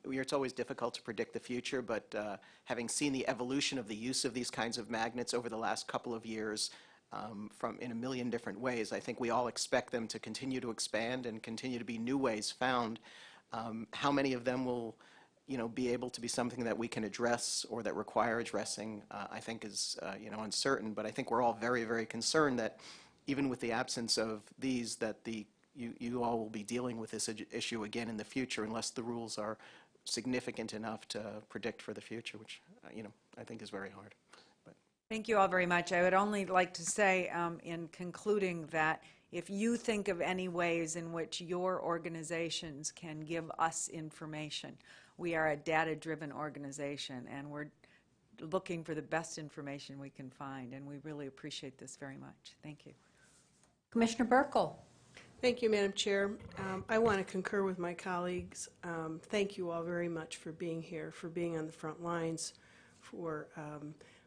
It's always difficult to predict the future, but having seen the evolution of the use of these kinds of magnets over the last couple of years from in a million different ways, I think we all expect them to continue to expand and continue to be new ways found. How many of them will be able to be something that we can address or that require addressing, I think is, uncertain. But I think we're all very, very concerned that even with the absence of these, that you all will be dealing with this issue again in the future unless the rules are significant enough to predict for the future, which, I think is very hard. But. Thank you all very much. I would only like to say in concluding that if you think of any ways in which your organizations can give us information, we are a data-driven organization, and we're looking for the best information we can find, and we really appreciate this very much. Thank you. Commissioner Burkle. Thank you, Madam Chair. I want to concur with my colleagues. Thank you all very much for being here, for being on the front lines, for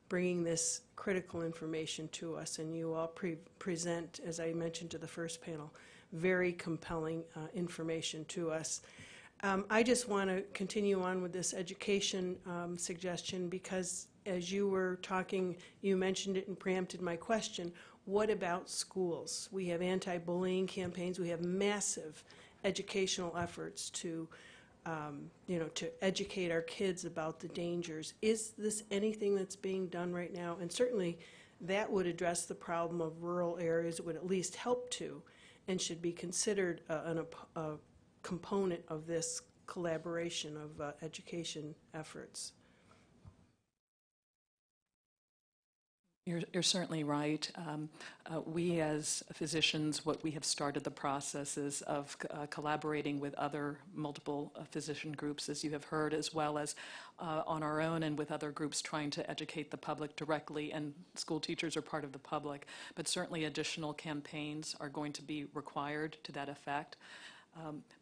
bringing this critical information to us. And you all present, as I mentioned to the first panel, very compelling information to us. I just want to continue on with this education suggestion because as you were talking, you mentioned it and preempted my question. What about schools? We have anti-bullying campaigns. We have massive educational efforts to educate our kids about the dangers. Is this anything that's being done right now? And certainly that would address the problem of rural areas. It would at least help to and should be considered a component of this collaboration of education efforts. You're certainly right. We as physicians, what we have started the processes of collaborating with other multiple physician groups, as you have heard, as well as on our own and with other groups trying to educate the public directly, and school teachers are part of the public, but certainly additional campaigns are going to be required to that effect.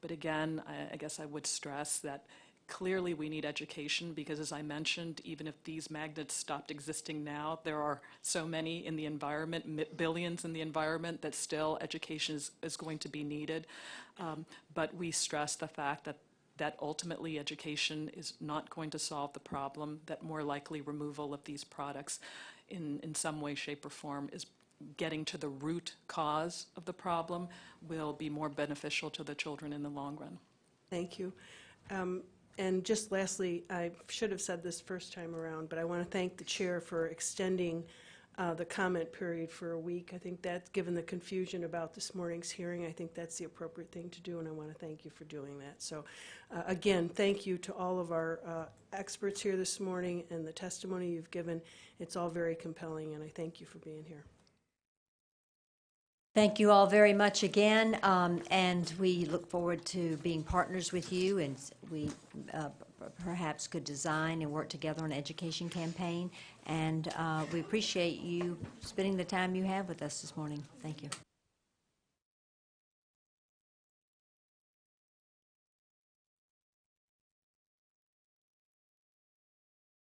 But again, I guess I would stress that Clearly, we need education because, as I mentioned, even if these magnets stopped existing now, there are so many in the environment, billions in the environment, that still education is going to be needed. But we stress the fact that ultimately education is not going to solve the problem, that more likely removal of these products in some way, shape, or form is getting to the root cause of the problem will be more beneficial to the children in the long run. Thank you. And just lastly, I should have said this first time around, but I want to thank the chair for extending the comment period for a week. I think that, given the confusion about this morning's hearing, I think that's the appropriate thing to do, and I want to thank you for doing that. So, again, thank you to all of our experts here this morning and the testimony you've given. It's all very compelling, and I thank you for being here. Thank you all very much again, and we look forward to being partners with you, and we perhaps could design and work together on an education campaign, and we appreciate you spending the time you have with us this morning. Thank you.